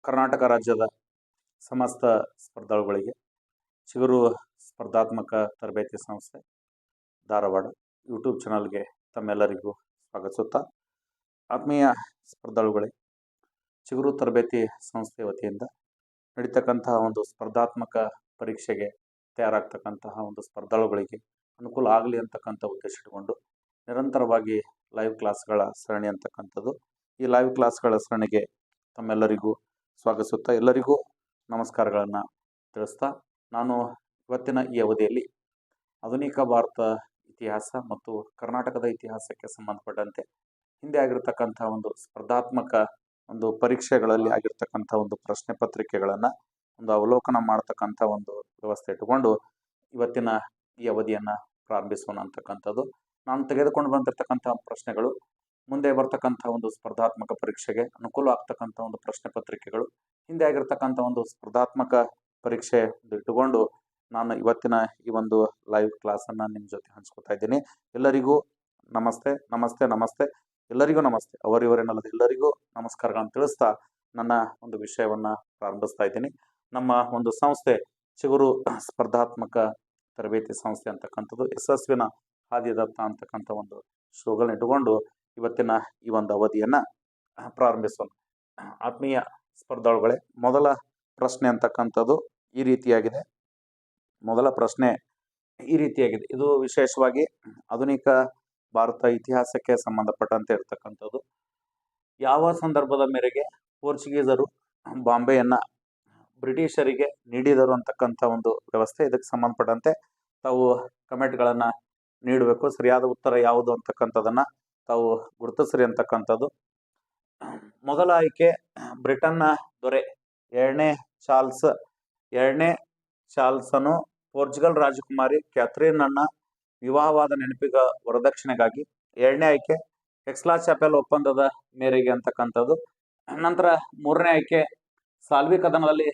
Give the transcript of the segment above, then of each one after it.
ಕರ್ನಾಟಕ ರಾಜ್ಯದ ಸಮಸ್ತ ಸ್ಪರ್ಧಾಳುಗಳಿಗೆ ಚಿಗುರು ಸ್ಪರ್ಧಾತ್ಮಕ ತರಬೇತಿ ಸಂಸ್ಥೆ ಧಾರವಾಡ ಯೂಟ್ಯೂಬ್ ಚಾನಲ್ಗೆ ತಮ್ಮೆಲ್ಲರಿಗೂ ಸ್ವಾಗತಿಸುತ್ತಾ, ಆತ್ಮೀಯ ಸ್ಪರ್ಧಾಳುಗಳೇ, ಚಿಗುರು ತರಬೇತಿ ಸಂಸ್ಥೆ ವತಿಯಿಂದ ನಡೀತಕ್ಕಂತಹ ಒಂದು ಸ್ಪರ್ಧಾತ್ಮಕ ಪರೀಕ್ಷೆಗೆ ತಯಾರಾಗ್ತಕ್ಕಂತಹ ಒಂದು ಸ್ಪರ್ಧಾಳುಗಳಿಗೆ ಅನುಕೂಲ ಆಗಲಿ ಅಂತಕ್ಕಂಥ ಉದ್ದೇಶ ಇಟ್ಟುಕೊಂಡು ನಿರಂತರವಾಗಿ ಲೈವ್ ಕ್ಲಾಸ್ಗಳ ಸರಣಿ ಅಂತಕ್ಕಂಥದ್ದು. ಈ ಲೈವ್ ಕ್ಲಾಸ್ಗಳ ಸರಣಿಗೆ ತಮ್ಮೆಲ್ಲರಿಗೂ ಸ್ವಾಗತಿಸುತ್ತಾ ಎಲ್ಲರಿಗೂ ನಮಸ್ಕಾರಗಳನ್ನು ತಿಳಿಸ್ತಾ, ನಾನು ಇವತ್ತಿನ ಈ ಅವಧಿಯಲ್ಲಿ ಆಧುನಿಕ ಭಾರತ ಇತಿಹಾಸ ಮತ್ತು ಕರ್ನಾಟಕದ ಇತಿಹಾಸಕ್ಕೆ ಸಂಬಂಧಪಟ್ಟಂತೆ ಹಿಂದೆ ಆಗಿರ್ತಕ್ಕಂಥ ಒಂದು ಸ್ಪರ್ಧಾತ್ಮಕ ಒಂದು ಪರೀಕ್ಷೆಗಳಲ್ಲಿ ಆಗಿರ್ತಕ್ಕಂಥ ಒಂದು ಪ್ರಶ್ನೆ ಪತ್ರಿಕೆಗಳನ್ನು ಒಂದು ಅವಲೋಕನ ಮಾಡ್ತಕ್ಕಂಥ ಒಂದು ವ್ಯವಸ್ಥೆ ಇಟ್ಟುಕೊಂಡು ಇವತ್ತಿನ ಈ ಅವಧಿಯನ್ನು ಪ್ರಾರಂಭಿಸೋಣ ಅಂತಕ್ಕಂಥದ್ದು. ನಾನು ತೆಗೆದುಕೊಂಡು ಬಂದಿರತಕ್ಕಂಥ ಪ್ರಶ್ನೆಗಳು ಮುಂದೆ ಬರ್ತಕ್ಕಂಥ ಒಂದು ಸ್ಪರ್ಧಾತ್ಮಕ ಪರೀಕ್ಷೆಗೆ ಅನುಕೂಲ ಆಗ್ತಕ್ಕಂಥ ಒಂದು ಪ್ರಶ್ನೆ ಪತ್ರಿಕೆಗಳು, ಹಿಂದೆ ಆಗಿರ್ತಕ್ಕಂಥ ಒಂದು ಸ್ಪರ್ಧಾತ್ಮಕ ಪರೀಕ್ಷೆ ಇಟ್ಟುಕೊಂಡು ನಾನು ಇವತ್ತಿನ ಈ ಒಂದು ಲೈವ್ ಕ್ಲಾಸನ್ನು ನಿಮ್ಮ ಜೊತೆ ಹಂಚ್ಕೋತಾ ಇದ್ದೀನಿ. ಎಲ್ಲರಿಗೂ ನಮಸ್ತೆ ನಮಸ್ತೆ ನಮಸ್ತೆ, ಎಲ್ಲರಿಗೂ ನಮಸ್ತೆ, ಅವರಿವರೇನಲ್ಲದ ಎಲ್ಲರಿಗೂ ನಮಸ್ಕಾರಗಳನ್ನು ತಿಳಿಸ್ತಾ ನನ್ನ ಒಂದು ವಿಷಯವನ್ನು ಪ್ರಾರಂಭಿಸ್ತಾ ಇದ್ದೀನಿ. ನಮ್ಮ ಒಂದು ಸಂಸ್ಥೆ ಚಿಗುರು ಸ್ಪರ್ಧಾತ್ಮಕ ತರಬೇತಿ ಸಂಸ್ಥೆ ಅಂತಕ್ಕಂಥದ್ದು ಯಶಸ್ವಿನ ಹಾದಿದತ್ತ ಅಂತಕ್ಕಂಥ ಒಂದು ಶೋಗಳನ್ನ ಇಟ್ಟುಕೊಂಡು ಇವತ್ತಿನ ಈ ಒಂದು ಅವಧಿಯನ್ನು ಪ್ರಾರಂಭಿಸೋಣ. ಆತ್ಮೀಯ ಸ್ಪರ್ಧಾಳುಗಳೇ, ಮೊದಲ ಪ್ರಶ್ನೆ ಅಂತಕ್ಕಂಥದ್ದು ಈ ರೀತಿಯಾಗಿದೆ. ಮೊದಲ ಪ್ರಶ್ನೆ ಈ ರೀತಿಯಾಗಿದೆ. ಇದು ವಿಶೇಷವಾಗಿ ಆಧುನಿಕ ಭಾರತ ಇತಿಹಾಸಕ್ಕೆ ಸಂಬಂಧಪಟ್ಟಂತೆ ಇರತಕ್ಕಂಥದ್ದು. ಯಾವ ಸಂದರ್ಭದ ಮೇರೆಗೆ ಪೋರ್ಚುಗೀಸರು ಬಾಂಬೆಯನ್ನು ಬ್ರಿಟಿಷರಿಗೆ ನೀಡಿದರು ಅಂತಕ್ಕಂಥ ಒಂದು ವ್ಯವಸ್ಥೆ. ಇದಕ್ಕೆ ಸಂಬಂಧಪಟ್ಟಂತೆ ತಾವು ಕಮೆಂಟ್ಗಳನ್ನು ನೀಡಬೇಕು. ಸರಿಯಾದ ಉತ್ತರ ಯಾವುದು ಅಂತಕ್ಕಂಥದ್ದನ್ನು ತಾವು ಗುರುತಿಸ್ರಿ ಅಂತಕ್ಕಂಥದ್ದು. ಮೊದಲ ಆಯ್ಕೆ ಬ್ರಿಟನ್ನ ದೊರೆ ಎರಡನೇ ಚಾರ್ಲ್ಸನು ಪೋರ್ಚುಗಲ್ ರಾಜಕುಮಾರಿ ಕ್ಯಾಥರಿನ್ ವಿವಾಹವಾದ ನೆನಪಿಗ ವರದಕ್ಷಿಣೆಗಾಗಿ. ಎರಡನೇ ಆಯ್ಕೆ ಎಕ್ಸ್ಲಾ ಚಾಪೆಲ್ ಒಪ್ಪಂದದ ಮೇರೆಗೆ ಅಂತಕ್ಕಂಥದ್ದು. ನಂತರ ಮೂರನೇ ಆಯ್ಕೆ ಸಾಲ್ವಿ ಕದನದಲ್ಲಿ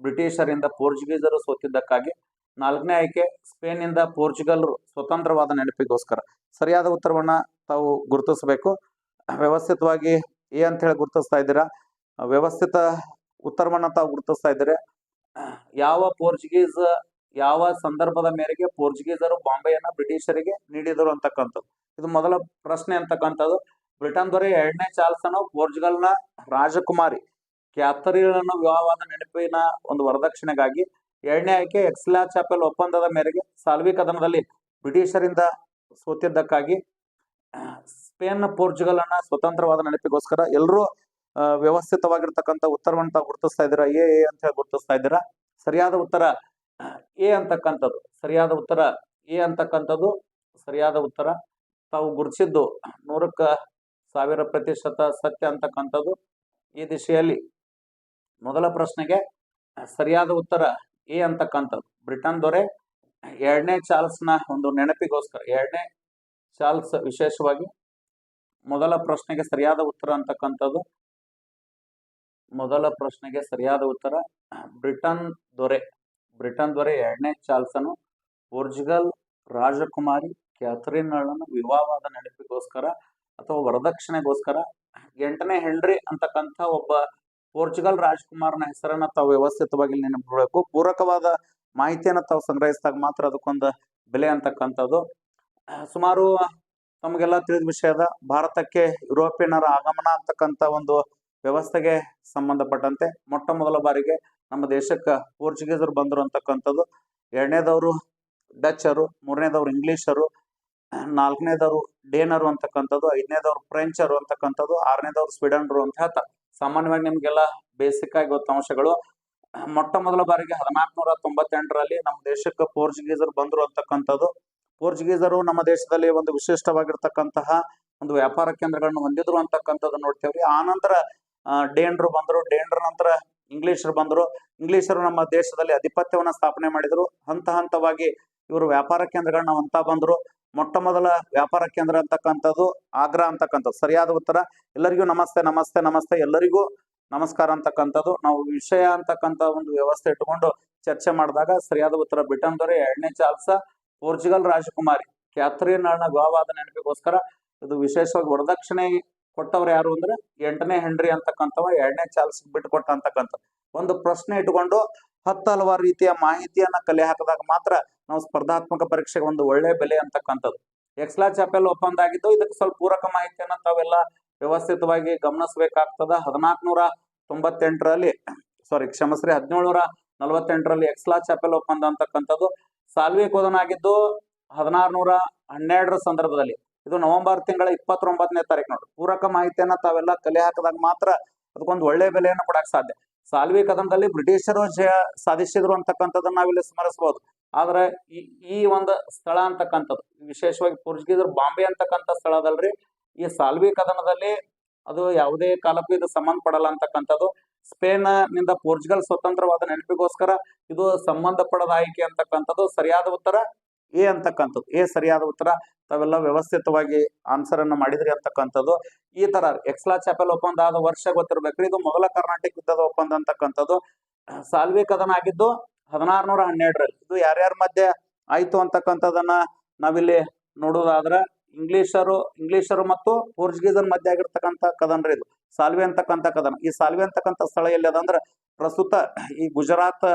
ಬ್ರಿಟಿಷರಿಂದ ಪೋರ್ಚುಗೀಸರು ಸೋತಿದ್ದಕ್ಕಾಗಿ. ನಾಲ್ಕನೇ ಆಯ್ಕೆ ಸ್ಪೇನ್ನಿಂದ ಪೋರ್ಚುಗಲ್ ಸ್ವತಂತ್ರವಾದ ನೆನಪಿಗೋಸ್ಕರ. ಸರಿಯಾದ ಉತ್ತರವನ್ನು ತಾವು ಗುರುತಿಸಬೇಕು. ವ್ಯವಸ್ಥಿತವಾಗಿ ಎ ಅಂತ ಹೇಳಿ ಗುರುತಿಸ್ತಾ ಇದ್ದೀರಾ. ವ್ಯವಸ್ಥಿತ ಉತ್ತರವನ್ನು ತಾವು ಗುರುತಿಸ್ತಾ ಇದ್ದೀರಿ. ಯಾವ ಸಂದರ್ಭದ ಮೇರೆಗೆ ಪೋರ್ಚುಗೀಸರು ಬಾಂಬೆಯನ್ನು ಬ್ರಿಟಿಷರಿಗೆ ನೀಡಿದರು ಅಂತಕ್ಕಂಥದ್ದು. ಇದು ಮೊದಲ ಪ್ರಶ್ನೆ ಅಂತಕ್ಕಂಥದ್ದು. ಬ್ರಿಟನ್ ದೊರೆ ಎರಡನೇ ಚಾರ್ಲ್ಸನು ಪೋರ್ಚುಗಲ್ನ ರಾಜಕುಮಾರಿ ಕ್ಯಾಥರಿನ್ ವಿವಾಹವಾದ ನೆನಪಿನ ಒಂದು ವರದಕ್ಷಿಣೆಗಾಗಿ. ಎರಡನೇ ಆಯ್ಕೆ ಎಕ್ಸ್ಲಾ ಚಾಪೆಲ್ ಒಪ್ಪಂದದ ಮೇರೆಗೆ ಸಾಲ್ವಿ ಕದನದಲ್ಲಿ ಬ್ರಿಟಿಷರಿಂದ ಸೋತಿದ್ದಕ್ಕಾಗಿ. ಸ್ಪೇನ್ ಪೋರ್ಚುಗಲ್ ಸ್ವತಂತ್ರವಾದ ನೆನಪಿಗೋಸ್ಕರ. ಎಲ್ಲರೂ ವ್ಯವಸ್ಥಿತವಾಗಿರ್ತಕ್ಕಂಥ ಉತ್ತರವನ್ನು ತಾವು ಗುರುತಿಸ್ತಾ ಇದ್ದೀರಾ. ಎ ಅಂತ ಹೇಳಿ ಗುರುತಿಸ್ತಾ ಇದ್ದೀರಾ. ಸರಿಯಾದ ಉತ್ತರ ಎ ಅಂತಕ್ಕಂಥದ್ದು. ಸರಿಯಾದ ಉತ್ತರ ಎ ಅಂತಕ್ಕಂಥದ್ದು ಸರಿಯಾದ ಉತ್ತರ. ತಾವು ಗುರುತಿಸಿದ್ದು 100% ಸತ್ಯ ಅಂತಕ್ಕಂಥದ್ದು. ಈ ದಿಶೆಯಲ್ಲಿ ಮೊದಲ ಪ್ರಶ್ನೆಗೆ ಸರಿಯಾದ ಉತ್ತರ ಎ ಅಂತಕ್ಕಂಥದ್ದು. ಬ್ರಿಟನ್ ದೊರೆ ಎರಡನೇ ಚಾರ್ಲ್ಸ್ನ ಒಂದು ನೆನಪಿಗೋಸ್ಕರ, ಎರಡನೇ ಚಾರ್ಲ್ಸ್ ವಿಶೇಷವಾಗಿ. ಮೊದಲ ಪ್ರಶ್ನೆಗೆ ಸರಿಯಾದ ಉತ್ತರ ಅಂತಕ್ಕಂಥದ್ದು, ಮೊದಲ ಪ್ರಶ್ನೆಗೆ ಸರಿಯಾದ ಉತ್ತರ ಬ್ರಿಟನ್ ದೊರೆ ಎರಡನೇ ಚಾರ್ಲ್ಸನು ಪೋರ್ಚುಗಲ್ ರಾಜಕುಮಾರಿ ಕ್ಯಾಥರಿನ್ ವಿವಾಹವಾದ ನೆನಪಿಗೋಸ್ಕರ ಅಥವಾ ವರದಕ್ಷಿಣೆಗೋಸ್ಕರ 8ನೇ ಹೆನ್ರಿ ಅಂತಕ್ಕಂಥ ಒಬ್ಬ ಪೋರ್ಚುಗಲ್ ರಾಜಕುಮಾರನ ಹೆಸರನ್ನ ತಾವು ವ್ಯವಸ್ಥಿತವಾಗಿ ನೆನಪಿಡಬೇಕು. ಪೂರಕವಾದ ಮಾಹಿತಿಯನ್ನು ತಾವು ಸಂಗ್ರಹಿಸಿದಾಗ ಮಾತ್ರ ಅದಕ್ಕೊಂದು ಬೆಲೆ ಅಂತಕ್ಕಂಥದ್ದು. ಸುಮಾರು ತಮಗೆಲ್ಲ ತಿಳಿದ ವಿಷಯದ ಭಾರತಕ್ಕೆ ಯುರೋಪಿಯನ್ನರ ಆಗಮನ ಅಂತಕ್ಕಂಥ ಒಂದು ವ್ಯವಸ್ಥೆಗೆ ಸಂಬಂಧಪಟ್ಟಂತೆ ಮೊಟ್ಟ ಮೊದಲ ಬಾರಿಗೆ ನಮ್ಮ ದೇಶಕ್ಕೆ ಪೋರ್ಚುಗೀಸರು ಬಂದರು ಅಂತಕ್ಕಂಥದ್ದು. ಎರಡನೇದವರು ಡಚ್ಚರು, ಮೂರನೇದವರು ಇಂಗ್ಲಿಷರು, ನಾಲ್ಕನೇದವರು ಡೇನರು ಅಂತಕ್ಕಂಥದ್ದು, ಐದನೇದವರು ಫ್ರೆಂಚರು ಅಂತಕ್ಕಂಥದ್ದು, ಆರನೇದವರು ಸ್ವೀಡನ್ರು ಅಂತ ಹೇಳ್ತಾರೆ. ಸಾಮಾನ್ಯವಾಗಿ ನಿಮಗೆಲ್ಲ ಬೇಸಿಕ್ ಆಗಿ ಗೊತ್ತ ಅಂಶಗಳು. ಮೊಟ್ಟ ಮೊದಲ ಬಾರಿಗೆ 1498ರಲ್ಲಿ ನಮ್ಮ ದೇಶಕ್ಕೆ ಪೋರ್ಚುಗೀಸರು ಬಂದರು ಅಂತಕ್ಕಂಥದ್ದು. ಪೋರ್ಚುಗೀಸರು ನಮ್ಮ ದೇಶದಲ್ಲಿ ಒಂದು ವಿಶಿಷ್ಟವಾಗಿರ್ತಕ್ಕಂತಹ ಒಂದು ವ್ಯಾಪಾರ ಕೇಂದ್ರಗಳನ್ನು ಹೊಂದಿದ್ರು ಅಂತಕ್ಕಂಥದ್ದು ನೋಡ್ತೇವ್ರಿ. ಆ ನಂತರ ಡೇನ್ರು ಬಂದರು. ಡೇನ್ರ ನಂತರ ಇಂಗ್ಲಿಷರು ಬಂದರು. ಇಂಗ್ಲಿಷರು ನಮ್ಮ ದೇಶದಲ್ಲಿ ಅಧಿಪತ್ಯವನ್ನು ಸ್ಥಾಪನೆ ಮಾಡಿದರು. ಹಂತ ಹಂತವಾಗಿ ಇವರು ವ್ಯಾಪಾರ ಕೇಂದ್ರಗಳನ್ನ ಹೊಂತಾ ಬಂದರು. ಮೊಟ್ಟ ಮೊದಲ ವ್ಯಾಪಾರ ಕೇಂದ್ರ ಅಂತಕ್ಕಂಥದ್ದು ಆಗ್ರಾ ಅಂತಕ್ಕಂಥದ್ದು. ಸರಿಯಾದ ಉತ್ತರ. ಎಲ್ಲರಿಗೂ ನಮಸ್ತೆ ನಮಸ್ತೆ ನಮಸ್ತೆ, ಎಲ್ಲರಿಗೂ ನಮಸ್ಕಾರ ಅಂತಕ್ಕಂಥದ್ದು. ನಾವು ವಿಷಯ ಅಂತಕ್ಕಂಥ ಒಂದು ವ್ಯವಸ್ಥೆ ಇಟ್ಟುಕೊಂಡು ಚರ್ಚೆ ಮಾಡಿದಾಗ ಸರಿಯಾದ ಉತ್ತರ ಬ್ರಿಟನ್ ದೊರೆ ಎರಡನೇ ಚಾರ್ಲ್ಸ್ ಪೋರ್ಚುಗಲ್ ರಾಜಕುಮಾರಿ ಕ್ಯಾಥರಿನ್ ವಿವಾಹವಾದ ನೆನಪಿಗೋಸ್ಕರ. ಇದು ವಿಶೇಷವಾಗಿ ವರದಕ್ಷಿಣೆ ಕೊಟ್ಟವ್ರು ಯಾರು ಅಂದ್ರೆ 8ನೇ ಹೆನ್ರಿ ಅಂತಕ್ಕಂಥವ 2ನೇ ಚಾರ್ಲ್ಸ್ ಬಿಟ್ಟುಕೊಟ್ಟ ಅಂತಕ್ಕಂಥ ಒಂದು ಪ್ರಶ್ನೆ ಇಟ್ಕೊಂಡು 10 ಹಲವಾರು ರೀತಿಯ ಮಾಹಿತಿಯನ್ನ ಕಲೆ ಹಾಕಿದಾಗ ಮಾತ್ರ ನಾವು ಸ್ಪರ್ಧಾತ್ಮಕ ಪರೀಕ್ಷೆಗೆ ಒಂದು ಒಳ್ಳೆ ಬೆಲೆ ಅಂತಕ್ಕಂಥದ್ದು. ಎಕ್ಸ್ಲಾ ಚಾಪೆಲ್ ಒಪ್ಪಂದ ಆಗಿದ್ದು ಇದಕ್ಕೆ ಸ್ವಲ್ಪ ಪೂರಕ ಮಾಹಿತಿಯನ್ನ ತಾವೆಲ್ಲ ವ್ಯವಸ್ಥಿತವಾಗಿ ಗಮನಿಸಬೇಕಾಗ್ತದ. 1498ರಲ್ಲಿ ಕ್ಷಮಸ್ರಿ 1748ರಲ್ಲಿ ಎಕ್ಸ್ಲಾ ಚಾಪೆಲ್ ಒಪ್ಪಂದ ಅಂತಕ್ಕಂಥದ್ದು. ಸಾಲ್ವೆ ಕೋದನ ಆಗಿದ್ದು 1612 ಸಂದರ್ಭದಲ್ಲಿ. ಇದು ನವೆಂಬರ್ ತಿಂಗಳ 29ನೇ ತಾರೀಕು ನೋಡಿ. ಪೂರಕ ಮಾಹಿತಿಯನ್ನ ತಾವೆಲ್ಲ ಕಲೆ ಹಾಕಿದಾಗ ಮಾತ್ರ ಅದಕ್ಕೊಂದು ಒಳ್ಳೆ ಬೆಲೆಯನ್ನು ಕೊಡಕ್ ಸಾಧ್ಯ. ಸಾಲ್ವೆ ಕದನದಲ್ಲಿ ಬ್ರಿಟಿಷರು ಜಯ ಸಾಧಿಸಿದ್ರು ಅಂತಕ್ಕಂಥದ್ದನ್ನ ನಾವಿಲ್ಲಿ ಸ್ಮರಿಸಬಹುದು. ಆದ್ರೆ ಈ ಒಂದು ಸ್ಥಳ ಅಂತಕ್ಕಂಥದ್ದು ವಿಶೇಷವಾಗಿ ಪೋರ್ಚುಗೀಸರು ಬಾಂಬೆ ಅಂತಕ್ಕಂಥ ಸ್ಥಳದಲ್ರಿ ಈ ಸಾಲ್ವೆ ಕದನದಲ್ಲಿ ಅದು ಯಾವುದೇ ಕಾಲಕ್ಕೂ ಇದು ಸಂಬಂಧ ಪಡಲ್ಲ ಅಂತಕ್ಕಂಥದ್ದು. ಸ್ಪೇನ್ ನಿಂದ ಪೋರ್ಚುಗಲ್ ಸ್ವತಂತ್ರವಾದ ನೆನಪಿಗೋಸ್ಕರ ಇದು ಸಂಬಂಧಪಡದ ಆಯ್ಕೆ ಅಂತಕ್ಕಂಥದ್ದು. ಸರಿಯಾದ ಉತ್ತರ ಎ ಅಂತಕ್ಕಂಥದ್ದು. ಎ ಸರಿಯಾದ ಉತ್ತರ. ತಾವೆಲ್ಲ ವ್ಯವಸ್ಥಿತವಾಗಿ ಆನ್ಸರ್ ಅನ್ನ ಮಾಡಿದ್ರಿ ಅಂತಕ್ಕಂಥದ್ದು. ಈ ತರ ಎಕ್ಸ್ಲಾ ಚಾಪೆಲ್ ಒಪ್ಪಂದ ಆದ ವರ್ಷ ಗೊತ್ತಿರ್ಬೇಕ್ರಿ. ಇದು ಮೊದಲ ಕರ್ನಾಟಕ ಯುದ್ಧದ ಒಪ್ಪಂದ ಅಂತಕ್ಕಂಥದ್ದು. ಸಾಲ್ವೆ ಕದನ ಆಗಿದ್ದು 1612ರಲ್ಲಿ. ಇದು ಯಾರ್ಯಾರ ಮಧ್ಯೆ ಆಯ್ತು ಅಂತಕ್ಕಂಥದನ್ನ ನಾವಿಲ್ಲಿ ನೋಡುವುದಾದ್ರೆ ಇಂಗ್ಲಿಷರು ಮತ್ತು ಪೋರ್ಚುಗೀಸರ ಮಧ್ಯೆ ಆಗಿರ್ತಕ್ಕಂಥ ಕದನ ಇದು ಸಾಲ್ವೆ ಅಂತಕ್ಕಂಥ ಕದನ. ಈ ಸಾಲ್ವೆ ಅಂತಕ್ಕಂಥ ಸ್ಥಳ ಎಲ್ಲಿ ಅದ ಅಂದ್ರೆ ಪ್ರಸ್ತುತ ಈ ಗುಜರಾತ್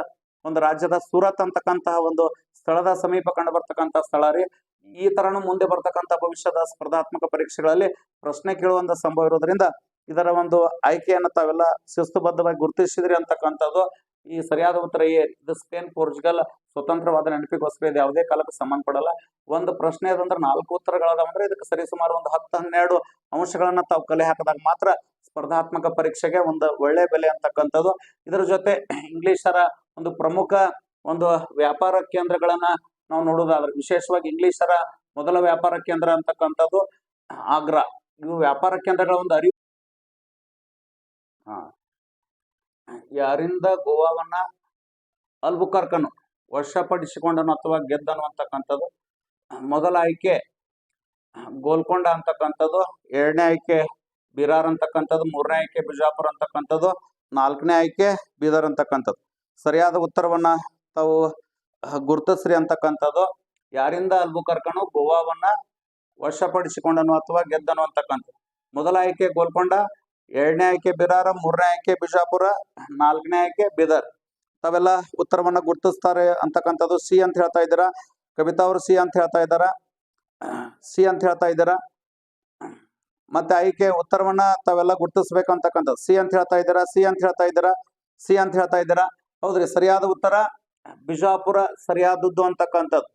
ಒಂದು ರಾಜ್ಯದ ಸೂರತ್ ಅಂತಕ್ಕಂತಹ ಒಂದು ಸ್ಥಳದ ಸಮೀಪ ಕಂಡು ಬರ್ತಕ್ಕಂಥ ಸ್ಥಳ ರೀ. ಈ ತರನು ಮುಂದೆ ಬರ್ತಕ್ಕಂಥ ಭವಿಷ್ಯದ ಸ್ಪರ್ಧಾತ್ಮಕ ಪರೀಕ್ಷೆಗಳಲ್ಲಿ ಪ್ರಶ್ನೆ ಕೇಳುವಂತ ಸಂಭವ ಇರೋದ್ರಿಂದ ಇದರ ಒಂದು ಆಯ್ಕೆಯನ್ನು ತಾವೆಲ್ಲ ಶಿಸ್ತುಬದ್ಧವಾಗಿ ಗುರುತಿಸಿದ್ರಿ ಅಂತಕ್ಕಂಥದ್ದು. ಈ ಸರಿಯಾದ ಉತ್ತರ ಇದು ಸ್ಪೇನ್ ಪೋರ್ಚುಗಲ್ ಸ್ವತಂತ್ರವಾದ ನೆನಪಿಗೋಸ್ಕರ ಇದು ಯಾವುದೇ ಕಾಲಕ್ಕೆ ಸಂಬಂಧಪಡಲ್ಲ. ಒಂದು ಪ್ರಶ್ನೆ ಅದಂದ್ರೆ 4 ಉತ್ತರಗಳಾದಂದ್ರೆ ಇದಕ್ಕೆ ಸರಿಸುಮಾರು ಒಂದು 10-12 ಅಂಶಗಳನ್ನ ತಾವು ಕಲೆ ಹಾಕಿದಾಗ ಮಾತ್ರ ಸ್ಪರ್ಧಾತ್ಮಕ ಪರೀಕ್ಷೆಗೆ ಒಂದು ಒಳ್ಳೆ ಬೆಲೆ ಅಂತಕ್ಕಂಥದ್ದು. ಇದರ ಜೊತೆ ಇಂಗ್ಲಿಷರ ಒಂದು ಪ್ರಮುಖ ಒಂದು ವ್ಯಾಪಾರ ಕೇಂದ್ರಗಳನ್ನ ನಾವು ನೋಡೋದಾದ್ರೆ ವಿಶೇಷವಾಗಿ ಇಂಗ್ಲಿಷರ ಮೊದಲ ವ್ಯಾಪಾರ ಕೇಂದ್ರ ಅಂತಕ್ಕಂಥದ್ದು ಆಗ್ರಾ. ಇವು ವ್ಯಾಪಾರ ಕೇಂದ್ರಗಳ ಒಂದು ಅರಿವು ಯಾರಿಂದ ಗೋವಾವನ್ನ ಅಲ್ಬುಕರ್ಕನು ವಶಪಡಿಸಿಕೊಂಡನು ಅಥವಾ ಗೆದ್ದನು ಅಂತಕ್ಕಂಥದ್ದು. ಮೊದಲ ಆಯ್ಕೆ ಗೋಲ್ಕೊಂಡ ಅಂತಕ್ಕಂಥದ್ದು, 2ನೇ ಆಯ್ಕೆ ಬಿರಾರ್ ಅಂತಕ್ಕಂಥದ್ದು, 3ನೇ ಆಯ್ಕೆ ಬಿಜಾಪುರ ಅಂತಕ್ಕಂಥದ್ದು, 4ನೇ ಆಯ್ಕೆ ಬೀದರ್ ಅಂತಕ್ಕಂಥದ್ದು. ಸರಿಯಾದ ಉತ್ತರವನ್ನ ತಾವು ಗುರುತಿಸ್ರಿ ಅಂತಕ್ಕಂಥದ್ದು. ಯಾರಿಂದ ಅಲ್ಬುಕರ್ಕನು ಗೋವಾವನ್ನ ವಶಪಡಿಸಿಕೊಂಡನು ಅಥವಾ ಗೆದ್ದನು ಅಂತಕ್ಕಂಥದ್ದು. ಮೊದಲ ಆಯ್ಕೆ ಗೋಲ್ಕೊಂಡ, 2ನೇ ಆಯ್ಕೆ ಬಿರಾರ, 3ನೇ ಆಯ್ಕೆ ಬಿಜಾಪುರ, 4ನೇ ಆಯ್ಕೆ ಬೀದರ್. ತಾವೆಲ್ಲ ಉತ್ತರವನ್ನ ಗುರುತಿಸ್ತಾರೆ ಅಂತಕ್ಕಂಥದ್ದು. ಸಿ ಅಂತ ಹೇಳ್ತಾ ಇದ್ದೀರಾ. ಕವಿತಾ ಅವರು ಸಿ ಅಂತ ಹೇಳ್ತಾ ಇದ್ದೀರಾ. ಮತ್ತೆ ಆಯ್ಕೆ ಉತ್ತರವನ್ನ ತಾವೆಲ್ಲ ಗುರುತಿಸ್ಬೇಕಂತಕ್ಕಂಥದ್ದು. ಸಿ ಅಂತ ಹೇಳ್ತಾ ಇದ್ದೀರಾ. ಹೌದ್ರಿ, ಸರಿಯಾದ ಉತ್ತರ ಬಿಜಾಪುರ ಸರಿಯಾದದ್ದು ಅಂತಕ್ಕಂಥದ್ದು.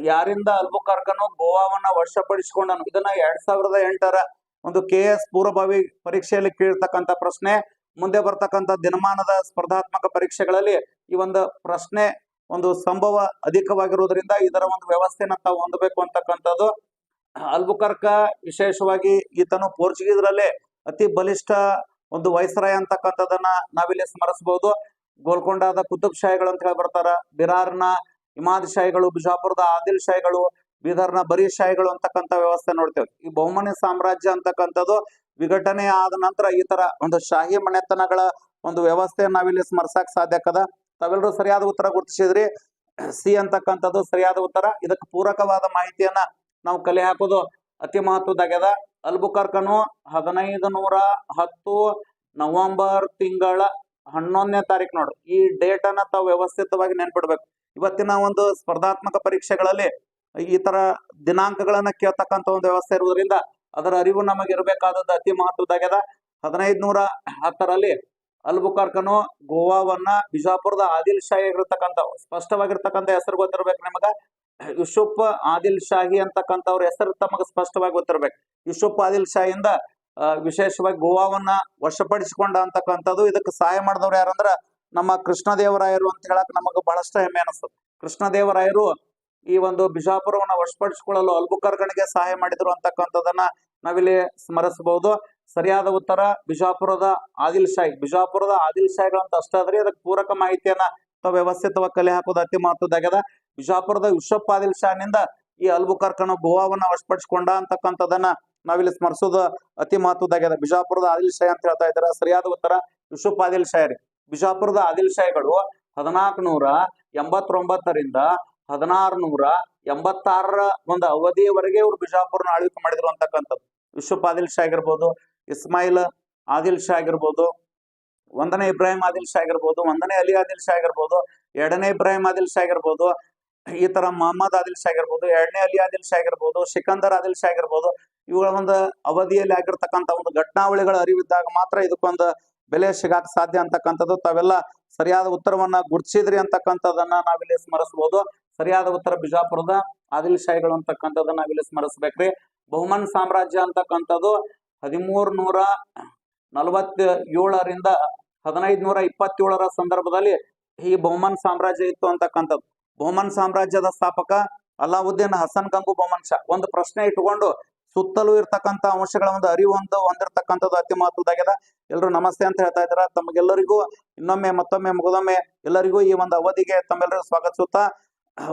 ಯಾರಿಂದ ಅಲ್ಬುಕರ್ಕನು ಗೋವಾವನ್ನ ವಶಪಡಿಸಿಕೊಂಡನು. ಇದನ್ನ 2008ರ ಒಂದು KS ಪೂರ್ವಭಾವಿ ಪರೀಕ್ಷೆಯಲ್ಲಿ ಕೇಳಿರ್ತಕ್ಕಂಥ ಪ್ರಶ್ನೆ. ಮುಂದೆ ಬರ್ತಕ್ಕಂಥ ದಿನಮಾನದ ಸ್ಪರ್ಧಾತ್ಮಕ ಪರೀಕ್ಷೆಗಳಲ್ಲಿ ಈ ಒಂದು ಪ್ರಶ್ನೆ ಒಂದು ಸಂಭವ ಅಧಿಕವಾಗಿರುವುದರಿಂದ ಇದರ ಒಂದು ವ್ಯವಸ್ಥೆನ ತಾವು ಹೊಂದಬೇಕು ಅಂತಕ್ಕಂಥದ್ದು. ಅಲ್ಬುಕರ್ಕ ವಿಶೇಷವಾಗಿ ಈತನು ಪೋರ್ಚುಗೀಸರಲ್ಲೇ ಅತಿ ಬಲಿಷ್ಠ ಒಂದು ವೈಸರಾಯ ಅಂತಕ್ಕಂಥದನ್ನ ನಾವಿಲ್ಲಿ ಸ್ಮರಿಸಬಹುದು. ಗೋಲ್ಕೊಂಡಾದ ಕುತುಬ್ ಶಾಹಿಗಳು ಅಂತ ಹೇಳಿ ಬರ್ತಾರ, ಬಿರಾರ್ನ ಇಮಾದ್ ಶಾಹಿಗಳು, ಬಿಜಾಪುರದ ಆದಿಲ್ ಶಾಹಿಗಳು, ಬೀದರ್ನ ಬರೀ ಶಾಹಿಗಳು ಅಂತಕ್ಕಂಥ ವ್ಯವಸ್ಥೆ ನೋಡ್ತೇವೆ. ಈ ಬಹುಮನಿ ಸಾಮ್ರಾಜ್ಯ ಅಂತಕ್ಕಂಥದ್ದು ವಿಘಟನೆ ಆದ ನಂತರ ಈ ತರ ಒಂದು ಶಾಹಿ ಮನೆತನಗಳ ಒಂದು ವ್ಯವಸ್ಥೆಯನ್ನು ನಾವಿಲ್ಲಿ ಸ್ಮರಿಸಕ್ ಸಾಧ್ಯ ಆಕದ. ತಾವೆಲ್ಲರೂ ಸರಿಯಾದ ಉತ್ತರ ಗುರುತಿಸಿದ್ರಿ. ಸಿ ಅಂತಕ್ಕಂಥದ್ದು ಸರಿಯಾದ ಉತ್ತರ. ಇದಕ್ಕೆ ಪೂರಕವಾದ ಮಾಹಿತಿಯನ್ನ ನಾವು ಕಲೆ ಹಾಕೋದು ಅತಿ ಮಹತ್ವದಾಗ್ಯದ. ಅಲ್ಬುಕರ್ಕನು 1510 ನವೆಂಬರ್ ತಿಂಗಳ 11ನೇ ತಾರೀಕು ನೋಡ್ರಿ. ಈ ಡೇಟ್ ಅನ್ನ ತಾವು ವ್ಯವಸ್ಥಿತವಾಗಿ ನೆನ್ಪಿಡ್ಬೇಕು. ಇವತ್ತಿನ ಒಂದು ಸ್ಪರ್ಧಾತ್ಮಕ ಪರೀಕ್ಷೆಗಳಲ್ಲಿ ಈ ತರ ದಿನಾಂಕಗಳನ್ನ ಕೇಳ್ತಕ್ಕಂಥ ಒಂದು ವ್ಯವಸ್ಥೆ ಇರುವುದರಿಂದ ಅದರ ಅರಿವು ನಮಗೆ ಇರಬೇಕಾದದ್ದು ಅತಿ ಮಹತ್ವದಾಗ್ಯದ. 1510ರಲ್ಲಿ ಅಲ್ಬುಕರ್ಕನು ಗೋವಾವನ್ನ ಬಿಜಾಪುರದ ಆದಿಲ್ ಶಾಹಿ ಆಗಿರ್ತಕ್ಕಂಥ ಸ್ಪಷ್ಟವಾಗಿರ್ತಕ್ಕಂಥ ಹೆಸರು ಗೊತ್ತಿರ್ಬೇಕು ನಿಮಗ. ಯೂಸುಫ್ ಆದಿಲ್ ಶಾಹಿ ಅಂತಕ್ಕಂಥವ್ರ ಹೆಸರು ತಮಗೆ ಸ್ಪಷ್ಟವಾಗಿ ಗೊತ್ತಿರ್ಬೇಕು. ಯೂಸುಫ್ ಆದಿಲ್ ಶಾಹಿಯಿಂದ ವಿಶೇಷವಾಗಿ ಗೋವಾವನ್ನ ವಶಪಡಿಸಿಕೊಂಡ ಅಂತಕ್ಕಂಥದ್ದು. ಇದಕ್ಕೆ ಸಹಾಯ ಮಾಡಿದವ್ರು ಯಾರಂದ್ರ ನಮ್ಮ ಕೃಷ್ಣದೇವರಾಯರು ಅಂತ ಹೇಳಕ್ ನಮಗ ಬಹಳಷ್ಟು ಹೆಮ್ಮೆ ಅನಿಸ್ತದೆ. ಕೃಷ್ಣದೇವರಾಯರು ಈ ಒಂದು ಬಿಜಾಪುರವನ್ನ ವಶಪಡಿಸಿಕೊಳ್ಳಲು ಅಲ್ಬುಕರ್ಕನಿಗೆ ಸಹಾಯ ಮಾಡಿದ್ರು ಅಂತಕ್ಕಂಥದನ್ನ ನಾವಿಲ್ಲಿ ಸ್ಮರಿಸಬಹುದು. ಸರಿಯಾದ ಉತ್ತರ ಬಿಜಾಪುರದ ಆದಿಲ್ ಶಾಹಿ. ಬಿಜಾಪುರದ ಆದಿಲ್ ಶಾಹಿಗಳು ಅಂತ ಅಷ್ಟಾದ್ರಿ. ಅದಕ್ಕೆ ಪೂರಕ ಮಾಹಿತಿಯನ್ನ ತಾವು ವ್ಯವಸ್ಥಿತವಾಗಿ ಕಲೆ ಹಾಕೋದು ಅತಿ ಮಹತ್ವದಾಗ್ಯದ. ಬಿಜಾಪುರದ ಯೂಸುಫ್ ಆದಿಲ್ ಶಾಹಿನಿಂದ ಈ ಅಲ್ಬುಕರ್ಕನು ಗೋವಾವನ್ನ ವಶಪಡಿಸಿಕೊಂಡ ಅಂತಕ್ಕಂಥದನ್ನ ನಾವಿಲ್ಲಿ ಸ್ಮರಿಸೋದು ಅತಿ ಮಹತ್ವದಾಗ್ಯದ. ಬಿಜಾಪುರದ ಆದಿಲ್ ಶಾಹಿ ಅಂತ ಹೇಳ್ತಾ ಇದ್ದಾರೆ. ಸರಿಯಾದ ಉತ್ತರ ಯೂಸುಫ್ ಆದಿಲ್ ಶಾಹಿ. ಬಿಜಾಪುರದ ಆದಿಲ್ ಶಾಹಿಗಳು 1489ರಿಂದ 1686 ಒಂದು ಅವಧಿಯವರೆಗೆ ಇವರು ಬಿಜಾಪುರನ ಆಳ್ವಿಕೆ ಮಾಡಿದ್ರು ಅಂತಕ್ಕಂಥದ್ದು. ಯೂಸುಫ್ ಆದಿಲ್ ಶಾಹಿ ಆಗಿರ್ಬೋದು, ಇಸ್ಮಾಯಿಲ್ ಆದಿಲ್ ಶಾ ಆಗಿರ್ಬೋದು, 1ನೇ ಇಬ್ರಾಹಿಂ ಆದಿಲ್ ಶಾ ಆಗಿರ್ಬೋದು, 1ನೇ ಅಲಿ ಆದಿಲ್ ಶಾ ಆಗಿರ್ಬೋದು, 2ನೇ ಇಬ್ರಾಹಿಂ ಆದಿಲ್ ಶಾ ಆಗಿರ್ಬೋದು, ಈ ತರ ಮೊಹಮ್ಮದ್ ಆದಿಲ್ ಶಾ ಆಗಿರ್ಬೋದು, 2ನೇ ಅಲಿ ಆದಿಲ್ ಶಾ ಆಗಿರ್ಬೋದು, ಸಿಕಂದರ್ ಆದಿಲ್ ಶಾ ಆಗಿರ್ಬೋದು, ಇವುಗಳ ಒಂದು ಅವಧಿಯಲ್ಲಿ ಆಗಿರ್ತಕ್ಕಂಥ ಒಂದು ಘಟನಾವಳಿಗಳ ಅರಿವಿದ್ದಾಗ ಮಾತ್ರ ಇದಕ್ಕೊಂದು ಬೆಲೆ ಸಿಗಾಕ ಸಾಧ್ಯ ಅಂತಕ್ಕಂಥದ್ದು. ತಾವೆಲ್ಲ ಸರಿಯಾದ ಉತ್ತರವನ್ನ ಗುರ್ತಿಸಿದ್ರಿ ಅಂತಕ್ಕಂಥದ್ದನ್ನ ನಾವಿಲ್ಲಿ ಸ್ಮರಿಸಬಹುದು. ಸರಿಯಾದ ಉತ್ತರ ಬಿಜಾಪುರದ ಆದಿಲ್ ಶಾಹಿಗಳು ಅಂತಕ್ಕಂಥದ್ದನ್ನ ನಾವಿಲ್ಲಿ ಸ್ಮರಿಸ್ಬೇಕ್ರಿ. ಬಹುಮನ್ ಸಾಮ್ರಾಜ್ಯ ಅಂತಕ್ಕಂಥದ್ದು 1347ರಿಂದ 1527ರ ಸಂದರ್ಭದಲ್ಲಿ ಈ ಬಹುಮನ್ ಸಾಮ್ರಾಜ್ಯ ಇತ್ತು ಅಂತಕ್ಕಂಥದ್ದು. ಬಹುಮನ್ ಸಾಮ್ರಾಜ್ಯದ ಸ್ಥಾಪಕ ಅಲಾವುದ್ದೀನ್ ಹಸನ್ ಗಂಗು ಬಹುಮನ್ ಶಾ. ಒಂದು ಪ್ರಶ್ನೆ ಇಟ್ಟುಕೊಂಡು ಸುತ್ತಲೂ ಇರ್ತಕ್ಕಂಥ ಅಂಶಗಳ ಒಂದು ಅರಿವು ಹೊಂದಿರತಕ್ಕಂಥದ್ದು ಅತಿ ಮಹತ್ವದಾಗಿದೆ. ಎಲ್ಲರೂ ನಮಸ್ತೆ ಅಂತ ಹೇಳ್ತಾ ಇದ್ದಾರೆ. ತಮಗೆಲ್ಲರಿಗೂ ಇನ್ನೊಮ್ಮೆ ಮತ್ತೊಮ್ಮೆ ಮುಗಿದೊಮ್ಮೆ ಎಲ್ಲರಿಗೂ ಈ ಒಂದು ಅವಧಿಗೆ ತಮ್ಮೆಲ್ಲರಿಗೂ ಸ್ವಾಗತಿಸುತ್ತಾ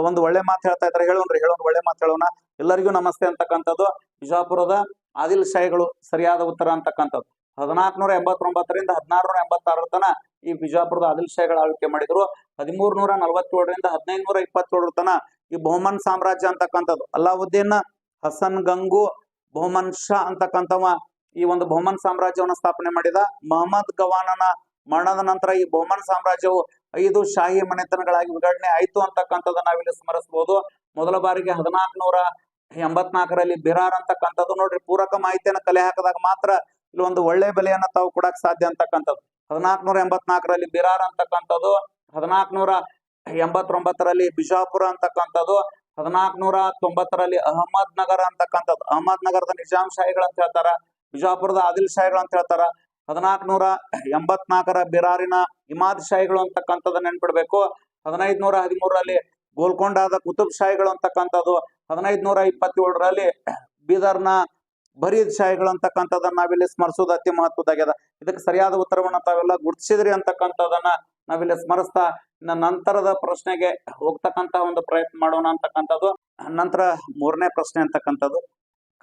ಒಂದು ಒಳ್ಳೆ ಮಾತು ಹೇಳ್ತಾ ಇದ್ದಾರೆ. ಹೇಳೋಣ ಒಳ್ಳೆ ಮಾತು ಹೇಳೋಣ. ಎಲ್ಲರಿಗೂ ನಮಸ್ತೆ ಅಂತಕ್ಕಂಥದ್ದು ಬಿಜಾಪುರದ ಆದಿಲ್ ಶಾಹಿಗಳು ಸರಿಯಾದ ಉತ್ತರ ಅಂತಕ್ಕಂಥದ್ದು. 1489ರಿಂದ 1686 ತನ ಈ ಬಿಜಾಪುರದ ಆದಿಲ್ ಶಾಹಿಗಳ ಆಳ್ವಿಕೆ ಮಾಡಿದ್ರು. 1347ರಿಂದ 1527 ತನ ಈ ಬಹುಮನ್ ಸಾಮ್ರಾಜ್ಯ ಅಂತಕ್ಕಂಥದ್ದು ಅಲಾವುದ್ದೀನ್ ಹಸನ್ ಗಂಗು ಬಹುಮನ್ ಶಾ ಅಂತಕ್ಕಂಥವ ಈ ಒಂದು ಬಹುಮನ್ ಸಾಮ್ರಾಜ್ಯವನ್ನು ಸ್ಥಾಪನೆ ಮಾಡಿದ. ಮಹಮ್ಮದ್ ಗವಾನನ ಮರಣದ ನಂತರ ಈ ಬಹುಮನ್ ಸಾಮ್ರಾಜ್ಯವು 5 ಶಾಹಿ ಮನೆತನಗಳಾಗಿ ವಿಂಗಡಣೆ ಆಯ್ತು ಅಂತಕ್ಕಂಥದ್ದನ್ನ ನಾವಿಲ್ಲಿ ಸ್ಮರಿಸಬಹುದು. ಮೊದಲ ಬಾರಿಗೆ 1484ರಲ್ಲಿ ಬಿರಾರ್ ಅಂತಕ್ಕಂಥದ್ದು. ನೋಡ್ರಿ, ಪೂರಕ ಮಾಹಿತಿಯನ್ನು ಕಲೆ ಹಾಕಿದಾಗ ಮಾತ್ರ ಇಲ್ಲಿ ಒಂದು ಒಳ್ಳೆ ಬೆಲೆಯನ್ನ ತಾವು ಕೊಡಕ್ ಸಾಧ್ಯ ಅಂತಕ್ಕಂಥದ್ದು. 1484ರಲ್ಲಿ ಬಿರಾರ್ ಅಂತಕ್ಕಂಥದ್ದು, 1489ರಲ್ಲಿ ಬಿಜಾಪುರ ಅಂತಕ್ಕಂಥದ್ದು, 1490ರಲ್ಲಿ ಅಹಮದ್ ನಗರ ಅಂತಕ್ಕಂಥದ್ದು. ಅಹಮದ್ ನಗರದ ನಿಜಾಮ್ ಶಾಹಿಗಳು ಅಂತ ಹೇಳ್ತಾರ, ಬಿಜಾಪುರದ ಆದಿಲ್ ಶಾಹಿಗಳು ಅಂತ ಹೇಳ್ತಾರ. 1484ರ ಬಿರಾರಿನ ಇಮಾದ್ ಶಾಹಿಗಳು ಅಂತಕ್ಕಂಥದ್ದು ನೆನ್ಪಿಡ್ಬೇಕು. 1513ರಲ್ಲಿ ಗೋಲ್ಕೊಂಡಾದ ಕುತುಬ್ ಶಾಹಿಗಳು ಅಂತಕ್ಕಂಥದ್ದು. 1527ರಲ್ಲಿ ಬೀದರ್ನ ಬರೀದ್ ಶಾಹಿಗಳು ಅಂತಕ್ಕಂಥದ್ದನ್ನ ನಾವಿಲ್ಲಿ ಸ್ಮರಿಸೋದು ಅತಿ ಮಹತ್ವದಾಗ್ಯದ. ಇದಕ್ಕೆ ಸರಿಯಾದ ಉತ್ತರವನ್ನ ತಾವೆಲ್ಲ ಗುರುತಿಸಿದ್ರಿ ಅಂತಕ್ಕಂಥದ್ದನ್ನ ನಾವಿಲ್ಲಿ ಸ್ಮರಿಸ್ತಾ ನಂತರದ ಪ್ರಶ್ನೆಗೆ ಹೋಗ್ತಕ್ಕಂತ ಒಂದು ಪ್ರಯತ್ನ ಮಾಡೋಣ ಅಂತಕ್ಕಂಥದ್ದು. ನಂತರ 3ನೇ ಪ್ರಶ್ನೆ ಅಂತಕ್ಕಂಥದ್ದು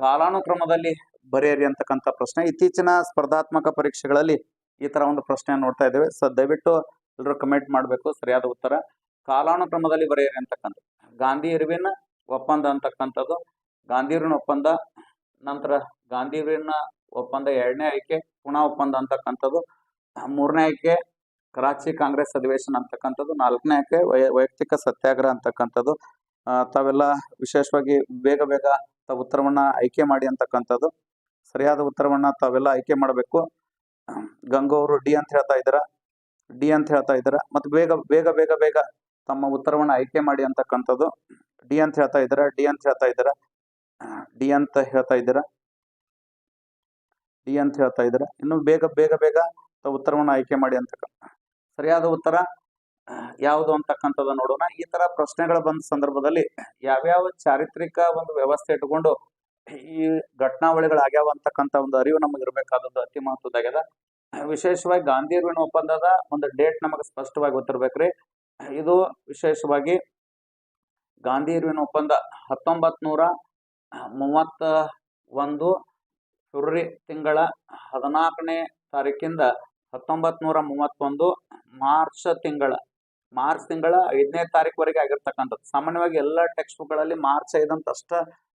ಕಾಲಾನುಕ್ರಮದಲ್ಲಿ ಬರೆಯಿರಿ ಅಂತಕ್ಕಂಥ ಪ್ರಶ್ನೆ. ಇತ್ತೀಚಿನ ಸ್ಪರ್ಧಾತ್ಮಕ ಪರೀಕ್ಷೆಗಳಲ್ಲಿ ಈ ತರ ಒಂದು ಪ್ರಶ್ನೆಯನ್ನು ನೋಡ್ತಾ ಇದ್ದೇವೆ. ದಯವಿಟ್ಟು ಎಲ್ಲರೂ ಕಮೆಂಟ್ ಮಾಡಬೇಕು ಸರಿಯಾದ ಉತ್ತರ. ಕಾಲಾನುಕ್ರಮದಲ್ಲಿ ಬರೆಯಿರಿ ಅಂತಕ್ಕಂಥ ಗಾಂಧಿ ಇರ್ವಿನ್ ಒಪ್ಪಂದ ಅಂತಕ್ಕಂಥದ್ದು, ಗಾಂಧಿ ಇರ್ವಿನ್ ಒಪ್ಪಂದ, ನಂತರ ಗಾಂಧಿ ಇರ್ವಿನ್ ಒಪ್ಪಂದ 2ನೇ ಆಯ್ಕೆ ಪುನಾ ಒಪ್ಪಂದ ಅಂತಕ್ಕಂಥದ್ದು, 3ನೇ ಆಯ್ಕೆ ಕರಾಚಿ ಕಾಂಗ್ರೆಸ್ ಅಧಿವೇಶನ ಅಂತಕ್ಕಂಥದ್ದು, 4ನೇ ಆಯ್ಕೆ ವೈಯಕ್ತಿಕ ಸತ್ಯಾಗ್ರಹ ಅಂತಕ್ಕಂಥದ್ದು. ತಾವೆಲ್ಲ ವಿಶೇಷವಾಗಿ ಬೇಗ ತಾವು ಉತ್ತರವನ್ನ ಆಯ್ಕೆ ಮಾಡಿ ಅಂತಕ್ಕಂಥದ್ದು. ಸರಿಯಾದ ಉತ್ತರವನ್ನ ತಾವೆಲ್ಲ ಆಯ್ಕೆ ಮಾಡಬೇಕು. ಗಂಗು ಅವರು ಡಿ ಅಂತ ಹೇಳ್ತಾ ಇದ್ದಾರ, ಮತ್ತೆ ಬೇಗ ತಮ್ಮ ಉತ್ತರವನ್ನ ಆಯ್ಕೆ ಮಾಡಿ ಅಂತಕ್ಕಂಥದ್ದು. ಡಿ ಅಂತ ಹೇಳ್ತಾ ಇದ್ದೀರಾ. ಇನ್ನು ಬೇಗ ತಾವು ಉತ್ತರವನ್ನ ಆಯ್ಕೆ ಮಾಡಿ ಅಂತಕ್ಕಂಥ ಸರಿಯಾದ ಉತ್ತರ ಯಾವುದು ಅಂತಕ್ಕಂಥದ್ದು ನೋಡೋಣ. ಈ ತರ ಪ್ರಶ್ನೆಗಳು ಬಂದ ಸಂದರ್ಭದಲ್ಲಿ ಯಾವ್ಯಾವ ಚಾರಿತ್ರಿಕ ಒಂದು ವ್ಯವಸ್ಥೆ ಇಟ್ಕೊಂಡು ಈ ಘಟನಾವಳಿಗಳಾಗ್ಯಾವ ಅಂತಕ್ಕಂಥ ಒಂದು ಅರಿವು ನಮಗೆ ಇರಬೇಕಾದದ್ದು ಅತಿ ಮಹತ್ವದಾಗ್ಯದ. ವಿಶೇಷವಾಗಿ ಗಾಂಧಿ ಇರ್ವಿನ್ ಒಪ್ಪಂದದ ಒಂದು ಡೇಟ್ ನಮಗೆ ಸ್ಪಷ್ಟವಾಗಿ ಗೊತ್ತಿರ್ಬೇಕ್ರಿ. ಇದು ವಿಶೇಷವಾಗಿ ಗಾಂಧಿ ಇರ್ವಿನ್ ಒಪ್ಪಂದ 1931 ಫೆಬ್ರವರಿ ತಿಂಗಳ 14ನೇ ತಾರೀಕಿಂದ 1931 ಮಾರ್ಚ್ ತಿಂಗಳ 5ನೇ ತಾರೀಕುವರೆಗೆ ಆಗಿರ್ತಕ್ಕಂಥದ್ದು. ಸಾಮಾನ್ಯವಾಗಿ ಎಲ್ಲ ಟೆಕ್ಸ್ಟ್ ಬುಕ್ಗಳಲ್ಲಿ ಮಾರ್ಚ್ 5 ಅಂತ ಅಷ್ಟ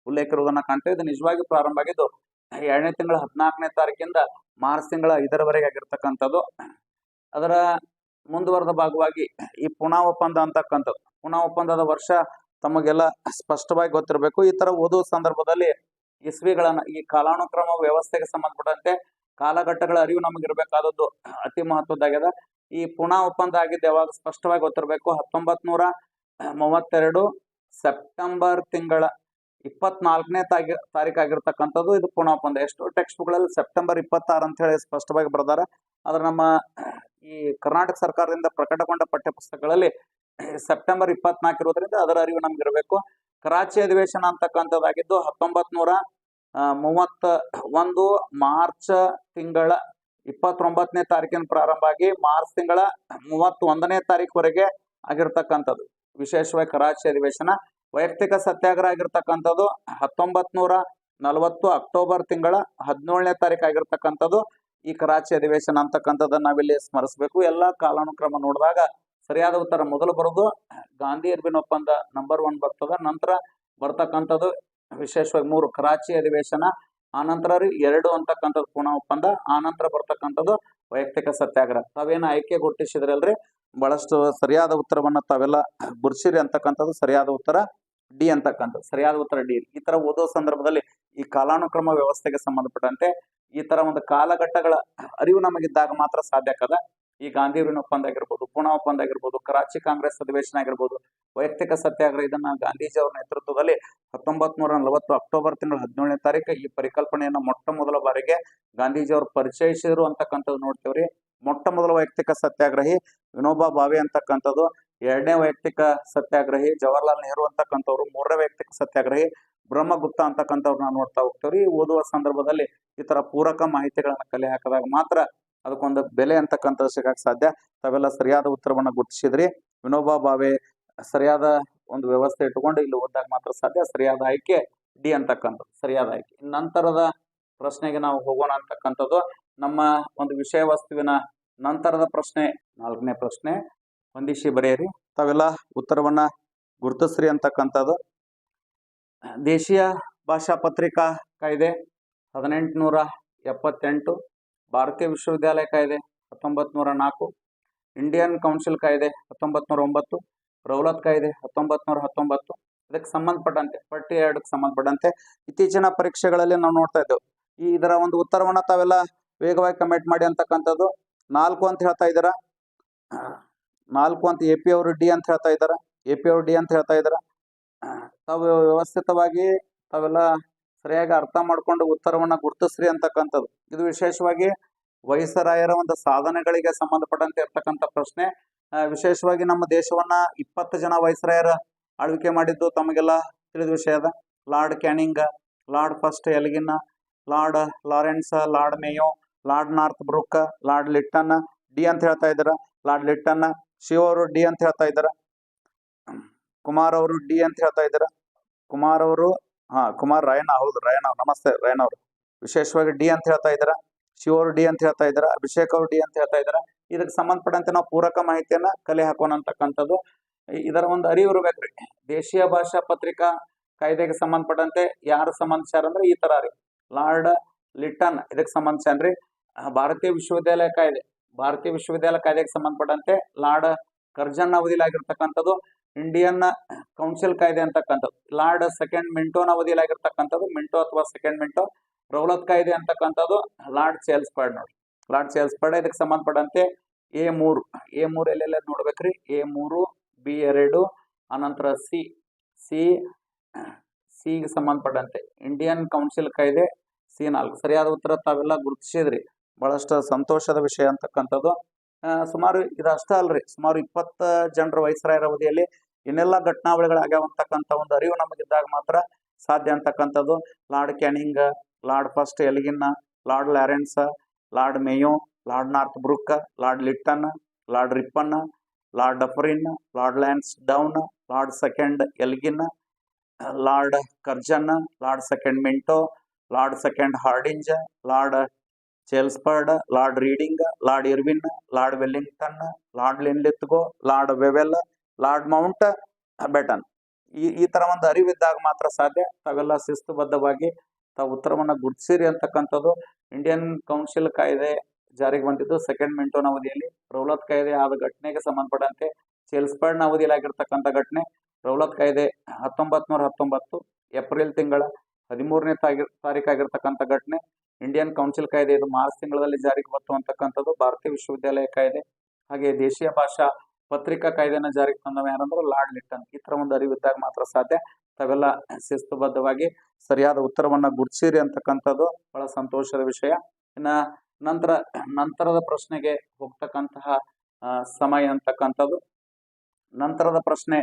ಉಲ್ಲೇಖ ಇರುವುದನ್ನ ಕಾಣ್ತೇವೆ. ಇದು ನಿಜವಾಗಿ ಪ್ರಾರಂಭ ಆಗಿದ್ದು 2ನೇ ತಿಂಗಳ 14ನೇ ತಾರೀಕಿಂದ ಮಾರ್ಚ್ ತಿಂಗಳ 5ರವರೆಗೆ ಆಗಿರ್ತಕ್ಕಂಥದ್ದು. ಅದರ ಮುಂದುವರೆದ ಭಾಗವಾಗಿ ಈ ಪುನಾ ಒಪ್ಪಂದ ಅಂತಕ್ಕಂಥದ್ದು. ಪುನಾ ಒಪ್ಪಂದದ ವರ್ಷ ತಮಗೆಲ್ಲ ಸ್ಪಷ್ಟವಾಗಿ ಗೊತ್ತಿರಬೇಕು. ಈ ತರ ಓದುವ ಸಂದರ್ಭದಲ್ಲಿ ಇಸ್ವಿಗಳನ್ನ ಈ ಕಾಲಾನುಕ್ರಮ ವ್ಯವಸ್ಥೆಗೆ ಸಂಬಂಧಪಟ್ಟಂತೆ ಕಾಲಘಟ್ಟಗಳ ಅರಿವು ನಮಗಿರ್ಬೇಕಾದದ್ದು ಅತಿ ಮಹತ್ವದಾಗ್ಯದ. ಈ ಪುನಾ ಒಪ್ಪಂದ ಆಗಿದ್ದು ಯಾವಾಗ ಸ್ಪಷ್ಟವಾಗಿ ಗೊತ್ತಿರಬೇಕು, 1932 ಸೆಪ್ಟೆಂಬರ್ ತಿಂಗಳ 24ನೇ ತಾರೀಕು ಆಗಿರ್ತಕ್ಕಂಥದ್ದು ಇದು ಪುನಾ ಒಪ್ಪಂದ. ಎಷ್ಟು ಟೆಕ್ಸ್ಟ್ ಬುಕ್ಗಳಲ್ಲಿ ಸೆಪ್ಟೆಂಬರ್ 26 ಅಂತ ಹೇಳಿ ಸ್ಪಷ್ಟವಾಗಿ ಬರ್ದಾರ. ಆದ್ರೆ ನಮ್ಮ ಈ ಕರ್ನಾಟಕ ಸರ್ಕಾರದಿಂದ ಪ್ರಕಟಗೊಂಡ ಪಠ್ಯ ಪುಸ್ತಕಗಳಲ್ಲಿ ಸೆಪ್ಟೆಂಬರ್ 24 ಇರೋದ್ರಿಂದ ಅದರ ಅರಿವು ನಮ್ಗಿರ್ಬೇಕು. ಕರಾಚಿ ಅಧಿವೇಶನ ಅಂತಕ್ಕಂಥದ್ದಾಗಿದ್ದು 1931 ಮಾರ್ಚ್ ತಿಂಗಳ 29ನೇ ತಾರೀಕಿನ ಪ್ರಾರಂಭ ಆಗಿ ಮಾರ್ಚ್ ತಿಂಗಳ 31ನೇ ತಾರೀಕುವರೆಗೆ ಆಗಿರ್ತಕ್ಕಂಥದ್ದು. ವಿಶೇಷವಾಗಿ ಕರಾಚಿ ಅಧಿವೇಶನ. ವೈಯಕ್ತಿಕ ಸತ್ಯಾಗ್ರಹ ಆಗಿರ್ತಕ್ಕಂಥದ್ದು 1940 ಅಕ್ಟೋಬರ್ ತಿಂಗಳ 17ನೇ ತಾರೀಕು ಆಗಿರ್ತಕ್ಕಂಥದ್ದು ಈ ಕರಾಚಿ ಅಧಿವೇಶನ ಅಂತಕ್ಕಂಥದ್ದನ್ನ ನಾವಿಲ್ಲಿ ಸ್ಮರಿಸಬೇಕು. ಎಲ್ಲ ಕಾಲಾನುಕ್ರಮ ನೋಡಿದಾಗ ಸರಿಯಾದ ಉತ್ತರ ಮೊದಲು ಬರೋದು ಗಾಂಧಿ ಇರ್ವಿನ್ ಒಪ್ಪಂದ ನಂಬರ್ 1 ಬರ್ತದ. ನಂತರ ಬರ್ತಕ್ಕಂಥದ್ದು ವಿಶೇಷವಾಗಿ 3 ಕರಾಚಿ ಅಧಿವೇಶನ, ಆನಂತರ ರೀ 2 ಅಂತಕ್ಕಂಥದ್ದು ಪೂನಾ ಒಪ್ಪಂದ, ಆನಂತರ ಬರ್ತಕ್ಕಂಥದ್ದು ವೈಯಕ್ತಿಕ ಸತ್ಯಾಗ್ರಹ. ತಾವೇನು ಆಯ್ಕೆ ಗುರುತಿಸಿದ್ರಲ್ರಿ, ಬಹಳಷ್ಟು ಸರಿಯಾದ ಉತ್ತರವನ್ನ ತಾವೆಲ್ಲ ಗುರುಸಿರಿ ಅಂತಕ್ಕಂಥದ್ದು ಸರಿಯಾದ ಉತ್ತರ ಡಿ ಅಂತಕ್ಕಂಥದ್ದು. ಸರಿಯಾದ ಉತ್ತರ ಡಿ. ಈ ತರ ಓದೋ ಸಂದರ್ಭದಲ್ಲಿ ಈ ಕಾಲಾನುಕ್ರಮ ವ್ಯವಸ್ಥೆಗೆ ಸಂಬಂಧಪಟ್ಟಂತೆ ಈ ತರ ಒಂದು ಕಾಲಘಟ್ಟಗಳ ಅರಿವು ನಮಗಿದ್ದಾಗ ಮಾತ್ರ ಸಾಧ್ಯ ಆಗದ. ಈ ಗಾಂಧಿಯವರಿನ ಒಪ್ಪಂದ ಆಗಿರ್ಬೋದು, ಪೂನಾ ಒಪ್ಪಂದ ಆಗಿರ್ಬೋದು, ಕರಾಚಿ ಕಾಂಗ್ರೆಸ್ ಅಧಿವೇಶನ ಆಗಿರ್ಬೋದು, ವೈಯಕ್ತಿಕ ಸತ್ಯಾಗ್ರಹ, ಇದನ್ನ ಗಾಂಧೀಜಿ ಅವರ ನೇತೃತ್ವದಲ್ಲಿ 1940 ಅಕ್ಟೋಬರ್ ತಿಂಗಳ 17ನೇ ತಾರೀಕು ಈ ಪರಿಕಲ್ಪನೆಯನ್ನ ಮೊಟ್ಟ ಮೊದಲ ಬಾರಿಗೆ ಗಾಂಧೀಜಿ ಅವರು ಪರಿಚಯಿಸಿದ್ರು ಅಂತಕ್ಕಂಥದ್ದು ನೋಡ್ತೇವ್ರಿ. ಮೊಟ್ಟ ಮೊದಲ ವೈಯಕ್ತಿಕ ಸತ್ಯಾಗ್ರಹಿ ವಿನೋಬಾ ಭಾವೆ ಅಂತಕ್ಕಂಥದ್ದು, 2ನೇ ವೈಯಕ್ತಿಕ ಸತ್ಯಾಗ್ರಹಿ ಜವಾಹರ್ಲಾಲ್ ನೆಹರು ಅಂತಕ್ಕಂಥವ್ರು, 3ನೇ ವೈಯಕ್ತಿಕ ಸತ್ಯಾಗ್ರಹಿ ಬ್ರಹ್ಮಗುಪ್ತ ಅಂತಕ್ಕಂಥವ್ರನ್ನ ನೋಡ್ತಾ ಹೋಗ್ತೇವ್ರಿ. ಓದುವ ಸಂದರ್ಭದಲ್ಲಿ ಈ ತರ ಪೂರಕ ಮಾಹಿತಿಗಳನ್ನ ಕಲೆ ಹಾಕಿದಾಗ ಮಾತ್ರ ಅದಕ್ಕೊಂದು ಬೆಲೆ ಅಂತಕ್ಕಂಥದ್ದು ಸಿಗಕ್ಕೆ ಸಾಧ್ಯ. ತಾವೆಲ್ಲ ಸರಿಯಾದ ಉತ್ತರವನ್ನ ಗುರುತಿಸಿದ್ರಿ. ವಿನೋಬಾ ಭಾವೆ ಸರಿಯಾದ ಒಂದು ವ್ಯವಸ್ಥೆ ಇಟ್ಟುಕೊಂಡು ಇಲ್ಲಿ ಓದಿದಾಗ ಮಾತ್ರ ಸಾಧ್ಯ. ಸರಿಯಾದ ಆಯ್ಕೆ ಡಿ ಅಂತಕ್ಕಂಥದ್ದು ಸರಿಯಾದ ಆಯ್ಕೆ. ನಂತರದ ಪ್ರಶ್ನೆಗೆ ನಾವು ಹೋಗೋಣ ಅಂತಕ್ಕಂಥದ್ದು. ನಮ್ಮ ಒಂದು ವಿಷಯ ವಸ್ತುವಿನ ನಂತರದ ಪ್ರಶ್ನೆ 4ನೇ ಪ್ರಶ್ನೆ. ಹೊಂದಿಸಿ ಬರೆಯಿರಿ. ತಾವೆಲ್ಲ ಉತ್ತರವನ್ನ ಗುರುತಿಸ್ರಿ ಅಂತಕ್ಕಂಥದ್ದು. ದೇಶೀಯ ಭಾಷಾ ಪತ್ರಿಕಾ ಕಾಯ್ದೆ 1878, ಭಾರತೀಯ ವಿಶ್ವವಿದ್ಯಾಲಯ ಕಾಯ್ದೆ 1904, ಇಂಡಿಯನ್ ಕೌನ್ಸಿಲ್ ಕಾಯ್ದೆ 1909, ರೌಲತ್ ಕಾಯ್ದೆ 1919. ಇದಕ್ಕೆ ಸಂಬಂಧಪಟ್ಟಂತೆ ಪಟ್ಟಿ 2ಕ್ಕೆ ಸಂಬಂಧಪಟ್ಟಂತೆ ಇತ್ತೀಚಿನ ಪರೀಕ್ಷೆಗಳಲ್ಲಿ ನಾವು ನೋಡ್ತಾ ಇದ್ದೇವೆ. ಇದರ ಒಂದು ಉತ್ತರವನ್ನ ತಾವೆಲ್ಲ ವೇಗವಾಗಿ ಕಮೆಂಟ್ ಮಾಡಿ ಅಂತಕ್ಕಂಥದ್ದು. 4 ಅಂತ ಹೇಳ್ತಾ ಇದ್ದಾರ, 4 ಅಂತ ಎ ಪಿ ಅವರು ಡಿ ಅಂತ ಹೇಳ್ತಾ ಇದ್ದಾರ, ತಾವು ವ್ಯವಸ್ಥಿತವಾಗಿ ತಾವೆಲ್ಲ ಸರಿಯಾಗಿ ಅರ್ಥ ಮಾಡ್ಕೊಂಡು ಉತ್ತರವನ್ನ ಗುರುತಿಸ್ರಿ ಅಂತಕ್ಕಂಥದ್ದು. ಇದು ವಿಶೇಷವಾಗಿ ವೈಸರಾಯರ ಒಂದು ಸಾಧನೆಗಳಿಗೆ ಸಂಬಂಧಪಟ್ಟಂತೆ ಇರ್ತಕ್ಕಂಥ ಪ್ರಶ್ನೆ. ವಿಶೇಷವಾಗಿ ನಮ್ಮ ದೇಶವನ್ನ 20 ಜನ ವೈಸರಾಯರ ಆಳ್ವಿಕೆ ಮಾಡಿದ್ದು ತಮಗೆಲ್ಲ ತಿಳಿದ ವಿಷಯ ಅದ. Lord Canning, Lord first Elgin, Lord Lawrence, Lord Mayo, Lord Northbrook, Lord Lytton ಡಿ ಅಂತ ಹೇಳ್ತಾ ಇದ್ದಾರ. Lord Lytton. ಶಿವ ಅವರು ಡಿ ಅಂತ ಹೇಳ್ತಾ ಇದ್ದಾರ. ಕುಮಾರ್ ಅವರು ಡಿ ಅಂತ ಹೇಳ್ತಾ ಇದ್ದಾರ. ಕುಮಾರ್ ಅವರು ಕುಮಾರ್ ರಾಯಣ್ಣ, ಹೌದು ರಾಯಣ್ಣ, ನಮಸ್ತೆ ರಾಯಣ್ಣ ಅವರು ವಿಶೇಷವಾಗಿ ಡಿ ಅಂತ ಹೇಳ್ತಾ ಇದ್ದಾರ. ಶಿವ ಅವರು ಡಿ ಅಂತ ಹೇಳ್ತಾ ಇದ್ದಾರ. ಅಭಿಷೇಕ್ ಅವರು ಡಿ ಅಂತ ಹೇಳ್ತಾ ಇದ್ದಾರ. ಇದಕ್ಕೆ ಸಂಬಂಧಪಟ್ಟಂತೆ ನಾವು ಪೂರಕ ಮಾಹಿತಿಯನ್ನ ಕಲೆ ಹಾಕೋಣ ಅಂತಕ್ಕಂಥದ್ದು. ಇದರ ಒಂದು ಅರಿವು ಇರ್ಬೇಕ್ರಿ. ದೇಶೀಯ ಭಾಷಾ ಪತ್ರಿಕಾ ಕಾಯ್ದೆಗೆ ಸಂಬಂಧಪಟ್ಟಂತೆ ಯಾರು ಸಂಬಂಧಿಸ್ಯಾರ ಅಂದ್ರೆ ಈ ತರ ರೀ. ಲಾರ್ಡ್ ಲಿಟ್ಟನ್ ಇದಕ್ಕೆ ಸಂಬಂಧಿಸ್ಯಾನ್ರಿ. ಭಾರತೀಯ ವಿಶ್ವವಿದ್ಯಾಲಯ ಕಾಯ್ದೆಗೆ ಸಂಬಂಧಪಟ್ಟಂತೆ ಲಾರ್ಡ್ ಕರ್ಜನ್ ಅವಧಿಲಾಗಿರ್ತಕ್ಕಂಥದ್ದು ಇಂಡಿಯನ್ ಕೌನ್ಸಿಲ್ ಕಾಯ್ದೆ ಅಂತಕ್ಕಂಥದ್ದು. ಲಾರ್ಡ್ ಸೆಕೆಂಡ್ ಮಿಂಟೋನ ಅವಧಿಲಾಗಿರ್ತಕ್ಕಂಥದ್ದು ಮಿಂಟೋ ಅಥವಾ ಸೆಕೆಂಡ್ ಮಿಂಟೋ. ರೌಲತ್ ಕಾಯ್ದೆ ಅಂತಕ್ಕಂಥದ್ದು ಲಾರ್ಡ್ ಚೇಲ್ಸ್ಫರ್ಡ್ ನೋಡಿ. ಲಾರ್ಡ್ ಚೇಲ್ಸ್ಫರ್ಡ್. ಇದಕ್ಕೆ ಸಂಬಂಧಪಟ್ಟಂತೆ A3 ಎಲ್ಲೆಲ್ಲ ನೋಡ್ಬೇಕ್ರಿ. A3, B2, ಅನಂತರ ಸಿಗೆ ಸಂಬಂಧಪಟ್ಟಂತೆ ಇಂಡಿಯನ್ ಕೌನ್ಸಿಲ್ ಕಾಯ್ದೆ C4. ಸರಿಯಾದ ಉತ್ತರ ತಾವೆಲ್ಲ ಗುರುತಿಸಿದ್ರಿ. ಬಹಳಷ್ಟು ಸಂತೋಷದ ವಿಷಯ ಅಂತಕ್ಕಂಥದ್ದು. ಸುಮಾರು ಇದಷ್ಟ ಅಲ್ರಿ, ಸುಮಾರು 20 ಜನರ ವೈಸರಾಯರ ಅವಧಿಯಲ್ಲಿ ಇನ್ನೆಲ್ಲ ಘಟನಾವಳಿಗಳಾಗ್ಯಾವಂತಕ್ಕಂಥ ಒಂದು ಅರಿವು ನಮಗಿದ್ದಾಗ ಮಾತ್ರ ಸಾಧ್ಯ ಅಂತಕ್ಕಂಥದ್ದು. Lord Canning, Lord first Elgin, Lord Lawrence, Lord Mayo, Lord Northbrook, Lord Lytton, Lord Ripon, Lord Dufferin, Lord Lansdowne, Lord second Elgin, Lord Curzon, Lord second Minto, Lord second Hardinge, Lord Chelmsford, Lord Reading, Lord Irwin, Lord Willingdon, Lord Linlithgow, Lord Wavell, Lord Mountbatten. ಈ ತರ ಒಂದು ಅರಿವಿದ್ದಾಗ ಮಾತ್ರ ಸಾಧ್ಯ. ತಾವೆಲ್ಲ ಶಿಸ್ತುಬದ್ಧವಾಗಿ ತಾವು ಉತ್ತರವನ್ನ ಗುರುತಿಸಿರಿ ಅಂತಕ್ಕಂಥದ್ದು. Indian council ಕಾಯ್ದೆ ಜಾರಿಗೆ ಬಂದಿದ್ದು ಸೆಕೆಂಡ್ ಮಿಂಟೋನ ಅವಧಿಯಲ್ಲಿ. ರೌಲತ್ ಕಾಯ್ದೆ ಆದ ಘಟನೆಗೆ ಸಂಬಂಧಪಟ್ಟಂತೆ ಚೇಲ್ಸ್ಫರ್ಡ್ನ ಅವಧಿಯಲ್ಲಾಗಿರ್ತಕ್ಕಂಥ ಘಟನೆ. ರೌಲತ್ ಕಾಯ್ದೆ 1919 ಏಪ್ರಿಲ್ ತಿಂಗಳ 13ನೇ ತಾರೀಕಾಗಿರ್ತಕ್ಕಂಥ ಘಟನೆ. ಇಂಡಿಯನ್ ಕೌನ್ಸಿಲ್ ಕಾಯ್ದೆ ಇದು ಮಾರ್ಚ್ ತಿಂಗಳಲ್ಲಿ ಜಾರಿಗೆ ಬಂತು ಅಂತಕ್ಕಂಥದ್ದು. ಭಾರತೀಯ ವಿಶ್ವವಿದ್ಯಾಲಯ ಕಾಯ್ದೆ ಹಾಗೆ ದೇಶೀಯ ಭಾಷಾ ಪತ್ರಿಕಾ ಕಾಯ್ದೆನ ಜಾರಿಗೆ ತಂದವ ಯಾರಂದ್ರೆ ಲಾರ್ಡ್ ಲಿಟ್ಟನ್. ಈ ತರ ಒಂದು ಅರಿವಿದ್ದಾಗ ಮಾತ್ರ ಸಾಧ್ಯ. ತಾವೆಲ್ಲ ಶಿಸ್ತುಬದ್ಧವಾಗಿ ಸರಿಯಾದ ಉತ್ತರವನ್ನ ಗುರುತಿಸಿರಿ ಅಂತಕ್ಕಂಥದ್ದು ಬಹಳ ಸಂತೋಷದ ವಿಷಯ. ಇನ್ನ ನಂತರದ ಪ್ರಶ್ನೆಗೆ ಹೋಗ್ತಕ್ಕಂತಹ ಸಮಯ ಅಂತಕ್ಕಂಥದ್ದು. ನಂತರದ ಪ್ರಶ್ನೆ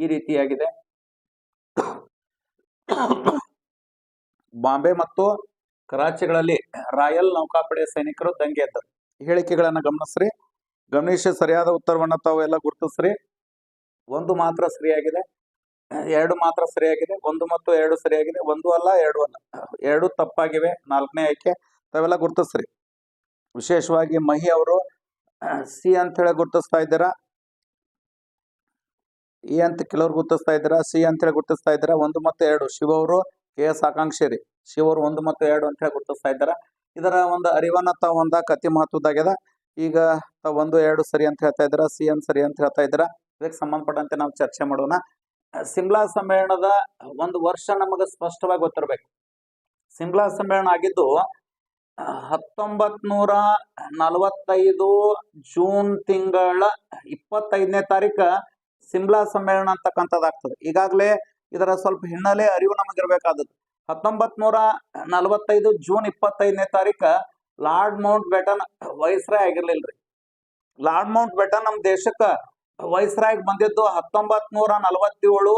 ಈ ರೀತಿಯಾಗಿದೆ. ಬಾಂಬೆ ಮತ್ತು ಕರಾಚಿಗಳಲ್ಲಿ ರಾಯಲ್ ನೌಕಾಪಡೆಯ ಸೈನಿಕರು ದಂಗೆ ಎದ್ದರು. ಹೇಳಿಕೆಗಳನ್ನ ಗಮನಿಸಿ ಸರಿಯಾದ ಉತ್ತರವನ್ನ ತಾವು ಎಲ್ಲ ಗುರುತಿಸ್ರಿ. 1 ಮಾತ್ರ ಸರಿಯಾಗಿದೆ, 2 ಮಾತ್ರ ಸರಿಯಾಗಿದೆ, 1 ಮತ್ತು 2 ಸರಿಯಾಗಿದೆ, 1 ಅಲ್ಲ 2 ಅಲ್ಲ, 2 ತಪ್ಪಾಗಿವೆ. 4ನೇ ಆಯ್ಕೆ ತಾವೆಲ್ಲ ಗುರುತಿಸ್ರಿ. ವಿಶೇಷವಾಗಿ ಮಹಿ ಅವರು ಸಿ ಅಂತ ಹೇಳಿ ಗುರುತಿಸ್ತಾ ಇದ್ದೀರಾ, ಎ ಅಂತ ಕೆಲವ್ರು ಗುರುತಿಸ್ತಾ ಇದ್ದೀರಾ, ಸಿ ಅಂತ ಹೇಳಿ ಗುರುತಿಸ್ತಾ ಇದ್ದೀರಾ. 1 ಮತ್ತು 2 ಶಿವ ಅವರು KS ಆಕಾಂಕ್ಷಿ ರೀ. ಶಿವರು 1 ಮತ್ತು 2 ಅಂತ ಹೇಳಿ ಗುರುತಿಸ್ತಾ ಇದ್ದಾರೆ. ಇದರ ಒಂದು ಅರಿವನ್ನ ತಾವು ಹೊಂದಾಕ ಅತಿ ಮಹತ್ವದ್ದಾಗ್ಯದ. ಈಗ ತಾವು 1, 2 ಸರಿ ಅಂತ ಹೇಳ್ತಾ ಇದ್ದೀರಾ, ಸಿ ಎನ್ ಸರಿ ಅಂತ ಹೇಳ್ತಾ ಇದ್ದೀರಾ. ಇದಕ್ಕೆ ಸಂಬಂಧಪಟ್ಟಂತೆ ನಾವು ಚರ್ಚೆ ಮಾಡೋಣ. ಸಿಮ್ಲಾ ಸಮ್ಮೇಳನದ ಒಂದು ವರ್ಷ ನಮಗೆ ಸ್ಪಷ್ಟವಾಗಿ ಗೊತ್ತಿರಬೇಕು. ಸಿಮ್ಲಾ ಸಮ್ಮೇಳನ ಆಗಿದ್ದು 1945 ಜೂನ್ ತಿಂಗಳ 25ನೇ ತಾರೀಕು ಸಿಮ್ಲಾ ಸಮ್ಮೇಳನ ಅಂತಕ್ಕಂಥದ್ದಾಗ್ತದೆ. ಈಗಾಗಲೇ ಇದರ ಸ್ವಲ್ಪ ಹಿನ್ನೆಲೆ ಅರಿವು ನಮಗಿರ್ಬೇಕಾದದ್ದು. 1945 ಜೂನ್ 25ನೇ ತಾರೀಕು ಲಾರ್ಡ್ ಮೌಂಟ್ ಬೇಟನ್ ವೈಸ್ರಾಯ್ ಆಗಿರ್ಲಿಲ್ರಿ. ಲಾರ್ಡ್ ಮೌಂಟ್ ಬೇಟನ್ ನಮ್ಮ ದೇಶಕ್ಕೆ ವೈಸ್ರಾಯ್ ಬಂದಿದ್ದು 1947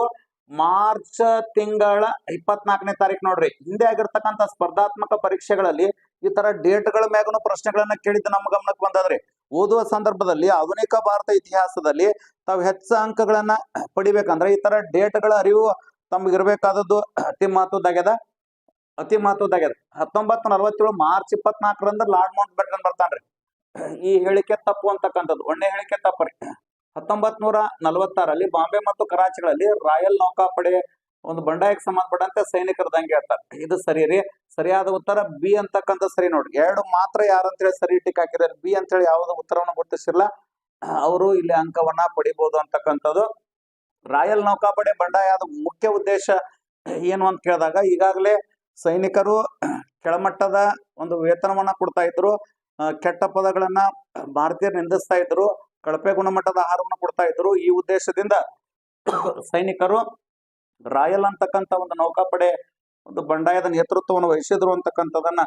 ಮಾರ್ಚ್ ತಿಂಗಳ 24ನೇ ತಾರೀಕು ನೋಡ್ರಿ. ಹಿಂದೆ ಆಗಿರ್ತಕ್ಕಂಥ ಸ್ಪರ್ಧಾತ್ಮಕ ಪರೀಕ್ಷೆಗಳಲ್ಲಿ ಈ ತರ ಡೇಟ್ಗಳ ಮ್ಯಾಗನು ಪ್ರಶ್ನೆಗಳನ್ನ ಕೇಳಿದ್ದು ನಮ್ಮ ಗಮನಕ್ಕೆ ಬಂದದ್ರಿ. ಓದುವ ಸಂದರ್ಭದಲ್ಲಿ ಆಧುನಿಕ ಭಾರತ ಇತಿಹಾಸದಲ್ಲಿ ತಾವು ಹೆಚ್ಚು ಅಂಕಗಳನ್ನ ಪಡಿಬೇಕಂದ್ರೆ ಈ ತರ ಡೇಟ್ಗಳ ಅರಿವು ತಮ್ಗಿರ್ಬೇಕಾದದ್ದು ಅತಿ ಮಹತ್ವದಾಗ್ಯದ. 1947 ಮಾರ್ಚ್ 24ರಂದು ಲಾರ್ಡ್ ಮೌಂಟ್ ಬೇಟನ್ ಬರ್ತಾನ್ರಿ. ಈ ಹೇಳಿಕೆ ತಪ್ಪು ಅಂತಕ್ಕಂಥದ್ದು ಒಳ್ಳೆ ಹೇಳಿಕೆ ತಪ್ಪರಿ. 1946 ಬಾಂಬೆ ಮತ್ತು ಕರಾಚಿಗಳಲ್ಲಿ ರಾಯಲ್ ನೌಕಾಪಡೆ ಒಂದು ಬಂಡಾಯಕ್ಕೆ ಸಂಬಂಧಪಟ್ಟಂತೆ ಸೈನಿಕರ ದಂಗೆ ಹೇಳ್ತಾರೆ. ಇದು ಸರಿ ರೀ. ಸರಿಯಾದ ಉತ್ತರ ಬಿ ಅಂತಕ್ಕಂಥ ಸರಿ ನೋಡ್ರಿ. 2 ಮಾತ್ರ ಯಾರಂತ ಹೇಳಿ ಸರಿ ಟಿಕ್ ಹಾಕಿದ್ದಾರೆ. ಬಿ ಅಂತ ಹೇಳಿ ಯಾವುದೋ ಉತ್ತರವನ್ನು ಗುರುತಿಸಿಲ್ಲ, ಅವರು ಇಲ್ಲಿ ಅಂಕವನ್ನ ಪಡಿಬಹುದು ಅಂತಕ್ಕಂಥದ್ದು. ರಾಯಲ್ ನೌಕಾಪಡೆ ಬಂಡಾಯದ ಮುಖ್ಯ ಉದ್ದೇಶ ಏನು ಅಂತ ಕೇಳಿದಾಗ ಈಗಾಗಲೇ ಸೈನಿಕರು ಕೆಳಮಟ್ಟದ ಒಂದು ವೇತನವನ್ನ ಕೊಡ್ತಾ ಇದ್ರು, ಕೆಟ್ಟ ಪದಗಳನ್ನ ಭಾರತೀಯರು ನಿಂದಿಸ್ತಾ ಇದ್ರು, ಕಳಪೆ ಗುಣಮಟ್ಟದ ಆಹಾರವನ್ನು ಕೊಡ್ತಾ ಇದ್ರು. ಈ ಉದ್ದೇಶದಿಂದ ಸೈನಿಕರು ರಾಯಲ್ ಅಂತಕ್ಕಂಥ ಒಂದು ನೌಕಾಪಡೆ ಒಂದು ಬಂಡಾಯದ ನೇತೃತ್ವವನ್ನು ವಹಿಸಿದ್ರು ಅಂತಕ್ಕಂಥದನ್ನ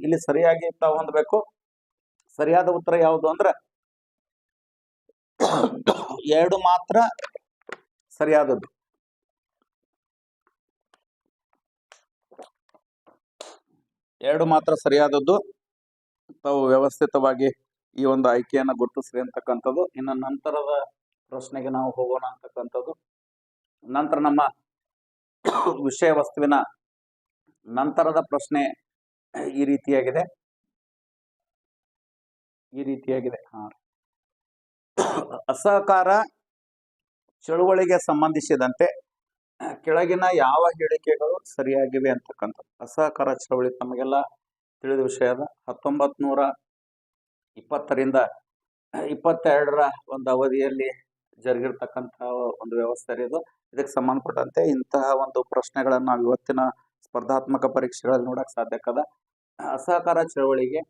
ಇಲ್ಲಿ ಸರಿಯಾಗಿ ತಾವು ಹೊಂದಬೇಕು. ಸರಿಯಾದ ಉತ್ತರ ಯಾವುದು ಅಂದ್ರೆ 2 ಮಾತ್ರ ಸರಿಯಾದದ್ದು. 2 ಮಾತ್ರ ಸರಿಯಾದದ್ದು. ತಾವು ವ್ಯವಸ್ಥಿತವಾಗಿ ಈ ಒಂದು ಆಯ್ಕೆಯನ್ನ ಗುರುತಿಸ್ರಿ ಅಂತಕ್ಕಂಥದ್ದು. ಇನ್ನು ನಂತರದ ಪ್ರಶ್ನೆಗೆ ನಾವು ಹೋಗೋಣ ಅಂತಕ್ಕಂಥದ್ದು. ನಂತರ ನಮ್ಮ ವಿಷಯ ವಸ್ತುವಿನ ನಂತರದ ಪ್ರಶ್ನೆ ಈ ರೀತಿಯಾಗಿದೆ. ಅಸಹಕಾರ ಚಳುವಳಿಗೆ ಸಂಬಂಧಿಸಿದಂತೆ ಕೆಳಗಿನ ಯಾವ ಹೇಳಿಕೆಗಳು ಸರಿಯಾಗಿವೆ ಅಂತಕ್ಕಂಥದ್ದು. ಅಸಹಕಾರ ಚಳವಳಿ ತಮಗೆಲ್ಲ ತಿಳಿದ ವಿಷಯ ಅದ. 1920ರಿಂದ 22ರ ಒಂದು ಅವಧಿಯಲ್ಲಿ ಜರುಗಿರ್ತಕ್ಕಂಥ ಒಂದು ವ್ಯವಸ್ಥೆ ಇದು. ಇದಕ್ಕೆ ಸಂಬಂಧಪಟ್ಟಂತೆ ಇಂತಹ ಒಂದು ಪ್ರಶ್ನೆಗಳನ್ನ ನಾವು ಇವತ್ತಿನ ಸ್ಪರ್ಧಾತ್ಮಕ ಪರೀಕ್ಷೆಗಳಲ್ಲಿ ನೋಡಕ್ ಸಾಧ್ಯಕ್ಕದ. ಅಸಹಕಾರ ಚಳವಳಿಗೆ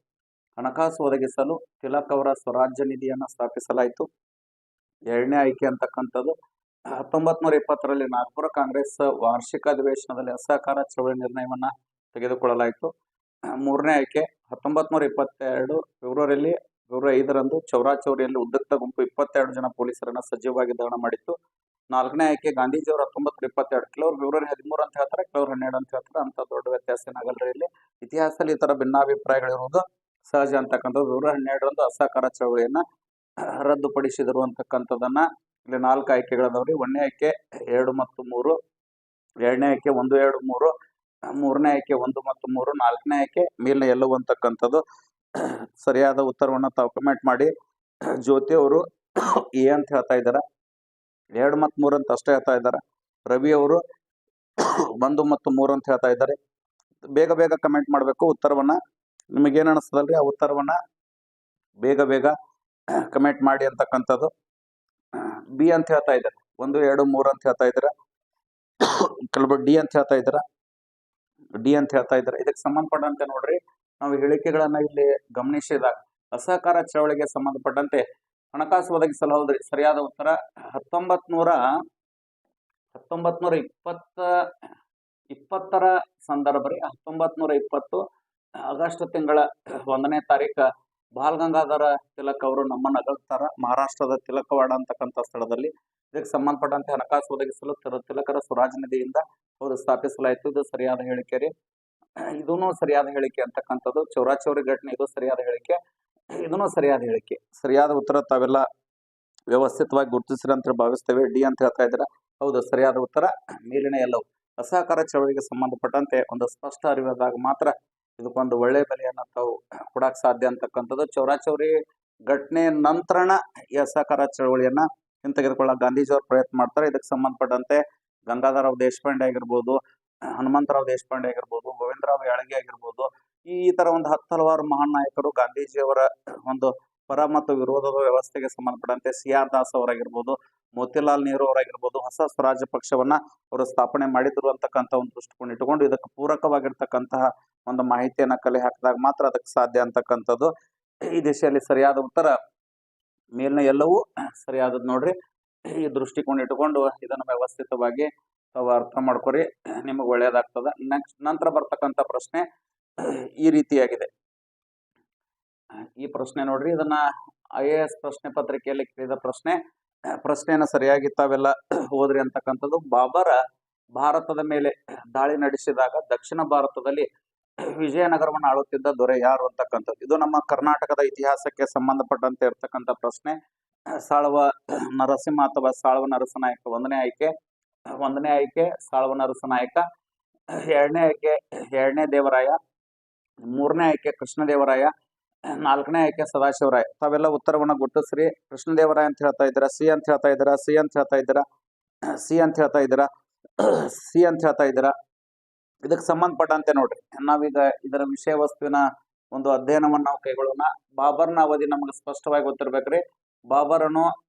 ಹಣಕಾಸು ಒದಗಿಸಲು ತಿಲಕ್ ಅವರ ಸ್ವರಾಜ್ಯ ನಿಧಿಯನ್ನು ಸ್ಥಾಪಿಸಲಾಯಿತು. 2ನೇ ಆಯ್ಕೆ ಅಂತಕ್ಕಂಥದ್ದು 1920ರಲ್ಲಿ ನಾಗ್ಪುರ ಕಾಂಗ್ರೆಸ್ ವಾರ್ಷಿಕ ಅಧಿವೇಶನದಲ್ಲಿ ಅಸಹಕಾರ ಚಳವಳಿ ನಿರ್ಣಯವನ್ನ ತೆಗೆದುಕೊಳ್ಳಲಾಯಿತು. 3ನೇ ಆಯ್ಕೆ 1922 ಫೆಬ್ರವರಿ 5ರಂದು ಚೌರಾಚೌರಿಯಲ್ಲಿ ಉದ್ರಿಕ್ತ ಗುಂಪು 22 ಜನ ಪೊಲೀಸರನ್ನ ಸಜೀವವಾಗಿ ದಹನ ಮಾಡಿತ್ತು. 4ನೇ ಆಯ್ಕೆ ಗಾಂಧೀಜಿಯವರು 1922. ಕೆಲವರು ಫೆಬ್ರವರಿ 13 ಅಂತ ಹೇಳ್ತಾರೆ, ಕೆಲವರು 12 ಅಂತ ಹೇಳ್ತಾರೆ. ಅಂತ ದೊಡ್ಡ ವ್ಯತ್ಯಾಸ ಏನಾಗಲ್ರಿ ಇಲ್ಲಿ. ಇತಿಹಾಸದಲ್ಲಿ ಈ ತರ ಭಿನ್ನಾಭಿಪ್ರಾಯಗಳಿರುವುದು ಸಹಜ ಅಂತಕ್ಕಂಥದ್ದು. ಫೆಬ್ರವರಿ 12ರಂದು ಅಸಹಕಾರ ಚಳವಳಿಯನ್ನ ರದ್ದುಪಡಿಸಿದರು ಅಂತಕ್ಕಂಥದ್ದನ್ನ ಇಲ್ಲಿ 4 ಆಯ್ಕೆಗಳದವ್ರಿ. 1ನೇ ಆಯ್ಕೆ 2 ಮತ್ತು 3, 2ನೇ ಆಯ್ಕೆ 1, 2, 3, 3ನೇ ಆಯ್ಕೆ 1 ಮತ್ತು 3, 4ನೇ ಆಯ್ಕೆ ಮೇಲಿನ ಎಲ್ಲವೂ ಅಂತಕ್ಕಂಥದ್ದು. ಸರಿಯಾದ ಉತ್ತರವನ್ನ ತಾವು ಕಮೆಂಟ್ ಮಾಡಿ. ಜ್ಯೋತಿ ಅವರು ಎ ಅಂತ ಹೇಳ್ತಾ ಇದ್ದಾರೆ, 2 ಮತ್ತು 3 ಅಂತ ಅಷ್ಟೇ ಹೇಳ್ತಾ ಇದ್ದಾರೆ. ರವಿ ಅವರು 1 ಮತ್ತು 3 ಅಂತ ಹೇಳ್ತಾ ಇದ್ದಾರೆ. ಬೇಗ ಬೇಗ ಕಮೆಂಟ್ ಮಾಡಬೇಕು ಉತ್ತರವನ್ನ. ನಿಮಗೇನು ಅನಿಸ್ತದಲ್ರಿ ಆ ಉತ್ತರವನ್ನ ಬೇಗ ಕಮೆಂಟ್ ಮಾಡಿ ಅಂತಕ್ಕಂಥದ್ದು. ಬಿ ಅಂತ ಹೇಳ್ತಾ ಇದ್ದಾರೆ, 1, 2, 3 ಅಂತ ಹೇಳ್ತಾ ಇದ್ದೀರಾ. ಕೆಲವರು ಡಿ ಅಂತ ಹೇಳ್ತಾ ಇದ್ದೀರಾ. ಇದಕ್ಕೆ ಸಂಬಂಧಪಟ್ಟಂತೆ ನೋಡ್ರಿ, ನಾವು ಹೇಳಿಕೆಗಳನ್ನ ಇಲ್ಲಿ ಗಮನಿಸಿದಾಗ ಅಸಹಕಾರ ಚಳವಳಿಗೆ ಸಂಬಂಧಪಟ್ಟಂತೆ ಹಣಕಾಸು ಒದಗಿಸಲು ಹೌದ್ರಿ. ಸರಿಯಾದ ಉತ್ತರ 1920ರ ಸಂದರ್ಭ ರೀ. 1920 ಆಗಸ್ಟ್ ತಿಂಗಳ 1ನೇ ತಾರೀಕು ಬಾಲ್ ಗಂಗಾಧರ ತಿಲಕ್ ಅವರು ನಮ್ಮನ್ನ ಅಗಲ್ತಾರ ಮಹಾರಾಷ್ಟ್ರದ ತಿಲಕವಾಡ ಅಂತಕ್ಕಂಥ ಸ್ಥಳದಲ್ಲಿ. ಇದಕ್ಕೆ ಸಂಬಂಧಪಟ್ಟಂತೆ ಹಣಕಾಸು ಒದಗಿಸಲು ತಿಲಕರ ಸ್ವರಾಜ್ ನಿಧಿಯಿಂದ ಅವರು ಸ್ಥಾಪಿಸಲಾಯಿತು. ಇದು ಸರಿಯಾದ ಹೇಳಿಕೆ ರೀ. ಇದೂನು ಸರಿಯಾದ ಹೇಳಿಕೆ ಅಂತಕ್ಕಂಥದ್ದು. ಚೌರಾಚೌರಿ ಘಟನೆ ಇದು ಸರಿಯಾದ ಹೇಳಿಕೆ, ಇದೂನು ಸರಿಯಾದ ಹೇಳಿಕೆ. ಸರಿಯಾದ ಉತ್ತರ ತಾವೆಲ್ಲ ವ್ಯವಸ್ಥಿತವಾಗಿ ಗುರುತಿಸಿರಿ ಅಂತ ಭಾವಿಸ್ತೇವೆ. ಡಿ ಅಂತ ಹೇಳ್ತಾ ಇದ್ದೀರಾ. ಹೌದು, ಸರಿಯಾದ ಉತ್ತರ ಮೇಲಿನ ಎಲ್ಲವೂ. ಅಸಹಕಾರ ಚಳವಳಿಗೆ ಸಂಬಂಧಪಟ್ಟಂತೆ ಒಂದು ಸ್ಪಷ್ಟ ಅರಿವಾದಾಗ ಮಾತ್ರ ಇದಕ್ಕೊಂದು ಒಳ್ಳೆ ಬೆಲೆಯನ್ನ ತಾವು ಕೊಡಕ್ ಸಾಧ್ಯ ಅಂತಕ್ಕಂಥದ್ದು. ಚೌರಾಚೌರಿ ಘಟನೆ ನಂತರನ ಈ ಅಸಹಕಾರ ಚಳವಳಿಯನ್ನ ಹಿಂತೆಗೆದುಕೊಳ್ಳ ಗಾಂಧೀಜಿಯವರು ಪ್ರಯತ್ನ ಮಾಡ್ತಾರೆ. ಇದಕ್ಕೆ ಸಂಬಂಧಪಟ್ಟಂತೆ ಗಂಗಾಧರ ದೇಶಪಾಂಡೆ ಆಗಿರ್ಬೋದು, ಹನುಮಂತರಾವ್ ದೇಶಪಾಂಡೆ ಆಗಿರ್ಬೋದು, ಗೋವಿಂದರಾವ್ ಯಾಳಗಿ ಆಗಿರ್ಬೋದು, ಈ ತರ ಒಂದು ಹಲವಾರು ಮಹಾನ್ ನಾಯಕರು ಗಾಂಧೀಜಿಯವರ ಒಂದು ಪರ ಮತ್ತು ವಿರೋಧದ ವ್ಯವಸ್ಥೆಗೆ ಸಂಬಂಧಪಟ್ಟಂತೆ CR ದಾಸ್ ಅವರಾಗಿರ್ಬೋದು, ಮೋತಿಲಾಲ್ ನೆಹರು ಅವರಾಗಿರ್ಬೋದು, ಹೊಸ ಸ್ವರಾಜ್ಯ ಪಕ್ಷವನ್ನ ಅವರು ಸ್ಥಾಪನೆ ಮಾಡಿದ್ರು ಅಂತಕ್ಕಂಥ ಒಂದು ದೃಷ್ಟಿಕೋನ ಇಟ್ಟುಕೊಂಡು ಇದಕ್ಕೆ ಪೂರಕವಾಗಿರ್ತಕ್ಕಂತಹ ಒಂದು ಮಾಹಿತಿಯನ್ನ ಕಲೆ ಹಾಕಿದಾಗ ಮಾತ್ರ ಅದಕ್ಕೆ ಸಾಧ್ಯ ಅಂತಕ್ಕಂಥದ್ದು. ಈ ದಿಶೆಯಲ್ಲಿ ಸರಿಯಾದ ಉತ್ತರ ಮೇಲಿನ ಎಲ್ಲವೂ ಸರಿಯಾದದ್ದು ನೋಡ್ರಿ. ಈ ದೃಷ್ಟಿಕೋನ ಇಟ್ಟುಕೊಂಡು ಇದನ್ನು ವ್ಯವಸ್ಥಿತವಾಗಿ ತಾವು ಅರ್ಥ ಮಾಡ್ಕೊರಿ, ನಿಮಗೆ ಒಳ್ಳೇದಾಗ್ತದ. ನಂತರ ಬರ್ತಕ್ಕಂಥ ಪ್ರಶ್ನೆ ಈ ರೀತಿಯಾಗಿದೆ. ಈ ಪ್ರಶ್ನೆ ನೋಡ್ರಿ, ಇದನ್ನ IAS ಪ್ರಶ್ನೆ ಪತ್ರಿಕೆಯಲ್ಲಿ ಕೇಳಿದ ಪ್ರಶ್ನೆಯನ್ನ ಸರಿಯಾಗಿ ತಾವೆಲ್ಲ ಓದ್ರಿ ಅಂತಕ್ಕಂಥದ್ದು. ಬಾಬರ ಭಾರತದ ಮೇಲೆ ದಾಳಿ ನಡೆಸಿದಾಗ ದಕ್ಷಿಣ ಭಾರತದಲ್ಲಿ ವಿಜಯನಗರವನ್ನು ಆಳುತ್ತಿದ್ದ ದೊರೆ ಯಾರು ಅಂತಕ್ಕಂಥದ್ದು. ಇದು ನಮ್ಮ ಕರ್ನಾಟಕದ ಇತಿಹಾಸಕ್ಕೆ ಸಂಬಂಧಪಟ್ಟಂತೆ ಇರ್ತಕ್ಕಂಥ ಪ್ರಶ್ನೆ. ಸಾಳ್ವ ನರಸಿಂಹ ಅಥವಾ ಸಾಳ್ವ ನರಸನಾಯಕ ಒಂದನೇ ಆಯ್ಕೆ ಸಾಳ್ವ ನರಸನಾಯಕ, ಎರಡನೇ ಆಯ್ಕೆ ಎರಡನೇ ದೇವರಾಯ, ಮೂರನೇ ಆಯ್ಕೆ ಕೃಷ್ಣದೇವರಾಯ, ನಾಲ್ಕನೇ ಆಯ್ಕೆ ಸದಾಶಿವರಾಯ. ತಾವೆಲ್ಲ ಉತ್ತರವನ್ನ ಗುರುತಿಸ್ರಿ. ಕೃಷ್ಣದೇವರಾಯ ಅಂತ ಹೇಳ್ತಾ ಇದ್ದೀರಾ, ಸಿ ಅಂತ ಹೇಳ್ತಾ ಇದ್ದೀರಾ, ಸಿ ಅಂತ ಹೇಳ್ತಾ ಇದ್ದೀರಾ, ಸಿ ಅಂತ ಹೇಳ್ತಾ ಇದ್ದೀರಾ, ಸಿ ಅಂತ ಹೇಳ್ತಾ ಇದ್ದೀರಾ. ಇದಕ್ಕೆ ಸಂಬಂಧಪಟ್ಟಂತೆ ನೋಡ್ರಿ, ನಾವೀಗ ಇದರ ವಿಷಯ ವಸ್ತುವಿನ ಒಂದು ಅಧ್ಯಯನವನ್ನು ನಾವು ಕೈಗೊಳ್ಳೋಣ. ಬಾಬರ್ನ ಅವಧಿ ನಮಗೆ ಸ್ಪಷ್ಟವಾಗಿ ಗೊತ್ತಿರ್ಬೇಕ್ರಿ. ಬಾಬರನು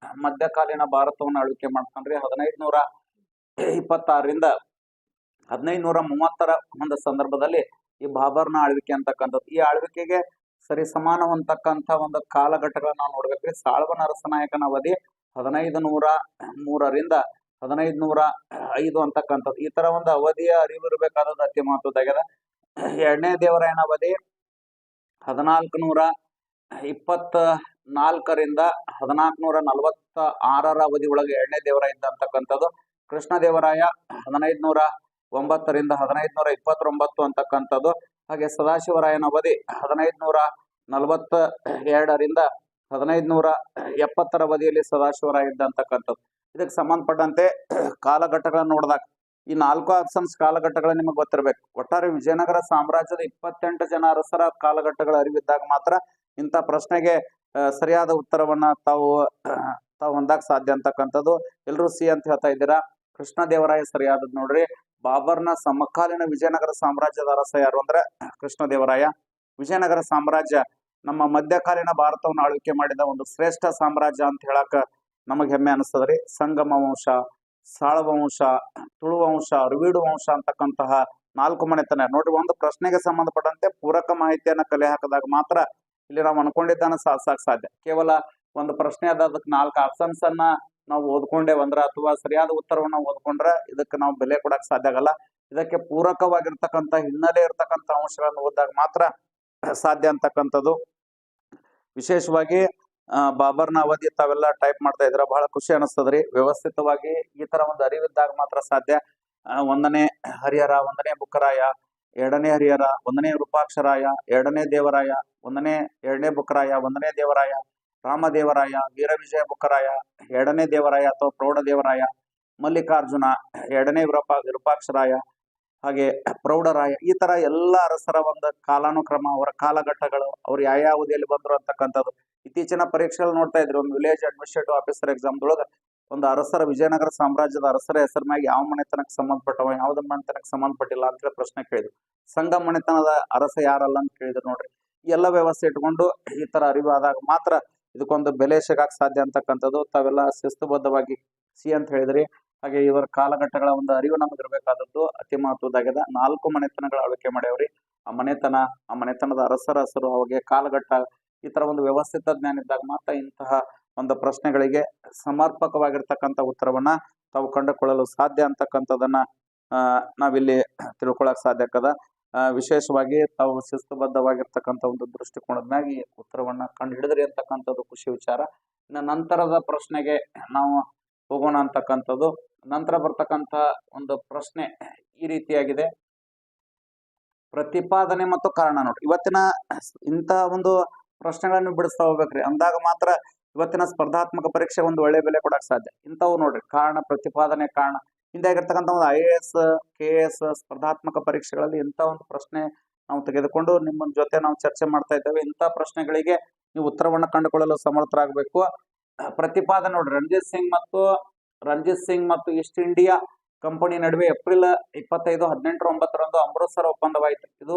ಮಧ್ಯಕಾಲೀನ ಭಾರತವನ್ನು ಆಳ್ವಿಕೆ ಮಾಡ್ಕೊಂಡ್ರಿ 1526ರಿಂದ 1530 ಒಂದು ಸಂದರ್ಭದಲ್ಲಿ ಈ ಬಾಬರ್ನ ಆಳ್ವಿಕೆ ಅಂತಕ್ಕಂಥದ್ದು. ಈ ಆಳ್ವಿಕೆಗೆ ಸರಿ ಸಮಾನವಂತಕ್ಕಂಥ ಒಂದು ಕಾಲಘಟ್ಟಗಳನ್ನ ನಾವು ನೋಡ್ಬೇಕ್ರಿ. ಸಾಳ್ವ ನರಸನಾಯಕನ ಅವಧಿ 1503ರಿಂದ 1505 ಅಂತಕ್ಕಂಥದ್ದು. ಈ ತರ ಒಂದು ಅವಧಿಯ ಅರಿವು ಇರಬೇಕಾದದ್ದು ಅತಿ ಮಹತ್ವದಾಗ್ಯದ. ಎರಡನೇ ದೇವರಾಯನ ಅವಧಿ 1424ರಿಂದ 1446 ಅವಧಿ ಒಳಗೆ ಎರಡನೇ ದೇವರಾಯ ಇದ್ದ ಅಂತಕ್ಕಂಥದ್ದು. ಕೃಷ್ಣದೇವರಾಯ 1509ರಿಂದ 1529 ಅಂತಕ್ಕಂಥದ್ದು. ಹಾಗೆ ಸದಾಶಿವರಾಯನ ಅವಧಿ 1542ರಿಂದ 1570 ಅವಧಿಯಲ್ಲಿ ಸದಾಶಿವರಾಯ ಇದ್ದ ಅಂತಕ್ಕಂಥದ್ದು. ಇದಕ್ಕೆ ಸಂಬಂಧಪಟ್ಟಂತೆ ಕಾಲಘಟ್ಟಗಳನ್ನ ನೋಡಿದಾಗ ಈ 4 ಆಪ್ಷನ್ಸ್ ಕಾಲಘಟ್ಟಗಳ ನಿಮಗೆ ಗೊತ್ತಿರಬೇಕು. ಒಟ್ಟಾರೆ ವಿಜಯನಗರ ಸಾಮ್ರಾಜ್ಯದ 28 ಜನ ಅರಸರ ಕಾಲಘಟ್ಟಗಳ ಅರಿವಿದ್ದಾಗ ಮಾತ್ರ ಇಂಥ ಪ್ರಶ್ನೆಗೆ ಸರಿಯಾದ ಉತ್ತರವನ್ನ ತಾವು ಹೊಂದಕ್ ಸಾಧ್ಯ ಅಂತಕ್ಕಂಥದ್ದು. ಎಲ್ಲರೂ ಸಿ ಅಂತ ಹೇಳ್ತಾ ಇದ್ದೀರಾ. ಕೃಷ್ಣದೇವರಾಯ ಸರಿಯಾದದ್ದು ನೋಡ್ರಿ. ಬಾಬರ್ನ ಸಮಕಾಲೀನ ವಿಜಯನಗರ ಸಾಮ್ರಾಜ್ಯದ ಅರಸ ಯಾರು ಅಂದ್ರೆ ಕೃಷ್ಣದೇವರಾಯ. ವಿಜಯನಗರ ಸಾಮ್ರಾಜ್ಯ ನಮ್ಮ ಮಧ್ಯಕಾಲೀನ ಭಾರತವನ್ನು ಆಳ್ವಿಕೆ ಮಾಡಿದ ಒಂದು ಶ್ರೇಷ್ಠ ಸಾಮ್ರಾಜ್ಯ ಅಂತ ಹೇಳಕ ನಮಗೆ ಹೆಮ್ಮೆ ಅನಿಸ್ತದ್ರಿ. ಸಂಗಮ ವಂಶ, ಸಾಳ್ವ ವಂಶ, ತುಳು ವಂಶ, ಅರವೀಡು ವಂಶ ಅಂತಕ್ಕಂತಹ 4 ಮನೆತನ ನೋಡ್ರಿ. ಒಂದು ಪ್ರಶ್ನೆಗೆ ಸಂಬಂಧಪಟ್ಟಂತೆ ಪೂರಕ ಮಾಹಿತಿಯನ್ನ ಕಲೆ ಹಾಕಿದಾಗ ಮಾತ್ರ ಇಲ್ಲಿ ನಾವು ಅನ್ಕೊಂಡಿದ್ದಾನ ಸಾಧಿಸಕ್ ಸಾಧ್ಯ. ಕೇವಲ ಒಂದು ಪ್ರಶ್ನೆ ಅದ, ಅದಕ್ಕೆ 4 ಆಪ್ಷನ್ಸ್ ಅನ್ನ ನಾವು ಓದ್ಕೊಂಡೇವಂದ್ರ ಅಥವಾ ಸರಿಯಾದ ಉತ್ತರವನ್ನ ಓದ್ಕೊಂಡ್ರೆ ಇದಕ್ಕೆ ನಾವು ಬೆಲೆ ಕೊಡಕ್ ಸಾಧ್ಯ ಆಗಲ್ಲ. ಇದಕ್ಕೆ ಪೂರಕವಾಗಿರ್ತಕ್ಕಂಥ ಹಿನ್ನೆಲೆ ಇರ್ತಕ್ಕಂಥ ಅಂಶಗಳನ್ನು ಓದಿದಾಗ ಮಾತ್ರ ಸಾಧ್ಯ ಅಂತಕ್ಕಂಥದ್ದು. ವಿಶೇಷವಾಗಿ ಬಾಬರ್ನ ಅವಧಿ ತಾವೆಲ್ಲ ಟೈಪ್ ಮಾಡ್ತಾ ಇದ್ರ ಬಹಳ ಖುಷಿ ಅನಿಸ್ತದ್ರಿ. ವ್ಯವಸ್ಥಿತವಾಗಿ ಈ ತರ ಒಂದು ಅರಿವಿದ್ದಾಗ ಮಾತ್ರ ಸಾಧ್ಯ. 1ನೇ ಹರಿಹರ, 1ನೇ ಬುಕ್ಕರಾಯ, 2ನೇ ಹರಿಹರ, 1ನೇ ರೂಪಾಕ್ಷರಾಯ, 2ನೇ ದೇವರಾಯ, 2ನೇ ಬುಕ್ಕರಾಯ, 1ನೇ ದೇವರಾಯ, ರಾಮದೇವರಾಯ, ವೀರವಿಜಯ ಬುಕ್ಕರಾಯ, 2ನೇ ದೇವರಾಯ ಅಥವಾ ಪ್ರೌಢ ದೇವರಾಯ, ಮಲ್ಲಿಕಾರ್ಜುನ, 2ನೇ ವಿರೂಪಾಕ್ಷರಾಯ, ಹಾಗೆ ಪ್ರೌಢರಾಯ. ಈ ತರ ಎಲ್ಲ ಅರಸರ ಒಂದು ಕಾಲಾನುಕ್ರಮ, ಅವರ ಕಾಲಘಟ್ಟಗಳು, ಅವ್ರು ಯಾವ ಅವಧಿಯಲ್ಲಿ ಬಂದ್ರು ಅಂತಕ್ಕಂಥದ್ದು. ಇತ್ತೀಚಿನ ಪರೀಕ್ಷೆಗಳು ನೋಡ್ತಾ ಇದ್ರಿ, ಒಂದು ವಿಲೇಜ್ ಅಡ್ಮಿನಿಸ್ಟ್ರೇಟಿವ್ ಆಫೀಸರ್ ಎಕ್ಸಾಮ್ದೊಳಗ ಒಂದು ಅರಸರ, ವಿಜಯನಗರ ಸಾಮ್ರಾಜ್ಯದ ಅರಸರ ಹೆಸರ ಮ್ಯಾಗ ಯಾವ ಮನೆತನಕ್ಕೆ ಸಂಬಂಧಪಟ್ಟವ, ಯಾವ್ದ ಮನೆತನಕ್ಕೆ ಸಂಬಂಧಪಟ್ಟಿಲ್ಲ ಅಂತ ಹೇಳಿ ಪ್ರಶ್ನೆ ಕೇಳಿದ್ರು. ಸಂಗಮ ಮನೆತನದ ಅರಸ ಯಾರಲ್ಲ ಅಂತ ಕೇಳಿದ್ರು ನೋಡ್ರಿ. ಈ ಎಲ್ಲ ವ್ಯವಸ್ಥೆ ಇಟ್ಕೊಂಡು ಈ ತರ ಅರಿವು ಆದಾಗ ಮಾತ್ರ ಇದಕ್ಕೊಂದು ಬೆಲೆ ಸಿಗಾಕ್ ಸಾಧ್ಯ ಅಂತಕ್ಕಂಥದ್ದು. ತಾವೆಲ್ಲ ಶಿಸ್ತುಬದ್ಧವಾಗಿ ಸಿ ಅಂತ ಹೇಳಿದ್ರಿ. ಹಾಗೆ ಇವರ ಕಾಲಘಟ್ಟಗಳ ಒಂದು ಅರಿವು ನಮಗೆ ಇರಬೇಕಾದದ್ದು ಅತಿ ಮಹತ್ವದಾಗಿದೆ. 4 ಮನೆತನಗಳ ಆಳ್ವಿಕೆ ಮಾಡ್ಯಾವ್ರಿ. ಆ ಮನೆತನದ ಅರಸರ ಹೆಸರು, ಅವಾಗೆ ಕಾಲಘಟ್ಟ, ಈ ತರ ಒಂದು ವ್ಯವಸ್ಥಿತ ಜ್ಞಾನ ಇದ್ದಾಗ ಮಾತ್ರ ಇಂತಹ ಒಂದು ಪ್ರಶ್ನೆಗಳಿಗೆ ಸಮರ್ಪಕವಾಗಿರ್ತಕ್ಕಂಥ ಉತ್ತರವನ್ನ ತಾವು ಕಂಡುಕೊಳ್ಳಲು ಸಾಧ್ಯ ಅಂತಕ್ಕಂಥದನ್ನ ನಾವಿಲ್ಲಿ ತಿಳ್ಕೊಳಕ್ ಸಾಧ್ಯ ಆಗ್ತದ. ವಿಶೇಷವಾಗಿ ತಾವು ಶಿಸ್ತುಬದ್ಧವಾಗಿರ್ತಕ್ಕಂಥ ಒಂದು ದೃಷ್ಟಿಕೋನದ ಮ್ಯಾಗ ಈ ಉತ್ತರವನ್ನ ಕಂಡು ಹಿಡಿದ್ರಿ ಅಂತಕ್ಕಂಥದ್ದು ಖುಷಿ ವಿಚಾರ. ಇನ್ನು ನಂತರದ ಪ್ರಶ್ನೆಗೆ ನಾವು ಹೋಗೋಣ ಅಂತಕ್ಕಂಥದ್ದು. ನಂತರ ಬರ್ತಕ್ಕಂಥ ಒಂದು ಪ್ರಶ್ನೆ ಈ ರೀತಿಯಾಗಿದೆ. ಪ್ರತಿಪಾದನೆ ಮತ್ತು ಕಾರಣ ನೋಡ್ರಿ. ಇವತ್ತಿನ ಇಂಥ ಒಂದು ಪ್ರಶ್ನೆಗಳನ್ನು ಬಿಡಿಸ್ತಾ ಹೋಗ್ಬೇಕ್ರಿ. ಅಂದಾಗ ಮಾತ್ರ ಇವತ್ತಿನ ಸ್ಪರ್ಧಾತ್ಮಕ ಪರೀಕ್ಷೆ ಒಂದು ಒಳ್ಳೆ ಬೆಲೆ ಕೊಡಕ್ ಸಾಧ್ಯ. ಇಂಥವು ನೋಡ್ರಿ, ಕಾರಣ, ಪ್ರತಿಪಾದನೆ, ಕಾರಣ. ಹಿಂದಾಗಿರ್ತಕ್ಕಂಥ ಒಂದು IAS, KS ಸ್ಪರ್ಧಾತ್ಮಕ ಪರೀಕ್ಷೆಗಳಲ್ಲಿ ಇಂಥ ಒಂದು ಪ್ರಶ್ನೆ ನಾವು ತೆಗೆದುಕೊಂಡು ನಿಮ್ಮ ಜೊತೆ ನಾವು ಚರ್ಚೆ ಮಾಡ್ತಾ ಇದ್ದೇವೆ. ಇಂಥ ಪ್ರಶ್ನೆಗಳಿಗೆ ನೀವು ಉತ್ತರವನ್ನು ಕಂಡುಕೊಳ್ಳಲು ಸಮರ್ಥರಾಗಬೇಕು. ಪ್ರತಿಪಾದನೆ ನೋಡ್ರಿ, ರಂಜಿತ್ ಸಿಂಗ್ ಮತ್ತು ಈಸ್ಟ್ ಇಂಡಿಯಾ ಕಂಪನಿ ನಡುವೆ ಏಪ್ರಿಲ್ 25-18/9 ಅಮೃತ್ಸರ್ ಒಪ್ಪಂದವಾಯಿತು. ಇದು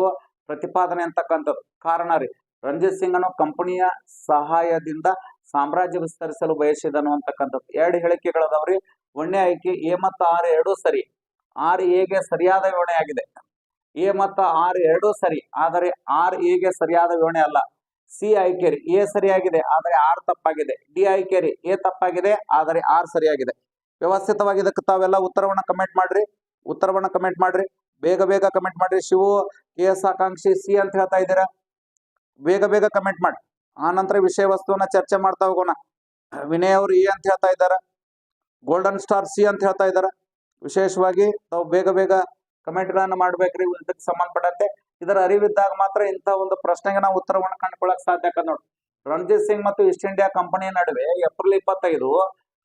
ಪ್ರತಿಪಾದನೆ ಅಂತಕ್ಕಂಥದ್ದು. ಕಾರಣ ರೀ, ರಂಜಿತ್ ಸಿಂಗ್ ಅನ್ನೋ ಕಂಪನಿಯ ಸಹಾಯದಿಂದ ಸಾಮ್ರಾಜ್ಯ ವಿಸ್ತರಿಸಲು ಬಯಸಿದನು ಅಂತಕ್ಕಂಥದ್ದು. 2 ಹೇಳಿಕೆಗಳದವ್ರಿ. ಒಂದನೇ ಆಯ್ಕೆ ಎ ಮತ್ತು ಆರ್ ಎರಡೂ ಸರಿ. ಆರ್ ಎಗೆ ಸರಿಯಾದ ವಿವರಣೆ ಆಗಿದೆ. ಎ ಮತ್ತು ಆರ್ ಎರಡೂ ಸರಿ, ಆದರೆ ಆರ್ ಎಗೆ ಸರಿಯಾದ ವಿವರಣೆ ಅಲ್ಲ. ಸಿ ಆಯ್ಕೆ ರೀ, ಎ ಸರಿಯಾಗಿದೆ ಆದರೆ ಆರ್ ತಪ್ಪಾಗಿದೆ. ಡಿ ಆಯ್ಕೆ ರೀ, ಎ ತಪ್ಪಾಗಿದೆ ಆದರೆ ಆರ್ ಸರಿಯಾಗಿದೆ. ವ್ಯವಸ್ಥಿತವಾಗಿ ಇದಕ್ಕೆ ತಾವೆಲ್ಲ ಉತ್ತರವನ್ನ ಕಮೆಂಟ್ ಮಾಡ್ರಿ. ಉತ್ತರವನ್ನ ಕಮೆಂಟ್ ಮಾಡ್ರಿ, ಬೇಗ ಬೇಗ ಕಮೆಂಟ್ ಮಾಡ್ರಿ. ಶಿವು KS ಆಕಾಂಕ್ಷಿ ಸಿ ಅಂತ ಹೇಳ್ತಾ ಇದ್ದೀರಾ, ಬೇಗ ಬೇಗ ಕಮೆಂಟ್ ಮಾಡಿ. ಆ ನಂತರ ವಿಷಯ ವಸ್ತುವನ್ನ ಚರ್ಚೆ ಮಾಡ್ತಾ ಹೋಗೋಣ. ವಿನಯ್ ಅವರು ಎ ಅಂತ ಹೇಳ್ತಾ ಇದ್ದಾರ, ಗೋಲ್ಡನ್ ಸ್ಟಾರ್ ಸಿ ಅಂತ ಹೇಳ್ತಾ ಇದ್ದಾರ. ವಿಶೇಷವಾಗಿ ತಾವು ಬೇಗ ಬೇಗ ಕಮೆಂಟ್ ಗಳನ್ನ ಮಾಡ್ಬೇಕ್ರಿ. ಇದಕ್ಕೆ ಸಂಬಂಧಪಟ್ಟಂತೆ ಇದರ ಅರಿವಿದ್ದಾಗ ಮಾತ್ರ ಇಂತಹ ಒಂದು ಪ್ರಶ್ನೆಗೆ ನಾವು ಉತ್ತರವನ್ನು ಕಂಡುಕೊಳ್ಳಕ್ ಸಾಧ್ಯ ಆಗ ನೋಡಿ. ರಣಜಿತ್ ಸಿಂಗ್ ಮತ್ತು ಈಸ್ಟ್ ಇಂಡಿಯಾ ಕಂಪನಿ ನಡುವೆ ಏಪ್ರಿಲ್ 25,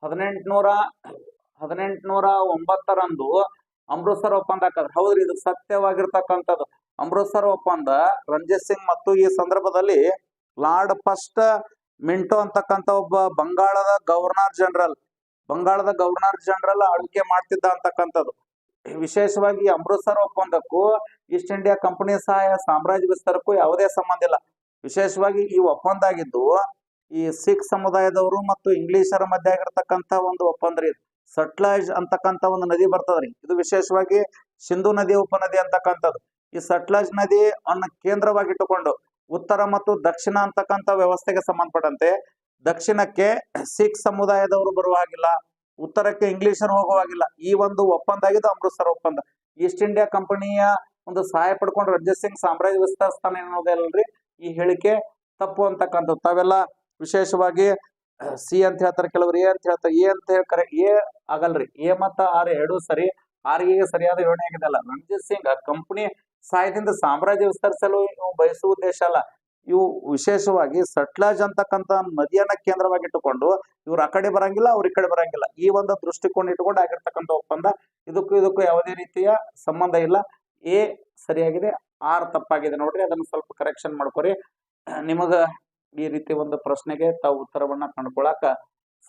1809 ಅಮೃತ್ಸರ್ ಒಪ್ಪಂದ ಹಾಕಿದ್ರು. ಹೌದ್ರಿ, ಇದು ಸತ್ಯವಾಗಿರ್ತಕ್ಕಂಥದ್ದು. ಅಮೃತ್ಸರ್ ಒಪ್ಪಂದ ರಣಜಿತ್ ಸಿಂಗ್ ಮತ್ತು ಈ ಸಂದರ್ಭದಲ್ಲಿ ಲಾರ್ಡ್ ಫಸ್ಟ್ ಮಿಂಟೋ ಅಂತಕ್ಕಂಥ ಒಬ್ಬ ಬಂಗಾಳದ ಗವರ್ನರ್ ಜನರಲ್ ಆಳ್ವಿಕೆ ಮಾಡ್ತಿದ್ದ ಅಂತಕ್ಕಂಥದ್ದು. ವಿಶೇಷವಾಗಿ ಅಮೃತ್ಸರ್ ಒಪ್ಪಂದಕ್ಕೂ ಈಸ್ಟ್ ಇಂಡಿಯಾ ಕಂಪನಿ ಸಹಾಯ ಸಾಮ್ರಾಜ್ಯ ವಿಸ್ತಾರಕ್ಕೂ ಯಾವುದೇ ಸಂಬಂಧ ಇಲ್ಲ. ವಿಶೇಷವಾಗಿ ಈ ಒಪ್ಪಂದ ಆಗಿದ್ದು ಈ ಸಿಖ್ ಸಮುದಾಯದವರು ಮತ್ತು ಇಂಗ್ಲಿಷರ ಮಧ್ಯೆ ಆಗಿರ್ತಕ್ಕಂಥ ಒಂದು ಒಪ್ಪಂದ ರೀ. ಸಟ್ಲೇಜ್ ಅಂತಕ್ಕಂಥ ಒಂದು ನದಿ ಬರ್ತದ್ರಿ. ಇದು ವಿಶೇಷವಾಗಿ ಸಿಂಧು ನದಿ ಉಪನದಿ ಅಂತಕ್ಕಂಥದ್ದು. ಈ ಸಟ್ಲೇಜ್ ನದಿ ಅನ್ನ ಕೇಂದ್ರವಾಗಿಟ್ಟುಕೊಂಡು ಉತ್ತರ ಮತ್ತು ದಕ್ಷಿಣ ಅಂತಕ್ಕಂಥ ವ್ಯವಸ್ಥೆಗೆ ಸಂಬಂಧಪಟ್ಟಂತೆ ದಕ್ಷಿಣಕ್ಕೆ ಸಿಖ್ ಸಮುದಾಯದವರು ಬರುವ ಹಾಗಿಲ್ಲ, ಉತ್ತರಕ್ಕೆ ಇಂಗ್ಲಿಷರು ಹೋಗುವಾಗಿಲ್ಲ. ಈ ಒಂದು ಒಪ್ಪಂದ ಆಗಿದ್ದು ಅಮೃತ್ಸರ್ ಒಪ್ಪಂದ. ಈಸ್ಟ್ ಇಂಡಿಯಾ ಕಂಪನಿಯ ಒಂದು ಸಹಾಯ ಪಡ್ಕೊಂಡು ರಂಜಿತ್ ಸಿಂಗ್ ಸಾಮ್ರಾಜ್ಯ ವಿಸ್ತರಿಸ್ತಾನೆ ಅನ್ನೋದಲ್ರಿ ಈ ಹೇಳಿಕೆ ತಪ್ಪು ಅಂತಕ್ಕಂಥದ್ದು. ತಾವೆಲ್ಲ ವಿಶೇಷವಾಗಿ ಸಿ ಅಂತ ಹೇಳ್ತಾರೆ, ಕೆಲವರು ಎ ಅಂತ ಹೇಳ್ತಾರೆ. ಎ ಅಂತ ಹೇಳ್ತಾರೆ, ಎ ಆಗಲ್ರಿ. ಎ ಮತ್ತು ಆರ್ ಎರಡೂ ಸರಿ. ಆರ್ ಎಗೆ ಸರಿಯಾದ ವಿವರಣೆ ಆಗಿದೆಲ್ಲ. ರಂಜಿತ್ ಸಿಂಗ್ ಕಂಪನಿ ಸಹಾಯದಿಂದ ಸಾಮ್ರಾಜ್ಯ ವಿಸ್ತರಿಸಲು ಬಯಸುವ ಉದ್ದೇಶ ಅಲ್ಲ. ಇವು ವಿಶೇಷವಾಗಿ ಸಟ್ಲೇಜ್ ಅಂತಕ್ಕಂಥ ನದಿಯನ್ನ ಕೇಂದ್ರವಾಗಿಟ್ಟುಕೊಂಡು ಇವ್ರು ಆ ಕಡೆ ಬರಂಗಿಲ್ಲ, ಅವ್ರ ಈ ಕಡೆ ಬರಂಗಿಲ್ಲ. ಈ ಒಂದು ದೃಷ್ಟಿಕೋನ ಇಟ್ಕೊಂಡು ಆಗಿರ್ತಕ್ಕಂಥ ಒಪ್ಪಂದ. ಇದಕ್ಕೂ ಯಾವುದೇ ರೀತಿಯ ಸಂಬಂಧ ಇಲ್ಲ. ಎ ಸರಿಯಾಗಿದೆ, ಆರ್ ತಪ್ಪಾಗಿದೆ. ನೋಡ್ರಿ, ಅದನ್ನ ಸ್ವಲ್ಪ ಕರೆಕ್ಷನ್ ಮಾಡ್ಕೊರಿ. ನಿಮಗ ಈ ರೀತಿ ಒಂದು ಪ್ರಶ್ನೆಗೆ ತಾವು ಉತ್ತರವನ್ನ ಕಂಡುಕೊಳ್ಳಾಕ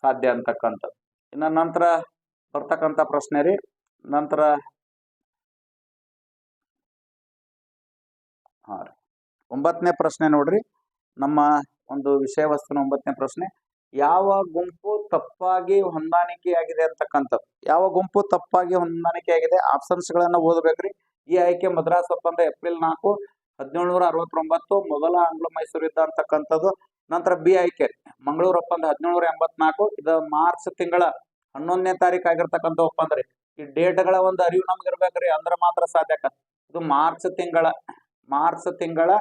ಸಾಧ್ಯ ಅಂತಕ್ಕಂಥದ್ದು. ಇನ್ನ ನಂತರ ಬರ್ತಕ್ಕಂಥ ಪ್ರಶ್ನೆ ರೀ. ನಂತರ 9ನೇ ಪ್ರಶ್ನೆ ನೋಡ್ರಿ. ನಮ್ಮ ಒಂದು ವಿಷಯ ವಸ್ತುನ 9ನೇ ಪ್ರಶ್ನೆ. ಯಾವ ಗುಂಪು ತಪ್ಪಾಗಿ ಹೊಂದಾಣಿಕೆಯಾಗಿದೆ ಅಂತಕ್ಕಂಥದ್ದು. ಯಾವ ಗುಂಪು ತಪ್ಪಾಗಿ ಹೊಂದಾಣಿಕೆಯಾಗಿದೆ? ಆಪ್ಷನ್ಸ್ ಗಳನ್ನ ಓದಬೇಕ್ರಿ. ಈ ಆಯ್ಕೆ ಮದ್ರಾಸ್ ಒಪ್ಪಂದ ಏಪ್ರಿಲ್ 4, 1769 ಮೊದಲ ಆಂಗ್ಲೋ ಮೈಸೂರು ಯುದ್ಧ ಅಂತಕ್ಕಂಥದ್ದು. ನಂತರ ಬಿ ಆಯ್ಕೆ ಮಂಗಳೂರು ಒಪ್ಪಂದ 1784, ಇದು ಮಾರ್ಚ್ ತಿಂಗಳ 11ನೇ ತಾರೀಕು ಆಗಿರ್ತಕ್ಕಂಥ ಒಪ್ಪಂದ ರೀ. ಈ ಡೇಟ್ಗಳ ಒಂದು ಅರಿವು ನಮ್ಗೆ ಇರ್ಬೇಕ್ರಿ, ಅಂದ್ರೆ ಮಾತ್ರ ಸಾಧ್ಯ ಆಕತ್. ಇದು ಮಾರ್ಚ್ ತಿಂಗಳ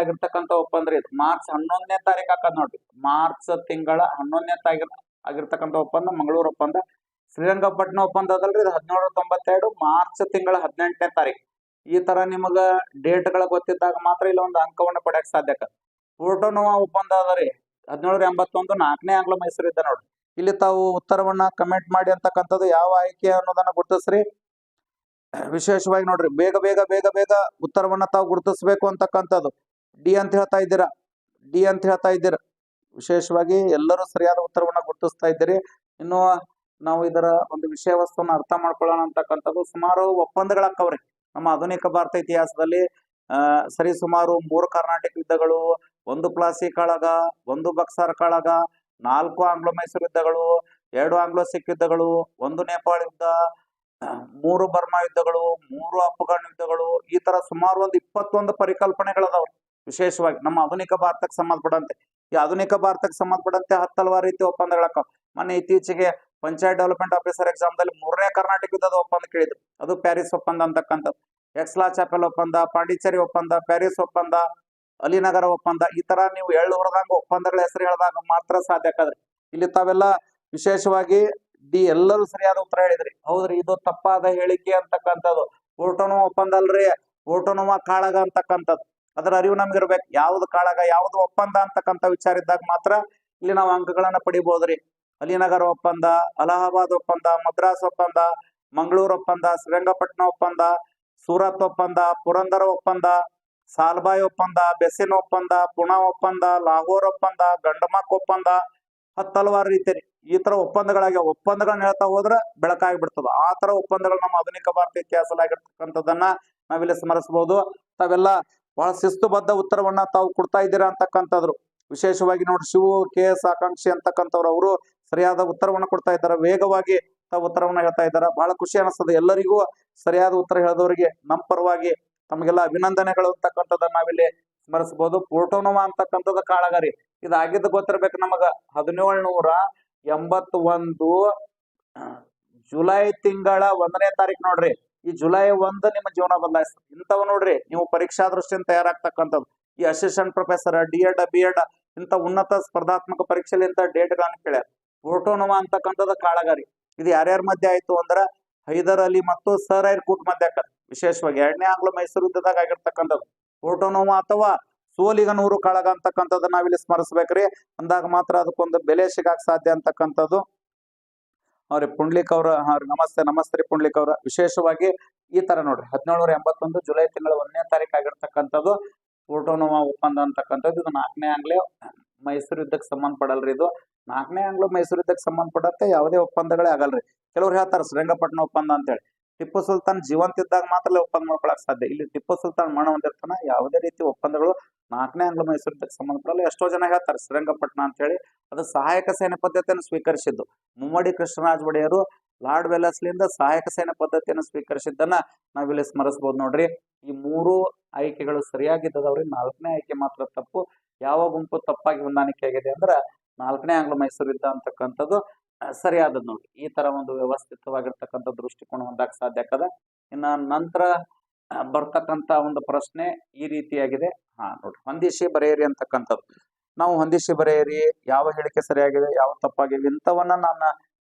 ಆಗಿರ್ತಕ್ಕಂಥ ಒಪ್ಪಂದ ರೀ. ಮಾರ್ಚ್ 11ನೇ ತಾರೀಕು ಹಾಕದ್ ನೋಡ್ರಿ. ಮಾರ್ಚ್ ತಿಂಗಳ 11ನೇ ತಾರೀಕು ಆಗಿರ್ತಕ್ಕಂಥ ಒಪ್ಪಂದ ಮಂಗಳೂರು ಒಪ್ಪಂದ. ಶ್ರೀರಂಗಪಟ್ಟಣ ಒಪ್ಪಂದ ಅದಲ್ರಿ, ಇದು 1792 ಮಾರ್ಚ್ ತಿಂಗಳ 18ನೇ ತಾರೀಕು. ಈ ತರ ನಿಮಗ ಡೇಟ್ಗಳ ಗೊತ್ತಿದ್ದಾಗ ಮಾತ್ರ ಇಲ್ಲ ಒಂದು ಅಂಕವನ್ನು ಪಡೆಯಕ್ ಸಾಧ್ಯ ಆಕತ್. ಪೋರ್ಟೋನೋವಾ ಒಪ್ಪಂದ ಅದರಿ 1781 4ನೇ ಆಂಗ್ಲೋ ಮೈಸೂರು ಯುದ್ಧ ನೋಡ್ರಿ. ಇಲ್ಲಿ ತಾವು ಉತ್ತರವನ್ನ ಕಮೆಂಟ್ ಮಾಡಿ ಅಂತಕ್ಕಂಥದ್ದು. ಯಾವ ಆಯ್ಕೆ ಅನ್ನೋದನ್ನ ಗುರುತಿಸ್ರಿ. ವಿಶೇಷವಾಗಿ ನೋಡ್ರಿ, ಬೇಗ ಬೇಗ ಬೇಗ ಬೇಗ ಉತ್ತರವನ್ನ ತಾವು ಗುರುತಿಸ್ಬೇಕು ಅಂತಕ್ಕಂಥದ್ದು. ಡಿ ಅಂತ ಹೇಳ್ತಾ ಇದ್ದೀರಾ. ವಿಶೇಷವಾಗಿ ಎಲ್ಲರೂ ಸರಿಯಾದ ಉತ್ತರವನ್ನ ಗುರುತಿಸ್ತಾ ಇದ್ದೀರಿ. ಇನ್ನು ನಾವು ಇದರ ಒಂದು ವಿಷಯ ವಸ್ತುವನ್ನ ಅರ್ಥ ಮಾಡ್ಕೊಳ್ಳೋಣ ಅಂತಕ್ಕಂಥದ್ದು. ಸುಮಾರು ಒಪ್ಪಂದಗಳಾಕವ್ರಿ ನಮ್ಮ ಆಧುನಿಕ ಭಾರತ ಇತಿಹಾಸದಲ್ಲಿ. ಸರಿ ಸುಮಾರು 3 ಕರ್ನಾಟಕ ಯುದ್ಧಗಳು, 1 ಪ್ಲಾಸಿ ಕಾಳಗ, 1 ಬಕ್ಸರ್ ಕಾಳಗ, 4 ಆಂಗ್ಲೋ ಮೈಸೂರು ಯುದ್ಧಗಳು, 2 ಆಂಗ್ಲೋ ಸಿಖ್ ಯುದ್ಧಗಳು, 1 ನೇಪಾಳ ಯುದ್ಧ, 3 ಬರ್ಮಾ ಯುದ್ಧಗಳು, 3 ಅಫ್ಘಾನ್ ಯುದ್ಧಗಳು. ಈ ತರ ಸುಮಾರು ಒಂದು 21 ಪರಿಕಲ್ಪನೆಗಳದಾವ್ರಿ. ವಿಶೇಷವಾಗಿ ನಮ್ಮ ಆಧುನಿಕ ಭಾರತಕ್ಕೆ ಸಂಬಂಧಪಟ್ಟಂತೆ. ಈ ಆಧುನಿಕ ಭಾರತಕ್ಕೆ ಸಂಬಂಧಪಟ್ಟಂತೆ 10 ಹಲವಾರು ರೀತಿ ಒಪ್ಪಂದಗಳಾಕವ್. ಮೊನ್ನೆ ಇತ್ತೀಚೆಗೆ ಪಂಚಾಯತ್ ಡೆವಲಪ್ಮೆಂಟ್ ಆಫೀಸರ್ ಎಕ್ಸಾಮ್ ದಲ್ಲಿ 3ನೇ ಕರ್ನಾಟಕ ಯುದ್ಧದ ಒಪ್ಪಂದ ಕೇಳಿದ್ರು. ಅದು ಪ್ಯಾರಿಸ್ ಒಪ್ಪಂದ ಅಂತಕ್ಕಂಥದ್ದು. ಎಕ್ಸ್ಲಾ ಚಾಪೆಲ್ ಒಪ್ಪಂದ, ಪಾಂಡಿಚೇರಿ ಒಪ್ಪಂದ, ಪ್ಯಾರಿಸ್ ಒಪ್ಪಂದ, ಅಲಿನಗರ ಒಪ್ಪಂದ. ಈ ತರ ನೀವು ಹೊರದಂಗ ಒಪ್ಪಂದಗಳ ಹೆಸರು ಹೇಳಿದಾಗ ಮಾತ್ರ ಸಾಧ್ಯ ಆಕದ್ರಿ. ಇಲ್ಲಿ ತಾವೆಲ್ಲ ವಿಶೇಷವಾಗಿ ಡಿ ಎಲ್ಲರೂ ಸರಿಯಾದ ಉತ್ತರ ಹೇಳಿದ್ರಿ. ಹೌದ್ರಿ, ಇದು ತಪ್ಪಾದ ಹೇಳಿಕೆ ಅಂತಕ್ಕಂಥದ್ದು. ಪೋರ್ಟೋನೋವಾ ಒಪ್ಪಂದ ಅಲ್ರಿ, ಪೋರ್ಟೋನೋವಾ ಕಾಳಗ ಅಂತಕ್ಕಂಥದ್ದು. ಅದರ ಅರಿವು ನಮ್ಗಿರ್ಬೇಕು. ಯಾವ್ದು ಕಾಳಗ, ಯಾವ್ದು ಒಪ್ಪಂದ ಅಂತಕ್ಕಂಥ ವಿಚಾರ ಇದ್ದಾಗ ಮಾತ್ರ ಇಲ್ಲಿ ನಾವು ಅಂಕಗಳನ್ನ ಪಡಿಬಹುದ್ರಿ. ಅಲಿನಗರ ಒಪ್ಪಂದ, ಅಲಹಾಬಾದ್ ಒಪ್ಪಂದ, ಮದ್ರಾಸ್ ಒಪ್ಪಂದ, ಮಂಗಳೂರು ಒಪ್ಪಂದ, ಶ್ರೀರಂಗಪಟ್ಟಣ ಒಪ್ಪಂದ, ಸೂರತ್ ಒಪ್ಪಂದ, ಪುರಂದರ ಒಪ್ಪಂದ, ಸಾಲ್ಬಾಯ್ ಒಪ್ಪಂದ, ಬೆಸಿನ್ ಒಪ್ಪಂದ, ಪುಣಾ ಒಪ್ಪಂದ, ಲಾಹೋರ್ ಒಪ್ಪಂದ, ಗಂಡಮಕ್ ಒಪ್ಪಂದ, ಹಲವಾರು ರೀತಿಯಲ್ಲಿ ಈ ತರ ಒಪ್ಪಂದಗಳನ್ನ ಹೇಳ್ತಾ ಹೋದ್ರೆ ಬೆಳಕಾಗಿ ಬಿಡ್ತದ. ಆ ತರ ಒಪ್ಪಂದಗಳು ನಮ್ಮ ಆಧುನಿಕ ಭಾರತ ಇತಿಹಾಸದಲ್ಲಾಗಿರ್ತಕ್ಕಂಥದ್ದನ್ನ ನಾವಿಲ್ಲಿ ಸ್ಮರಿಸಬಹುದು. ತಾವೆಲ್ಲ ಬಹಳ ಶಿಸ್ತುಬದ್ಧ ಉತ್ತರವನ್ನ ತಾವು ಕೊಡ್ತಾ ಇದ್ದೀರಾ ಅಂತಕ್ಕಂಥದ್ರು. ವಿಶೇಷವಾಗಿ ನೋಡಿ ಶಿವು KS ಆಕಾಂಕ್ಷಿ ಅಂತಕ್ಕಂಥವ್ರು ಅವರು ಸರಿಯಾದ ಉತ್ತರವನ್ನ ಕೊಡ್ತಾ ಇದ್ದಾರೆ. ವೇಗವಾಗಿ ತಾವು ಉತ್ತರವನ್ನ ಹೇಳ್ತಾ ಇದ್ದಾರೆ. ಬಹಳ ಖುಷಿ ಅನಿಸ್ತದೆ. ಎಲ್ಲರಿಗೂ ಸರಿಯಾದ ಉತ್ತರ ಹೇಳಿದವರಿಗೆ ನಮ್ಮ ಪರವಾಗಿ ತಮಗೆಲ್ಲ ಅಭಿನಂದನೆಗಳು ಅಂತಕ್ಕಂಥದ್ದನ್ನ ನಾವಿಲ್ಲಿ ಸ್ಮರಿಸಬಹುದು. ಪೋರ್ಟೋನೋವಾ ಅಂತಕ್ಕಂಥದ್ದು ಕಾಳಗರಿ ಇದಾಗಿದ್ದು ಗೊತ್ತಿರ್ಬೇಕು ನಮಗ. 1781 ಜುಲೈ ತಿಂಗಳ 1ನೇ ತಾರೀಕು ನೋಡ್ರಿ. ಈ ಜುಲೈ 1 ನಿಮ್ಮ ಜೀವನ ಬದಲಾಯಿಸ್ತದೆ. ಇಂಥವ್ ನೋಡ್ರಿ ನೀವು ಪರೀಕ್ಷಾ ದೃಷ್ಟಿಯಿಂದ ತಯಾರಾಗ್ತಕ್ಕಂಥದ್ದು. ಈ ಅಸಿಸ್ಟೆಂಟ್ ಪ್ರೊಫೆಸರ್, D.Ed, B.Ed ಇಂಥ ಉನ್ನತ ಸ್ಪರ್ಧಾತ್ಮಕ ಪರೀಕ್ಷೆಯಲ್ಲಿ ಇಂಥ ಡೇಟ್ಗಳನ್ನ ಕೇಳ್ಯಾರ. ಪೋರ್ಟೋನೋವಾ ಅಂತಕ್ಕಂಥದ್ದು ಕಾಳಗರಿ ಇದು ಯಾರ್ಯಾರ ಮಧ್ಯೆ ಆಯ್ತು ಅಂದ್ರ ಹೈದರ್ ಅಲಿ ಮತ್ತು ಸರ್ ಐರ್ಕೂಟ್ ಮಧ್ಯ ಆಕತ್. ವಿಶೇಷವಾಗಿ 2ನೇ ಆಂಗ್ಲೋ ಮೈಸೂರು ಯುದ್ಧದಾಗ ಆಗಿರ್ತಕ್ಕಂಥದ್ದು ಪೋರ್ಟೋನೋವಾ ಅಥವಾ ಸೋಲಿಗನೂರು ಕಾಳಗ ಅಂತಕ್ಕಂಥದ್ದು ನಾವಿಲ್ಲಿ ಸ್ಮರಿಸ್ಬೇಕ್ರಿ. ಅಂದಾಗ ಮಾತ್ರ ಅದಕ್ಕೊಂದು ಬೆಲೆ ಸಿಗಾಕ್ ಸಾಧ್ಯ ಅಂತಕ್ಕಂಥದ್ದು. ಅವ್ರಿ ಪುಂಡ್ಲಿಕ್ ಅವ್ರ ನಮಸ್ತೆ ರೀ ಪುಂಡ್ಲಿಕ್ ಅವ್ರ. ವಿಶೇಷವಾಗಿ ಈ ತರ ನೋಡ್ರಿ 1781 ಜುಲೈ ತಿಂಗಳ 1ನೇ ತಾರೀಕು ಆಗಿರ್ತಕ್ಕಂಥದ್ದು ಪೋರ್ಟೋನೋವಾ ಒಪ್ಪಂದ ಅಂತಕ್ಕಂಥದ್ದು. ಇದು 4ನೇ ಆಂಗ್ಲೋ ಮೈಸೂರು ಯುದ್ಧಕ್ಕೆ ಸಂಬಂಧಪಡಲ್ರಿ. ಇದು 4ನೇ ಆಂಗ್ಲೋ ಮೈಸೂರು ಯುದ್ಧಕ್ಕೆ ಸಂಬಂಧಪಡತ್ತೆ ಯಾವುದೇ ಒಪ್ಪಂದಗಳೇ ಆಗಲ್ರಿ. ಕೆಲವ್ರು ಹೇಳ್ತಾರೆ ಶ್ರೀರಂಗಪಟ್ಟಣ ಒಪ್ಪಂದ ಅಂತೇಳಿ. ಟಿಪ್ಪು ಸುಲ್ತಾನ್ ಜೀವಂತ ಇದ್ದಾಗ ಮಾತ್ರ ಒಪ್ಪಂದ ಮಾಡ್ಕೊಳಕ್ ಸಾಧ್ಯ. ಇಲ್ಲಿ ಟಿಪ್ಪು ಸುಲ್ತಾನ್ ಮರಣ ಹೊಂದಿರ್ತಾನ. ಯಾವುದೇ ರೀತಿ ಒಪ್ಪಂದಗಳು 4ನೇ ಆಂಗ್ಲೋ ಮೈಸೂರು ಯುದ್ಧಕ್ಕೆ ಸಂಬಂಧಪಡಲ್ಲ. ಎಷ್ಟೋ ಜನ ಹೇಳ್ತಾರೆ ಶ್ರೀರಂಗಪಟ್ಟಣ ಅಂತ ಹೇಳಿ. ಅದು ಸಹಾಯಕ ಸೈನ್ಯ ಪದ್ಧತಿಯನ್ನು ಸ್ವೀಕರಿಸಿದ್ದು ಮುಮ್ಮಡಿ ಕೃಷ್ಣರಾಜ ಒಡೆಯರು ಲಾರ್ಡ್ ವೆಲ್ಲಸ್ಲಿಯಿಂದ ಸಹಾಯಕ ಸೈನ್ಯ ಪದ್ಧತಿಯನ್ನು ಸ್ವೀಕರಿಸಿದ್ದನ್ನ ನಾವಿಲ್ಲಿ ಸ್ಮರಿಸಬಹುದು ನೋಡ್ರಿ. ಈ 3 ಆಯ್ಕೆಗಳು ಸರಿಯಾಗಿದ್ದವ್ರಿ. 4ನೇ ಆಯ್ಕೆ ಮಾತ್ರ ತಪ್ಪು. ಯಾವ ಗುಂಪು ತಪ್ಪಾಗಿ ಹೊಂದಾಣಿಕೆ ಆಗಿದೆ ಅಂದ್ರ 4ನೇ ಆಂಗ್ಲೋ ಮೈಸೂರು ಯುದ್ಧ ಅಂತಕ್ಕಂಥದ್ದು ಸರಿಯಾದದ್ ನೋಡ್ರಿ. ಈ ತರ ಒಂದು ವ್ಯವಸ್ಥಿತವಾಗಿರ್ತಕ್ಕಂಥ ದೃಷ್ಟಿಕೋನ ಹೊಂದಕ್ ಸಾಧ್ಯ ಆಗದ. ಇನ್ನ ನಂತರ ಬರ್ತಕ್ಕಂತ ಒಂದು ಪ್ರಶ್ನೆ ಈ ರೀತಿಯಾಗಿದೆ. ನೋಡ್ರಿ, ಹೊಂದಿಸಿ ಬರೆಯಿರಿ ಅಂತಕ್ಕಂಥದ್ದು. ನಾವು ಹೊಂದಿಸಿ ಬರೆಯಿರಿ, ಯಾವ ಹೇಳಿಕೆ ಸರಿಯಾಗಿದೆ, ಯಾವ ತಪ್ಪಾಗಿದೆ ಇಂಥವನ್ನ ನಾನು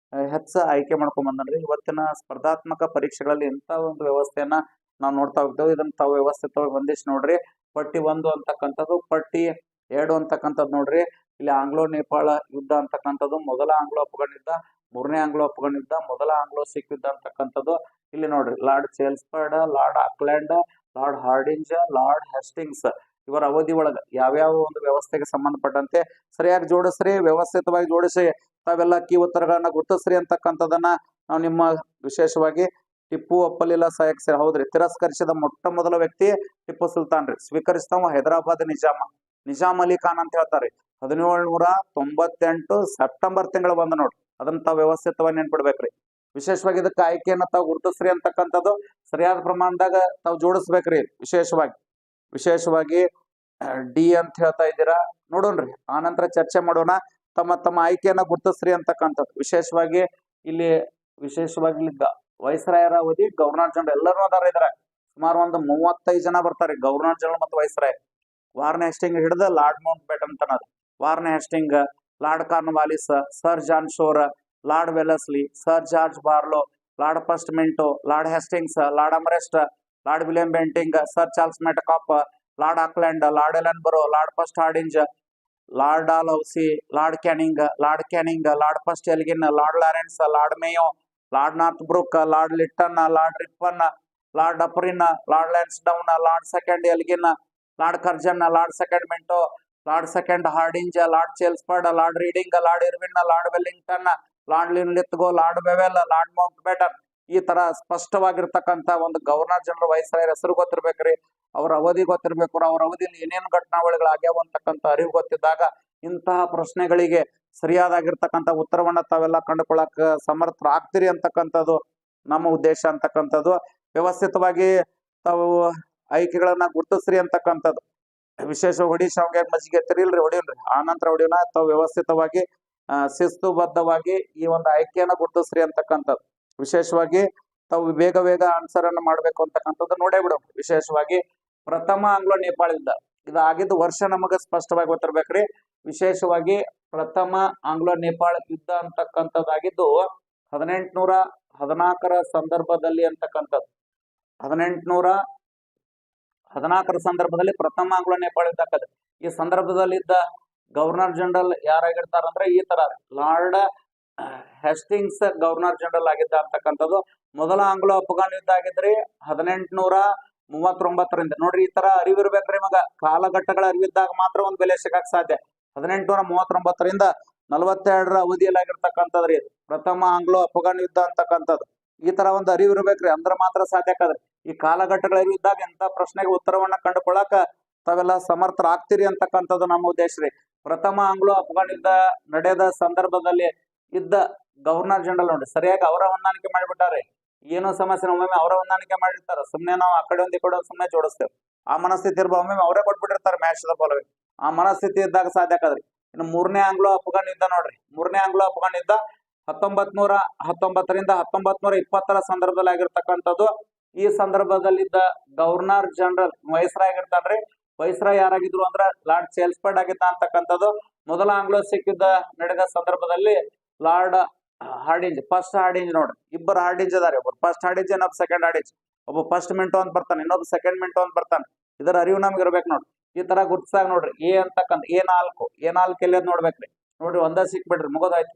ಹೆಚ್ಚು ಆಯ್ಕೆ ಮಾಡ್ಕೊಂಡ್ ಬಂದ್ರಿ. ಇವತ್ತಿನ ಸ್ಪರ್ಧಾತ್ಮಕ ಪರೀಕ್ಷೆಗಳಲ್ಲಿ ಇಂಥ ಒಂದು ವ್ಯವಸ್ಥೆಯನ್ನ ನಾವು ನೋಡ್ತಾ ಹೋಗ್ತೇವೆ. ಇದನ್ನ ತಾವು ವ್ಯವಸ್ಥಿತವಾಗಿ ಹೊಂದಿಸಿ ನೋಡ್ರಿ. ಪಟ್ಟಿ 1 ಅಂತಕ್ಕಂಥದ್ದು, ಪಟ್ಟಿ 2 ಅಂತಕ್ಕಂಥದ್ದು ನೋಡ್ರಿ. ಇಲ್ಲಿ ಆಂಗ್ಲೋ ನೇಪಾಳ ಯುದ್ಧ ಅಂತಕ್ಕಂಥದ್ದು, ಮೊದಲ ಆಂಗ್ಲೋ ಅಫ್ಘಾನ್ ಯುದ್ಧ, 3ನೇ ಆಂಗ್ಲೋ ಅಫ್ಘಾನ್ ಯುದ್ಧ, ಮೊದಲ ಆಂಗ್ಲೋ ಸಿಖ್ ಯುದ್ಧ ಅಂತಕ್ಕಂಥದ್ದು. ಇಲ್ಲಿ ನೋಡ್ರಿ Lord Chelmsford, Lord Auckland, Lord Hardinge, Lord Hastings ಇವರ ಅವಧಿ ಒಳಗ ಯಾವ್ಯಾವ ಒಂದು ವ್ಯವಸ್ಥೆಗೆ ಸಂಬಂಧಪಟ್ಟಂತೆ ಸರಿಯಾಗಿ ಜೋಡಿಸ್ರಿ, ವ್ಯವಸ್ಥಿತವಾಗಿ ಜೋಡಿಸಿ ತಾವೆಲ್ಲ ಕೀ ಉತ್ತರಗಳನ್ನ ಗುರುತಿಸ್ರಿ ಅಂತಕ್ಕಂಥದನ್ನ ನಾವು ನಿಮ್ಮ ವಿಶೇಷವಾಗಿ ಟಿಪ್ಪು ಒಪ್ಪಲಿಲ್ಲ ಸಹಾಯಕ ಹೌದ್ರಿ. ತಿರಸ್ಕರಿಸಿದ ಮೊಟ್ಟ ಮೊದಲ ವ್ಯಕ್ತಿ ಟಿಪ್ಪು ಸುಲ್ತಾನ್ ರೀ. ಸ್ವೀಕರಿಸಿದವ ಹೈದರಾಬಾದ್ ನಿಜಾಮ್ ಅಲಿ ಖಾನ್ ಅಂತ ಹೇಳ್ತಾರೆ. 1798 ಸೆಪ್ಟೆಂಬರ್ ತಿಂಗಳ 1 ನೋಡ್ರಿ. ಅದನ್ನ ತಾವು ವ್ಯವಸ್ಥಿತವಾಗಿ ನೆನ್ಪಿಡ್ಬೇಕ್ರಿ. ವಿಶೇಷವಾಗಿ ಇದಕ್ಕೆ ಆಯ್ಕೆಯನ್ನ ತಾವು ಗುರುತಿಸ್ರಿ ಅಂತಕ್ಕಂಥದ್ದು ಸರಿಯಾದ ಪ್ರಮಾಣದಾಗ ತಾವು ಜೋಡಿಸ್ಬೇಕ್ರಿ. ವಿಶೇಷವಾಗಿ ಡಿ ಅಂತ ಹೇಳ್ತಾ ಇದ್ದೀರಾ. ನೋಡೋಣ್ರಿ, ಆ ನಂತರ ಚರ್ಚೆ ಮಾಡೋಣ. ತಮ್ಮ ಆಯ್ಕೆಯನ್ನ ಗುರುತಿಸ್ರಿ ಅಂತಕ್ಕಂಥದ್ದು. ವಿಶೇಷವಾಗಿ ಇಲ್ಲಿ ವೈಸ್ರಾಯರ ಅವಧಿ, ಗವರ್ನರ್ ಜನರಲ್ ಎಲ್ಲರೂ ಅದಾರ ಇದಾರೆ. ಸುಮಾರು ಒಂದು 35 ಜನ ಬರ್ತಾರೆ ಗವರ್ನರ್ ಜನರಲ್ ಮತ್ತು ವೈಸ್ರಾಯ್. ವಾರ್ನ್ ಹೆಸ್ಟಿಂಗ್ ಹಿಡಿದ ಲಾರ್ಡ್ ಮೌಂಟ್ ಬ್ಯಾಟನ್ ತನದ. Warren Hastings, Lord Cornwallis, Sir John Shore, Lord Wellesley, Sir George Barlow, Lord first Minto, Lord Hastings, Lord Amherst, Lord William Bentinck, Sir Charles Metcalfe, Lord Auckland, Lord Ellenborough, Lord first Hardinge, Lord Dalhousie, Lord Canning, Lord first Elgin, Lord Lawrence, Lord Mayo, Lord Northbrook, Lord Lytton, Lord Ripon, Lord Dufferin, Lord Lansdowne, lord second Elgin, Lord Curzon, Lord second Minto, Lord second Hardinge, Lord Chelmsford, Lord Reading, Lord Irwin, Lord Willingdon, Lord Linlithgow, Lord Wavell, Lord Mountbatten. ಈ ತರ ಸ್ಪಷ್ಟವಾಗಿರ್ತಕ್ಕಂಥ ಒಂದು governor general ವೈಸ್ರಾಯರ್ ಹೆಸರು ಗೊತ್ತಿರ್ಬೇಕ್ರಿ. ಅವ್ರ ಅವಧಿ ಗೊತ್ತಿರ್ಬೇಕು. ಅವ್ರ ಅವಧಿಯಲ್ಲಿ ಏನೇನು ಘಟನಾವಳಿಗಳು ಆಗ್ಯಾವ ಅಂತಕ್ಕಂಥ ಅರಿವು ಗೊತ್ತಿದ್ದಾಗ ಇಂತಹ ಪ್ರಶ್ನೆಗಳಿಗೆ ಸರಿಯಾದಾಗಿರ್ತಕ್ಕಂಥ ಉತ್ತರವನ್ನ ತಾವೆಲ್ಲ ಕಂಡುಕೊಳ್ಳಕ್ ಸಮರ್ಥರಾಗ್ತೀರಿ ಅಂತಕ್ಕಂಥದ್ದು ನಮ್ಮ ಉದ್ದೇಶ ಅಂತಕ್ಕಂಥದ್ದು. ವ್ಯವಸ್ಥಿತವಾಗಿ ತಾವು ಆಯ್ಕೆಗಳನ್ನ ಗುರುತಿಸ್ರಿ ಅಂತಕ್ಕಂಥದ್ದು. ವಿಶೇಷ ಹೊಡಿ ಶಾವ್ಗೆ ಮಜ್ಜಿಗೆ ತಿರಿಲ್ರಿ, ಹೊಡಿಯಲ್ರಿ, ಆ ನಂತರ ಹೊಡಿಯೋಣ. ತಾವು ವ್ಯವಸ್ಥಿತವಾಗಿ ಶಿಸ್ತುಬದ್ಧವಾಗಿ ಈ ಒಂದು ಆಯ್ಕೆಯನ್ನ ಗುರುತಿಸ್ರಿ ಅಂತಕ್ಕಂಥದ್ದು. ವಿಶೇಷವಾಗಿ ತಾವು ಬೇಗ ಆನ್ಸರ್ ಅನ್ನು ಮಾಡ್ಬೇಕು ಅಂತಕ್ಕಂಥದ್ದು ನೋಡೇ ಬಿಡು. ವಿಶೇಷವಾಗಿ ಪ್ರಥಮ ಆಂಗ್ಲೋ ನೇಪಾಳ ಯುದ್ಧ ಇದಾಗಿದ್ದು ವರ್ಷ ನಮಗ ಸ್ಪಷ್ಟವಾಗಿ ಗೊತ್ತಿರ್ಬೇಕ್ರಿ. ವಿಶೇಷವಾಗಿ ಪ್ರಥಮ ಆಂಗ್ಲೋ ನೇಪಾಳ ಯುದ್ಧ ಅಂತಕ್ಕಂಥದ್ದಾಗಿದ್ದು 1814 ಸಂದರ್ಭದಲ್ಲಿ ಅಂತಕ್ಕಂಥದ್ದು. 1814 ಸಂದರ್ಭದಲ್ಲಿ ಪ್ರಥಮ ಆಂಗ್ಲೋ ನೇಪಾಳ ಯುದ್ಧ ಆಕದ. ಈ ಸಂದರ್ಭದಲ್ಲಿ ಇದ್ದ ಗವರ್ನರ್ ಜನರಲ್ ಯಾರಾಗಿರ್ತಾರಂದ್ರೆ ಈ ತರ ಲಾರ್ಡ್ ಹೆಸ್ಟಿಂಗ್ಸ್ ಗವರ್ನರ್ ಜನರಲ್ ಆಗಿದ್ದ ಅಂತಕ್ಕಂಥದ್ದು. ಮೊದಲ ಆಂಗ್ಲೋ ಅಫ್ಘಾನ್ ಯುದ್ಧ ಆಗಿದ್ರಿ 1839ರಿಂದ. ನೋಡ್ರಿ, ಈ ತರ ಅರಿವಿರ್ಬೇಕ್ರಿ ಮಗ. ಕಾಲಘಟ್ಟಗಳ ಅರಿವಿದ್ದಾಗ ಮಾತ್ರ ಒಂದು ಬೆಲೆ ಸಿಗಕ್ ಸಾಧ್ಯ. 1839ರಿಂದ 42ರ ಅವಧಿಯಲ್ಲಿ ಆಗಿರ್ತಕ್ಕಂಥದ್ರಿ ಪ್ರಥಮ ಆಂಗ್ಲೋ ಅಫ್ಘಾನ್ ಯುದ್ಧ ಅಂತಕ್ಕಂಥದ್ದು. ಈ ತರ ಒಂದು ಅರಿವು ಇರ್ಬೇಕ್ರಿ, ಅಂದ್ರ ಮಾತ್ರ ಸಾಧ್ಯ ಆಕದ್ರಿ. ಈ ಕಾಲಘಟ್ಟಗಳ ಅರಿವು ಇದ್ದಾಗ ಎಂತ ಪ್ರಶ್ನೆಗೆ ಉತ್ತರವನ್ನ ಕಂಡುಕೊಳ್ಳಾಕ ತಾವೆಲ್ಲ ಸಮರ್ಥರಾಗ್ತೀರಿ ಅಂತಕ್ಕಂಥದ್ದು ನಮ್ಮ ಉದ್ದೇಶ ರೀ. ಪ್ರಥಮ ಆಂಗ್ಲೋ ಅಫ್ಘಾನ್ ಯುದ್ಧ ನಡೆದ ಸಂದರ್ಭದಲ್ಲಿ ಇದ್ದ ಗವರ್ನರ್ ಜನರಲ್ ನೋಡಿ ಸರಿಯಾಗಿ ಅವರ ಹೊಂದಾಣಿಕೆ ಮಾಡಿಬಿಟ್ಟಾರೆ. ಏನೋ ಸಮಸ್ಯೆ ಒಮ್ಮೊಮ್ಮೆ ಅವರ ಹೊಂದಾಣಿಕೆ ಮಾಡಿರ್ತಾರ, ಸುಮ್ನೆ ನಾವು ಆ ಕಡೆ ಒಂದ್ ಈ ಕಡೆ ಸುಮ್ನೆ ಜೋಡಿಸ್ತೇವೆ. ಆ ಮನಸ್ಥಿತಿ ಇರ್ಬೋ ಒಮ್ಮೊಮ್ಮೆ ಅವರೇ ಕೊಟ್ಬಿಟ್ಟಿರ್ತಾರೆ ಮ್ಯಾಚ್ ದ ಫಾಲೋವಿಂಗ್. ಆ ಮನಸ್ಥಿತಿ ಇದ್ದಾಗ ಸಾಧ್ಯ ಆಕದ್ರಿ. ಇನ್ನು ಮೂರನೇ ಆಂಗ್ಲೋ ಅಫ್ಘಾನ್ ಯುದ್ಧ ನೋಡ್ರಿ. ಮೂರನೇ ಆಂಗ್ಲೋ ಅಫ್ಘಾನ್ ಯುದ್ಧ 1919ರಿಂದ 1920ರ ಸಂದರ್ಭದಲ್ಲಿ ಆಗಿರ್ತಕ್ಕಂಥದ್ದು. ಈ ಸಂದರ್ಭದಲ್ಲಿದ್ದ ಗವರ್ನರ್ ಜನರಲ್ ವೈಸ್ರಾಯ್ ಆಗಿರ್ತಾನ್ರಿ. ವೈಸ್ರಾಯ್ ಯಾರಾಗಿದ್ರು ಅಂದ್ರ ಲಾರ್ಡ್ ಚೆಲ್ಸ್ಫರ್ಡ್ ಆಗಿದ್ದ ಅಂತಕ್ಕಂಥದ್ದು. ಮೊದಲ ಆಂಗ್ಲೋ ಸಿಖ್ ಯುದ್ಧ ನಡೆದ ಸಂದರ್ಭದಲ್ಲಿ ಲಾರ್ಡ್ ಹಾರ್ಡಿಂಜ್, ಫಸ್ಟ್ ಹಾರ್ಡಿಂಜ್ ನೋಡ್ರಿ. ಇಬ್ಬರು ಹಾರ್ಡಿಂಜ್ ಅದಾರೆ, ಒಬ್ಬರು ಫಸ್ಟ್ ಹಾರ್ಡಿಂಜ್ ಇನ್ನೊಬ್ಬ ಸೆಕೆಂಡ್ ಹಾರ್ಡಿಂಜ್. ಒಬ್ಬ ಫಸ್ಟ್ ಮಿಂಟೋ ಅಂತ ಬರ್ತಾನೆ, ಇನ್ನೊಬ್ಬ ಸೆಕೆಂಡ್ ಮಿಂಟೋ ಅಂತ ಬರ್ತಾನೆ. ಇದರ ಅರಿವು ನಮ್ಗೆ ಇರ್ಬೇಕು ನೋಡ್ರಿ. ಈ ತರ ಗುರ್ತಿಸಾಗ ನೋಡ್ರಿ. ಎ ಅಂತಕ್ಕಂಥ A4 ಎಲ್ಲಿ ಅದ್ ನೋಡ್ಬೇಕ್ರಿ. ನೋಡ್ರಿ ಒಂದ ಸಿಕ್ಬಿಡ್ರಿ, ಮುಗೋದಾಯ್ತು.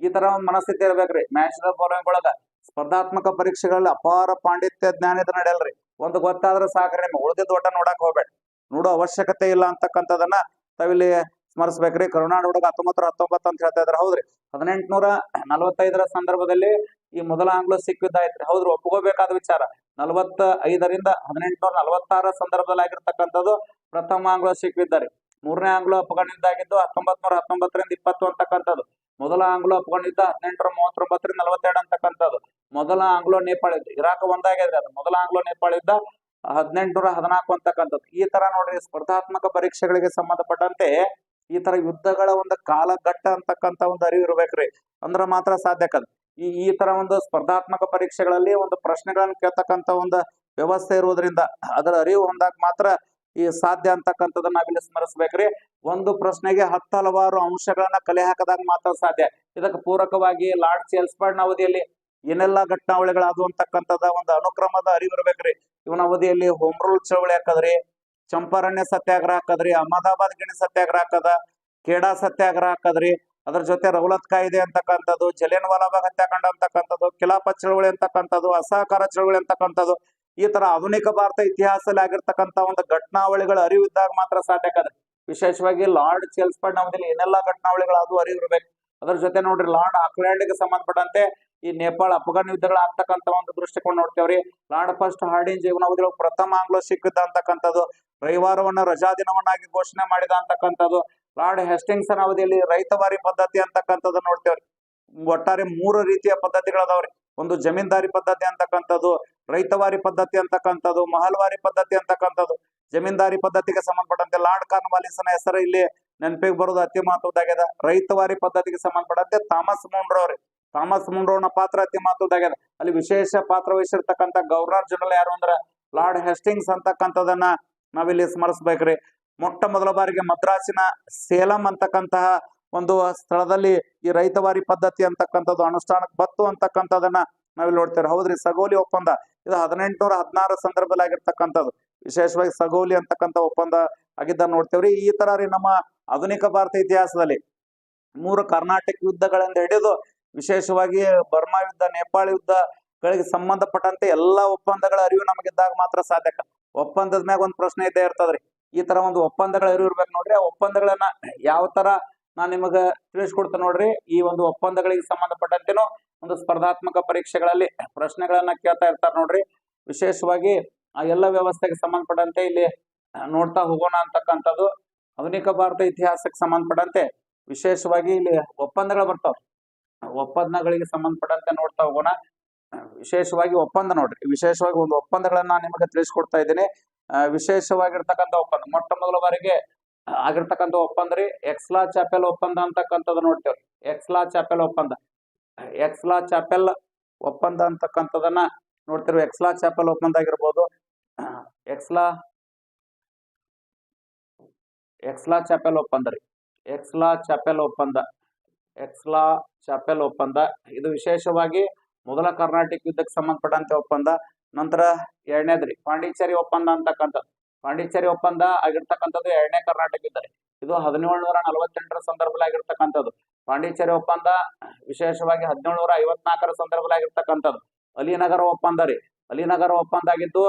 ಈ ತರ ಒಂದ್ ಮನಸ್ಥಿತಿ ಇರ್ಬೇಕ್ರಿ. ಮ್ಯಾಚ್ ದ ಫಾಲೋವಿಂಗ್ ಒಳಗ ಸ್ಪರ್ಧಾತ್ಮಕ ಪರೀಕ್ಷೆಗಳಲ್ಲಿ ಅಪಾರ ಪಾಂಡಿತ್ಯ ಜ್ಞಾನ ಇದ್ ನಡೆಯಲ್ರಿ. ಒಂದು ಗೊತ್ತಾದ್ರೆ ಸಾಕ್ರಿ, ನಿಮ್ಗೆ ಉಳಿದಿದ್ದ ಒಟ್ಟ ನೋಡಕ್ ಹೋಗ್ಬೇಡ, ನೋಡೋ ಅವಶ್ಯಕತೆ ಇಲ್ಲ ಅಂತಕ್ಕಂಥದನ್ನ ತಾವಿಲ್ಲಿ ಸ್ಮರಿಸ್ಬೇಕ್ರಿ. ಕರುನಾಡ ಹುಡುಗ 1919 ಅಂತ ಹೇಳ್ತಾ ಇದ್ರ. ಹೌದ್ರಿ, 1845ರ ಸಂದರ್ಭದಲ್ಲಿ ಈ ಮೊದಲ ಆಂಗ್ಲೋ ಸಿಖ್ ಯುದ್ಧ ಐತ್ರಿ. ಹೌದ್ರಿ, ಒಪ್ಕೋಬೇಕಾದ ವಿಚಾರ. 45ರಿಂದ 1846 ಸಂದರ್ಭದಲ್ಲಿ ಆಗಿರ್ತಕ್ಕಂಥದ್ದು ಪ್ರಥಮ ಆಂಗ್ಲೋ ಸಿಖ್ ಯುದ್ಧ ರೀ. ಮೂರನೇ ಆಂಗ್ಲೋ ಅಫ್ಘಾನ್ ಯುದ್ಧ ಆಗಿದ್ದು 1919ರಿಂದ 20 ಅಂತಕ್ಕಂಥದ್ದು. ಮೊದಲ ಆಂಗ್ಲೋ ಅಫ್ಘಾನ್ ಯುದ್ಧ 1839ರಿಂದ 42 ಅಂತಕ್ಕಂಥದ್ದು. ಮೊದಲ ಆಂಗ್ಲೋ ನೇಪಾಳ ಯುದ್ಧ ಇರಾಕ್ ಒಂದಾಗಿದ್ರಿ. ಅದು ಮೊದಲ ಆಂಗ್ಲೋ ನೇಪಾಳ ಯುದ್ಧ 1814 ಅಂತಕ್ಕಂಥದ್ದು. ಈ ತರ ನೋಡ್ರಿ, ಸ್ಪರ್ಧಾತ್ಮಕ ಪರೀಕ್ಷೆಗಳಿಗೆ ಸಂಬಂಧಪಟ್ಟಂತೆ ಈ ತರ ಯುದ್ಧಗಳ ಒಂದು ಕಾಲಘಟ್ಟ ಅಂತಕ್ಕಂಥ ಒಂದು ಅರಿವು ಇರ್ಬೇಕ್ರಿ. ಅಂದ್ರ ಮಾತ್ರ ಸಾಧ್ಯ ಆಕದ. ಈ ತರ ಒಂದು ಸ್ಪರ್ಧಾತ್ಮಕ ಪರೀಕ್ಷೆಗಳಲ್ಲಿ ಒಂದು ಪ್ರಶ್ನೆಗಳನ್ನ ಕೇಳ್ತಕ್ಕಂಥ ಒಂದು ವ್ಯವಸ್ಥೆ ಇರುವುದರಿಂದ ಅದರ ಅರಿವು ಹೊಂದಾಗ ಮಾತ್ರ ಈ ಸಾಧ್ಯ ಅಂತಕ್ಕಂಥದನ್ನ ನಾವಿಲ್ಲಿ ಸ್ಮರಿಸ್ಬೇಕ್ರಿ. ಒಂದು ಪ್ರಶ್ನೆಗೆ 10 ಹಲವಾರು ಅಂಶಗಳನ್ನ ಕಲೆ ಹಾಕದಾಗ ಮಾತ್ರ ಸಾಧ್ಯ. ಇದಕ್ಕೆ ಪೂರಕವಾಗಿ ಲಾರ್ಡ್ ಚೆಲ್ಸ್ಫರ್ಡ್ ಅವಧಿಯಲ್ಲಿ ಏನೆಲ್ಲಾ ಘಟನಾವಳಿಗಳಾದವು ಅಂತಕ್ಕಂಥದ ಒಂದು ಅನುಕ್ರಮದ ಅರಿವು ಇರ್ಬೇಕ್ರಿ. ಇವನ ಅವಧಿಯಲ್ಲಿ ಹೋಮ್ ರೂಲ್ ಚಳವಳಿ ಹಾಕದ್ರಿ, ಚಂಪಾರಣ್ಯ ಸತ್ಯಾಗ್ರಹ ಹಾಕದ್ರಿ, ಅಹಮದಾಬಾದ್ ಗಿಣಿ ಸತ್ಯಾಗ್ರಹ ಹಾಕದ, ಖೇಡಾ ಸತ್ಯಾಗ್ರಹ ಹಾಕದ್ರಿ. ಅದ್ರ ಜೊತೆ ರೌಲತ್ ಕಾಯ್ದೆ ಅಂತಕ್ಕಂಥದ್ದು, ಜಲಿಯನ್ ವಾಲಾಬಾಗ್ ಹತ್ಯಾಕಾಂಡ ಅಂತಕ್ಕಂಥದ್ದು, ಖಿಲಾಫತ್ ಚಳವಳಿ ಅಂತಕ್ಕಂಥದ್ದು, ಅಸಹಕಾರ ಚಳವಳಿ ಅಂತಕ್ಕಂಥದ್ದು. ಈ ತರ ಆಧುನಿಕ ಭಾರತ ಇತಿಹಾಸದಲ್ಲಿ ಆಗಿರ್ತಕ್ಕಂಥ ಒಂದು ಘಟನಾವಳಿಗಳ ಅರಿವು ಇದ್ದಾಗ ಮಾತ್ರ ಸಾಧ್ಯ ಆಕದ್ರಿ. ವಿಶೇಷವಾಗಿ ಲಾರ್ಡ್ ಚೆಲ್ಸ್ಫರ್ಡ್ ಅವಧಿಯಲ್ಲಿ ಏನೆಲ್ಲಾ ಘಟನಾವಳಿಗಳು ಅದು ಅರಿವು ಇರ್ಬೇಕು. ಅದ್ರ ಜೊತೆ ನೋಡ್ರಿ, ಲಾರ್ಡ್ ಆಕ್ಲ್ಯಾಂಡ್ಗೆ ಸಂಬಂಧಪಟ್ಟಂತೆ ಈ ನೇಪಾಳ ಅಫ್ಘಾನ್ ಯುದ್ಧಗಳು ಆಗ್ತಕ್ಕಂಥ ಒಂದು ದೃಷ್ಟಿಕೋನ ನೋಡ್ತೇವ್ರಿ. ಲಾರ್ಡ್ ಫಸ್ಟ್ ಹಾರ್ಡಿಂಜ್ ಇವನ ಅವಧಿಯಲ್ಲಿ ಪ್ರಥಮ ಆಂಗ್ಲೋ ಸಿಖ್ ಯುದ್ಧ ಅಂತಕ್ಕಂಥದ್ದು. ರವಿವಾರವನ್ನ ರಜಾ ದಿನವನ್ನಾಗಿ ಘೋಷಣೆ ಮಾಡಿದ ಅಂತಕ್ಕಂಥದ್ದು. ಲಾರ್ಡ್ ಹೆಸ್ಟಿಂಗ್ಸನ್ ಅವಧಿಯಲ್ಲಿ ರೈತವಾರಿ ಪದ್ಧತಿ ಅಂತಕ್ಕಂಥದ್ದು ನೋಡ್ತೇವ್ರಿ. ಒಟ್ಟಾರೆ 3 ರೀತಿಯ ಪದ್ಧತಿಗಳದಾವ್ರಿ. ಒಂದು ಜಮೀನ್ದಾರಿ ಪದ್ಧತಿ ಅಂತಕ್ಕಂಥದ್ದು, ರೈತವಾರಿ ಪದ್ಧತಿ ಅಂತಕ್ಕಂಥದ್ದು, ಮಹಲ್ವಾರಿ ಪದ್ಧತಿ ಅಂತಕ್ಕಂಥದ್ದು. ಜಮೀನ್ದಾರಿ ಪದ್ಧತಿಗೆ ಸಂಬಂಧಪಟ್ಟಂತೆ ಲಾರ್ಡ್ ಕಾರ್ನ್ವಾಲಿಸನ ಹೆಸರು ಇಲ್ಲಿ ನೆನಪಿಗೆ ಬರೋದು ಅತಿ ಮಹತ್ವದಾಗ್ಯದ. ರೈತವಾರಿ ಪದ್ಧತಿಗೆ ಸಂಬಂಧಪಟ್ಟಂತೆ ಥಾಮಸ್ ಮುನ್ರೋ ರೀ. ಥಾಮಸ್ ಮುನ್ರೋನ ಪಾತ್ರ ಅತಿ ಮಹತ್ವದಾಗ್ಯದ. ಅಲ್ಲಿ ವಿಶೇಷ ಪಾತ್ರ ವಹಿಸಿರ್ತಕ್ಕಂಥ ಗವರ್ನರ್ ಜನರಲ್ ಯಾರು ಅಂದ್ರ ಲಾರ್ಡ್ ಹೆಸ್ಟಿಂಗ್ಸ್ ಅಂತಕ್ಕಂಥದನ್ನ ನಾವಿಲ್ಲಿ ಸ್ಮರಿಸ್ಬೇಕ್ರಿ. ಮೊಟ್ಟ ಮೊದಲ ಬಾರಿಗೆ ಮದ್ರಾಸಿನ ಸೇಲಂ ಅಂತಕ್ಕಂತಹ ಒಂದು ಸ್ಥಳದಲ್ಲಿ ಈ ರೈತವಾರಿ ಪದ್ಧತಿ ಅಂತಕ್ಕಂಥದ್ದು ಅನುಷ್ಠಾನಕ್ಕೆ ಬತ್ತು ಅಂತಕ್ಕಂಥದನ್ನ ನಾವಿಲ್ಲಿ ನೋಡ್ತೇವೆ. ಹೌದ್ರಿ, ಸಗೋಲಿ ಒಪ್ಪಂದ ಇದು 1816 ಸಂದರ್ಭದಲ್ಲಿ ಆಗಿರ್ತಕ್ಕಂಥದ್ದು. ವಿಶೇಷವಾಗಿ ಸಗೋಲಿ ಅಂತಕ್ಕಂಥ ಒಪ್ಪಂದ ಆಗಿದ್ದ ನೋಡ್ತೇವ್ರಿ. ಈ ತರ ರೀ ನಮ್ಮ ಆಧುನಿಕ ಭಾರತ ಇತಿಹಾಸದಲ್ಲಿ 3 ಕರ್ನಾಟಕ ಯುದ್ಧಗಳಿಂದ ಹಿಡಿದು ವಿಶೇಷವಾಗಿ ಬರ್ಮಾ ಯುದ್ಧ, ನೇಪಾಳ ಯುದ್ಧಗಳಿಗೆ ಸಂಬಂಧಪಟ್ಟಂತೆ ಎಲ್ಲಾ ಒಪ್ಪಂದಗಳ ಅರಿವು ನಮಗಿದ್ದಾಗ ಮಾತ್ರ ಸಾಧ್ಯ. ಒಪ್ಪಂದದ ಮ್ಯಾಗ ಒಂದು ಪ್ರಶ್ನೆ ಇದ್ದೇ ಇರ್ತದ್ರಿ. ಈ ತರ ಒಂದು ಒಪ್ಪಂದಗಳ ಅರಿವು ಇರ್ಬೇಕು ನೋಡ್ರಿ. ಆ ಒಪ್ಪಂದಗಳನ್ನ ಯಾವ ತರ ನಾನ್ ನಿಮಗ ತಿಳಿಸ್ಕೊಡ್ತೇನೆ ನೋಡ್ರಿ. ಈ ಒಂದು ಒಪ್ಪಂದಗಳಿಗೆ ಸಂಬಂಧಪಟ್ಟಂತೆನೂ ಒಂದು ಸ್ಪರ್ಧಾತ್ಮಕ ಪರೀಕ್ಷೆಗಳಲ್ಲಿ ಪ್ರಶ್ನೆಗಳನ್ನ ಕೇಳ್ತಾ ಇರ್ತಾರ ನೋಡ್ರಿ. ವಿಶೇಷವಾಗಿ ಆ ಎಲ್ಲ ವ್ಯವಸ್ಥೆಗೆ ಸಂಬಂಧಪಟ್ಟಂತೆ ಇಲ್ಲಿ ನೋಡ್ತಾ ಹೋಗೋಣ ಅಂತಕ್ಕಂಥದ್ದು. ಆಧುನಿಕ ಭಾರತ ಇತಿಹಾಸಕ್ಕೆ ಸಂಬಂಧಪಟ್ಟಂತೆ ವಿಶೇಷವಾಗಿ ಇಲ್ಲಿ ಒಪ್ಪಂದಗಳು ಬರ್ತಾವ. ಒಪ್ಪಂದಗಳಿಗೆ ಸಂಬಂಧಪಟ್ಟಂತೆ ನೋಡ್ತಾ ಹೋಗೋಣ. ವಿಶೇಷವಾಗಿ ಒಪ್ಪಂದ ನೋಡ್ರಿ. ವಿಶೇಷವಾಗಿ ಒಂದು ಒಪ್ಪಂದಗಳನ್ನ ನಾನು ನಿಮಗೆ ತಿಳಿಸ್ಕೊಡ್ತಾ ಇದ್ದೀನಿ. ವಿಶೇಷವಾಗಿರ್ತಕ್ಕಂಥ ಒಪ್ಪಂದ ಮೊಟ್ಟ ಮೊದಲ ಬಾರಿಗೆ ಆಗಿರ್ತಕ್ಕಂಥ ಒಪ್ಪಂದ ರೀ ಎಕ್ಸ್ಲಾ ಚಾಪೆಲ್ ಒಪ್ಪಂದ ಅಂತಕ್ಕಂಥದ್ದು ನೋಡ್ತೇವ್ರಿ. ಎಕ್ಸ್ಲಾ ಚಾಪೆಲ್ ಒಪ್ಪಂದ, ಎಕ್ಸ್ಲಾ ಚಾಪೆಲ್ ಒಪ್ಪಂದ ಅಂತಕ್ಕಂಥದನ್ನ ನೋಡ್ತಿರ್ವಿ. ಎಕ್ಸ್ಲಾ ಚಾಪೆಲ್ ಒಪ್ಪಂದ ಆಗಿರ್ಬೋದು. ಎಕ್ಸ್ಲಾ ಚಾಪೆಲ್ ಒಪ್ಪಂದ ರೀ. ಎಕ್ಸ್ಲಾ ಚಾಪೆಲ್ ಒಪ್ಪಂದ, ಎಕ್ಸ್ಲಾ ಚಾಪೆಲ್ ಒಪ್ಪಂದ ಇದು ವಿಶೇಷವಾಗಿ ಮೊದಲ ಕರ್ನಾಟಕ ಯುದ್ಧಕ್ಕೆ ಸಂಬಂಧಪಟ್ಟಂತೆ ಒಪ್ಪಂದ. ನಂತರ ಎರಡನೇದ್ರಿ ಪಾಂಡಿಚೇರಿ ಒಪ್ಪಂದ ಅಂತಕ್ಕಂಥದ್ದು. ಪಾಂಡಿಚೇರಿ ಒಪ್ಪಂದ ಆಗಿರ್ತಕ್ಕಂಥದ್ದು 2ನೇ ಕರ್ನಾಟಕ ಯುದ್ಧ ರೀ. ಇದು 1748ರ ಸಂದರ್ಭದಲ್ಲಿ ಆಗಿರ್ತಕ್ಕಂಥದ್ದು. ಪಾಂಡಿಚೇರಿ ಒಪ್ಪಂದ ವಿಶೇಷವಾಗಿ 1754ರ ಸಂದರ್ಭದಲ್ಲಿ ಆಗಿರ್ತಕ್ಕಂಥದ್ದು. ಅಲಿನಗರ ಒಪ್ಪಂದ ರೀ. ಅಲಿನಗರ ಒಪ್ಪಂದ ಆಗಿದ್ದು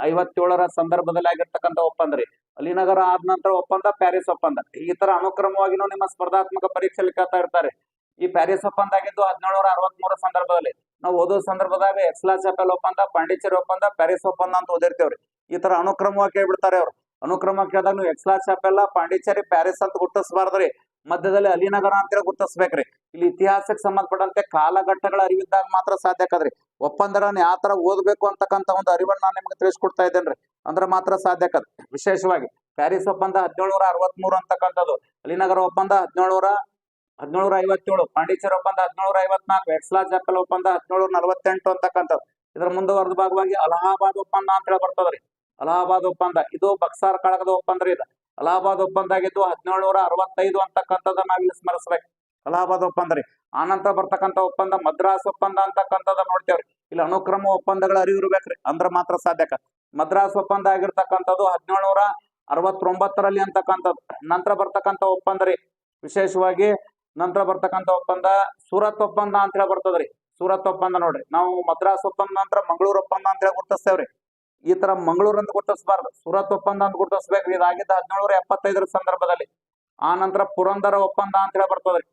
57ರ ಸಂದರ್ಭದಲ್ಲಿ ಆಗಿರ್ತಕ್ಕಂಥ ಒಪ್ಪಂದ ರೀ. ಅಲಿನಗರ ಆದ ನಂತರ ಒಪ್ಪಂದ ಪ್ಯಾರಿಸ್ ಒಪ್ಪಂದ. ಈ ತರ ಅನುಕ್ರಮವಾಗಿನೂ ನಿಮ್ಮ ಸ್ಪರ್ಧಾತ್ಮಕ ಪರೀಕ್ಷೆಯಲ್ಲಿ ಕೇಳ್ತಾ ಇರ್ತಾರೆ. ಈ ಪ್ಯಾರಿಸ್ ಒಪ್ಪಂದ ಆಗಿದ್ದು 1763 ಸಂದರ್ಭದಲ್ಲಿ. ನಾವು ಓದೋ ಸಂದರ್ಭದಾಗ ಎಕ್ಸ್ಲಾ-ಚಾಪೆಲ್ ಒಪ್ಪಂದ, ಪಾಂಡಿಚೇರಿ ಒಪ್ಪಂದ, ಪ್ಯಾರಿಸ್ ಒಪ್ಪಂದ ಅಂತ ಓದಿರ್ತೇವ್ರಿ. ಈ ತರ ಅನುಕ್ರಮವಾಗಿ ಕೇಳ್ಬಿಡ್ತಾರೆ ಅವ್ರು. ಅನುಕ್ರಮ ಕೇಳಿದಾಗ ನೀವು ಎಕ್ಸ್ಲಾ-ಚಾಪೆಲ್, ಪಾಂಡಿಚೇರಿ, ಪ್ಯಾರಿಸ್ ಅಂತ ಗುರ್ತಿಸಬಾರ್ದ್ರಿ. ಮಧ್ಯದಲ್ಲಿ ಅಲಿನಗರ ಅಂತೇಳಿ ಗುರ್ತಿಸ್ಬೇಕ್ರಿ. ಇಲ್ಲಿ ಇತಿಹಾಸಕ್ಕೆ ಸಂಬಂಧಪಟ್ಟಂತೆ ಕಾಲಘಟ್ಟಗಳ ಅರಿವಿದ್ದಾಗ ಮಾತ್ರ ಸಾಧ್ಯ ಆಕದ್ರಿ. ಒಪ್ಪಂದಗಳನ್ನ ಯಾವ ತರ ಓದ್ಬೇಕು ಅಂತಕ್ಕಂಥ ಒಂದು ಅರಿವನ್ನ ನಾನು ನಿಮ್ಗೆ ತಿಳಿಸ್ಕೊಡ್ತಾ ಇದ್ದೇನ್ರಿ. ಅಂದ್ರೆ ಮಾತ್ರ ಸಾಧ್ಯ ಆಕತ್. ವಿಶೇಷವಾಗಿ ಪ್ಯಾರಿಸ್ ಒಪ್ಪಂದ 1763 ಅಂತಕ್ಕಂಥದ್ದು, ಅಲಿನಗರ ಒಪ್ಪಂದ 1757, ಪಾಂಡಿಚೇರಿ ಒಪ್ಪಂದ 1754, ಎಕ್ಸ್ಲಾ-ಚಾಪೆಲ್ ಒಪ್ಪಂದ 1748 ಅಂತಕ್ಕಂಥದ್ದು. ಇದರ ಮುಂದುವರೆದ ಭಾಗವಾಗಿ ಅಲಹಾಬಾದ್ ಒಪ್ಪಂದ ಅಂತ ಹೇಳಿ ಬರ್ತದ್ರಿ. ಅಲಹಾಬಾದ್ ಒಪ್ಪಂದ ಇದು ಬಕ್ಸಾರ್ ಕಾಳಗದ ಒಪ್ಪಂದ ರೀ. ಇದು ಅಲಹಾಬಾದ್ ಒಪ್ಪಂದ ಆಗಿದ್ದು 1765 ಅಂತಕ್ಕಂಥದ್ದನ್ನ ನಾವಿಲ್ಲಿ ಸ್ಮರಿಸ್ಬೇಕು. ಅಲಹಾಬಾದ್ ಒಪ್ಪಂದ ರೀ. ಆನಂತರ ಬರ್ತಕ್ಕಂಥ ಒಪ್ಪಂದ ಮದ್ರಾಸ್ ಒಪ್ಪಂದ ಅಂತಕ್ಕಂಥದ್ದು ನೋಡ್ತೇವ್ರಿ. ಇಲ್ಲಿ ಅನುಕ್ರಮ ಒಪ್ಪಂದಗಳ ಅರಿವು ಇರ್ಬೇಕ್ರಿ. ಅಂದ್ರ ಮಾತ್ರ ಸಾಧ್ಯಕ. ಮದ್ರಾಸ್ ಒಪ್ಪಂದ ಆಗಿರ್ತಕ್ಕಂಥದ್ದು 1769ರಲ್ಲಿ ಅಂತಕ್ಕಂಥದ್ದು. ನಂತರ ಬರ್ತಕ್ಕಂಥ ಒಪ್ಪಂದ ರೀ. ವಿಶೇಷವಾಗಿ ನಂತರ ಬರ್ತಕ್ಕಂಥ ಒಪ್ಪಂದ ಸೂರತ್ ಒಪ್ಪಂದ ಅಂತ ಹೇಳಿ ಬರ್ತದ್ರಿ. ಸೂರತ್ ಒಪ್ಪಂದ ನೋಡ್ರಿ. ನಾವು ಮದ್ರಾಸ್ ಒಪ್ಪಂದ ನಂತರ ಮಂಗಳೂರು ಒಪ್ಪಂದ ಅಂತ ಹೇಳಿ ಗುರ್ತಿಸ್ತೇವ್ರಿ. ಈ ತರ ಮಂಗಳೂರು ಅಂತ ಗುರ್ತಿಸಬಾರ್ದು, ಸೂರತ್ ಒಪ್ಪಂದ ಅಂತ ಗುರ್ತಿಸ್ಬೇಕ್ರಿ. ಇದಾಗಿದ್ದ 1775ರ ಸಂದರ್ಭದಲ್ಲಿ. ಆ ನಂತರ ಪುರಂದರ ಒಪ್ಪಂದ ಅಂತ ಹೇಳಿ ಬರ್ತದ್ರಿ.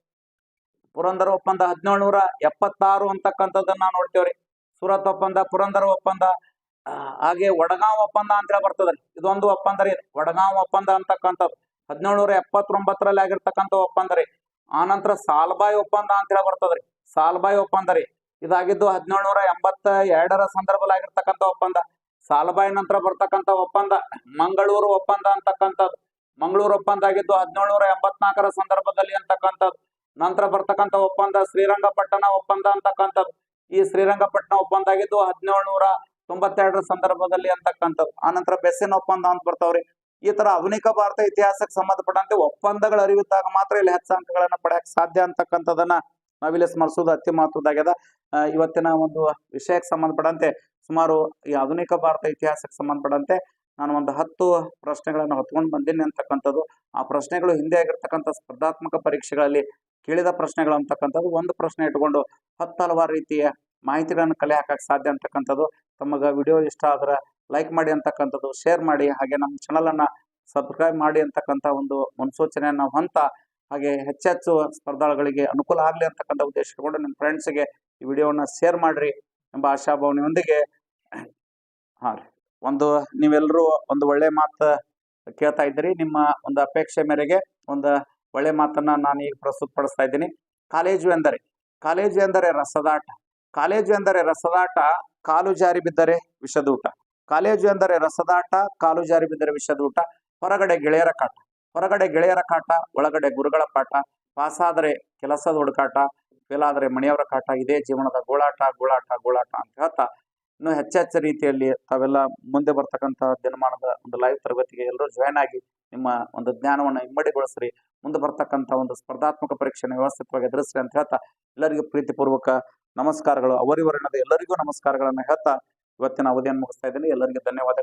ಪುರಂದರ ಒಪ್ಪಂದ 1776 ಅಂತಕ್ಕಂಥದ್ದನ್ನ ನೋಡ್ತೇವ್ರಿ. ಸೂರತ್ ಒಪ್ಪಂದ, ಪುರಂದರ ಒಪ್ಪಂದ, ಹಾಗೆ ವಡಗಾಂವ್ ಒಪ್ಪಂದ ಅಂತ ಹೇಳಿ ಬರ್ತದ್ರಿ. ಇದೊಂದು ಒಪ್ಪಂದ ರೀ. ವಡಗಾಂವ್ ಒಪ್ಪಂದ ಅಂತಕ್ಕಂಥದ್ದು 1779ರಲ್ಲಿ ಆಗಿರ್ತಕ್ಕಂಥ ಒಪ್ಪಂದ ರೀ. ಆನಂತರ ಸಾಲ್ಬಾಯ್ ಒಪ್ಪಂದ ಅಂತ ಹೇಳಿ ಬರ್ತದ್ರಿ. ಸಾಲ್ಬಾಯ್ ಒಪ್ಪಂದ ರೀ. ಇದಾಗಿದ್ದು 1782ರ ಸಂದರ್ಭದಲ್ಲಿ ಆಗಿರ್ತಕ್ಕಂಥ ಒಪ್ಪಂದ. ಸಾಲ್ಬಾಯ್ ನಂತರ ಬರ್ತಕ್ಕಂಥ ಒಪ್ಪಂದ ಮಂಗಳೂರು ಒಪ್ಪಂದ ಅಂತಕ್ಕಂಥದ್ದು. ಮಂಗಳೂರು ಒಪ್ಪಂದ ಆಗಿದ್ದು 1784ರ ಸಂದರ್ಭದಲ್ಲಿ ಅಂತಕ್ಕಂಥದ್ದು. ನಂತರ ಬರ್ತಕ್ಕಂಥ ಒಪ್ಪಂದ ಶ್ರೀರಂಗಪಟ್ಟಣ ಒಪ್ಪಂದ ಅಂತಕ್ಕಂಥದ್ದು. ಈ ಶ್ರೀರಂಗಪಟ್ಟಣ ಒಪ್ಪಂದ ಆಗಿದ್ದು 1792ರ ಸಂದರ್ಭದಲ್ಲಿ ಅಂತಕ್ಕಂಥದ್ದು. ಆನಂತರ ಬೆಸ್ಸಿನ್ ಒಪ್ಪಂದ ಅಂತ ಬರ್ತಾವ್ರಿ. ಈ ತರ ಆಧುನಿಕ ಭಾರತ ಇತಿಹಾಸಕ್ಕೆ ಸಂಬಂಧಪಟ್ಟಂತೆ ಒಪ್ಪಂದಗಳ ಅರಿವಿದ್ದಾಗ ಮಾತ್ರ ಇಲ್ಲಿ ಹೆಚ್ಚು ಅಂಕಗಳನ್ನ ಪಡೆಯಕ್ಕೆ ಸಾಧ್ಯ ಅಂತಕ್ಕಂಥದನ್ನ ನಾವಿಲ್ಲಿ ಸ್ಮರಿಸೋದು ಅತಿ ಮಹತ್ವದಾಗ್ಯದ. ಇವತ್ತಿನ ಒಂದು ವಿಷಯಕ್ಕೆ ಸಂಬಂಧಪಟ್ಟಂತೆ ಸುಮಾರು ಈ ಆಧುನಿಕ ಭಾರತ ಇತಿಹಾಸಕ್ಕೆ ಸಂಬಂಧಪಟ್ಟಂತೆ ನಾನು ಒಂದು 10 ಪ್ರಶ್ನೆಗಳನ್ನು ಹೊತ್ಕೊಂಡು ಬಂದೀನಿ ಅಂತಕ್ಕಂಥದ್ದು. ಆ ಪ್ರಶ್ನೆಗಳು ಹಿಂದೆ ಆಗಿರ್ತಕ್ಕಂಥ ಸ್ಪರ್ಧಾತ್ಮಕ ಪರೀಕ್ಷೆಗಳಲ್ಲಿ ಕೇಳಿದ ಪ್ರಶ್ನೆಗಳು ಅಂತಕ್ಕಂಥದ್ದು. ಒಂದು ಪ್ರಶ್ನೆ ಇಟ್ಕೊಂಡು 10 ಹಲವಾರು ರೀತಿಯ ಮಾಹಿತಿಗಳನ್ನು ಕಲೆ ಹಾಕಕ್ಕೆ ಸಾಧ್ಯ ಅಂತಕ್ಕಂಥದ್ದು. ತಮಗೆ ವಿಡಿಯೋ ಇಷ್ಟ ಆದ್ರೆ ಲೈಕ್ ಮಾಡಿ ಅಂತಕ್ಕಂಥದ್ದು, ಶೇರ್ ಮಾಡಿ, ಹಾಗೆ ನಮ್ಮ ಚಾನಲನ್ನು ಸಬ್ಸ್ಕ್ರೈಬ್ ಮಾಡಿ ಅಂತಕ್ಕಂಥ ಒಂದು ಮುನ್ಸೂಚನೆಯನ್ನು ಹೊಂತ, ಹಾಗೆ ಹೆಚ್ಚೆಚ್ಚು ಸ್ಪರ್ಧಾಳುಗಳಿಗೆ ಅನುಕೂಲ ಆಗಲಿ ಅಂತಕ್ಕಂಥ ಉದ್ದೇಶ ಇಟ್ಕೊಂಡು ನಿಮ್ಮ ಫ್ರೆಂಡ್ಸ್ಗೆ ಈ ವಿಡಿಯೋವನ್ನು ಶೇರ್ ಮಾಡಿರಿ ಎಂಬ ಆಶಾಭಾವನೆಯೊಂದಿಗೆ ರೀ ನೀವೆಲ್ಲರೂ ಒಂದು ಒಳ್ಳೆ ಮಾತು ಕೇಳ್ತಾ ಇದ್ದೀರಿ. ನಿಮ್ಮ ಒಂದು ಅಪೇಕ್ಷೆ ಮೇರೆಗೆ ಒಂದು ಒಳ್ಳೆ ಮಾತನ್ನ ನಾನು ಈಗ ಪ್ರಸ್ತುತಪಡಿಸ್ತಾ ಇದ್ದೀನಿ. ಕಾಲೇಜು ಎಂದರೆ ರಸದಾಟ. ಕಾಲೇಜು ಎಂದರೆ ರಸದಾಟ, ಕಾಲು ಜಾರಿ ಬಿದ್ದರೆ ವಿಷದೂಟ. ಕಾಲೇಜು ಎಂದರೆ ರಸದಾಟ, ಕಾಲು ಜಾರಿ ಬಿದ್ದರೆ ವಿಷದೂಟ. ಹೊರಗಡೆ ಗೆಳೆಯರ ಕಾಟ, ಒಳಗಡೆ ಗುರುಗಳ ಪಾಠ. ಪಾಸಾದರೆ ಕೆಲಸದ ಹುಡುಕಾಟ, ಫೇಲ್ ಆದರೆ ಮನೆಯವರ ಕಾಟ. ಇದೇ ಜೀವನದ ಗೋಳಾಟ ಅಂತ ಹೇಳ್ತಾ ಇನ್ನು ಹೆಚ್ಚೆಚ್ಚು ರೀತಿಯಲ್ಲಿ ತಾವೆಲ್ಲ ಮುಂದೆ ಬರ್ತಕ್ಕಂಥ ದಿನಮಾನದ ಒಂದು ಲೈವ್ ತರಗತಿಗೆ ಎಲ್ಲರೂ ಜಾಯ್ನ್ ಆಗಿ ನಿಮ್ಮ ಒಂದು ಜ್ಞಾನವನ್ನು ಇಮ್ಮಡಿಗೊಳಿಸ್ರಿ. ಮುಂದೆ ಬರ್ತಕ್ಕಂಥ ಒಂದು ಸ್ಪರ್ಧಾತ್ಮಕ ಪರೀಕ್ಷೆಯನ್ನು ವ್ಯವಸ್ಥಿತವಾಗಿ ಎದುರಿಸ್ರಿ ಅಂತ ಹೇಳ್ತಾ ಎಲ್ಲರಿಗೂ ಪ್ರೀತಿಪೂರ್ವಕ ನಮಸ್ಕಾರಗಳು. ಅವರಿವರನ್ನದ ಎಲ್ಲರಿಗೂ ನಮಸ್ಕಾರಗಳನ್ನು ಹೇಳ್ತಾ ಇವತ್ತಿನ ಅವಧಿಯನ್ನು ಮುಗಿಸ್ತಾ ಇದ್ದೀನಿ. ಎಲ್ಲರಿಗೂ ಧನ್ಯವಾದಗಳು.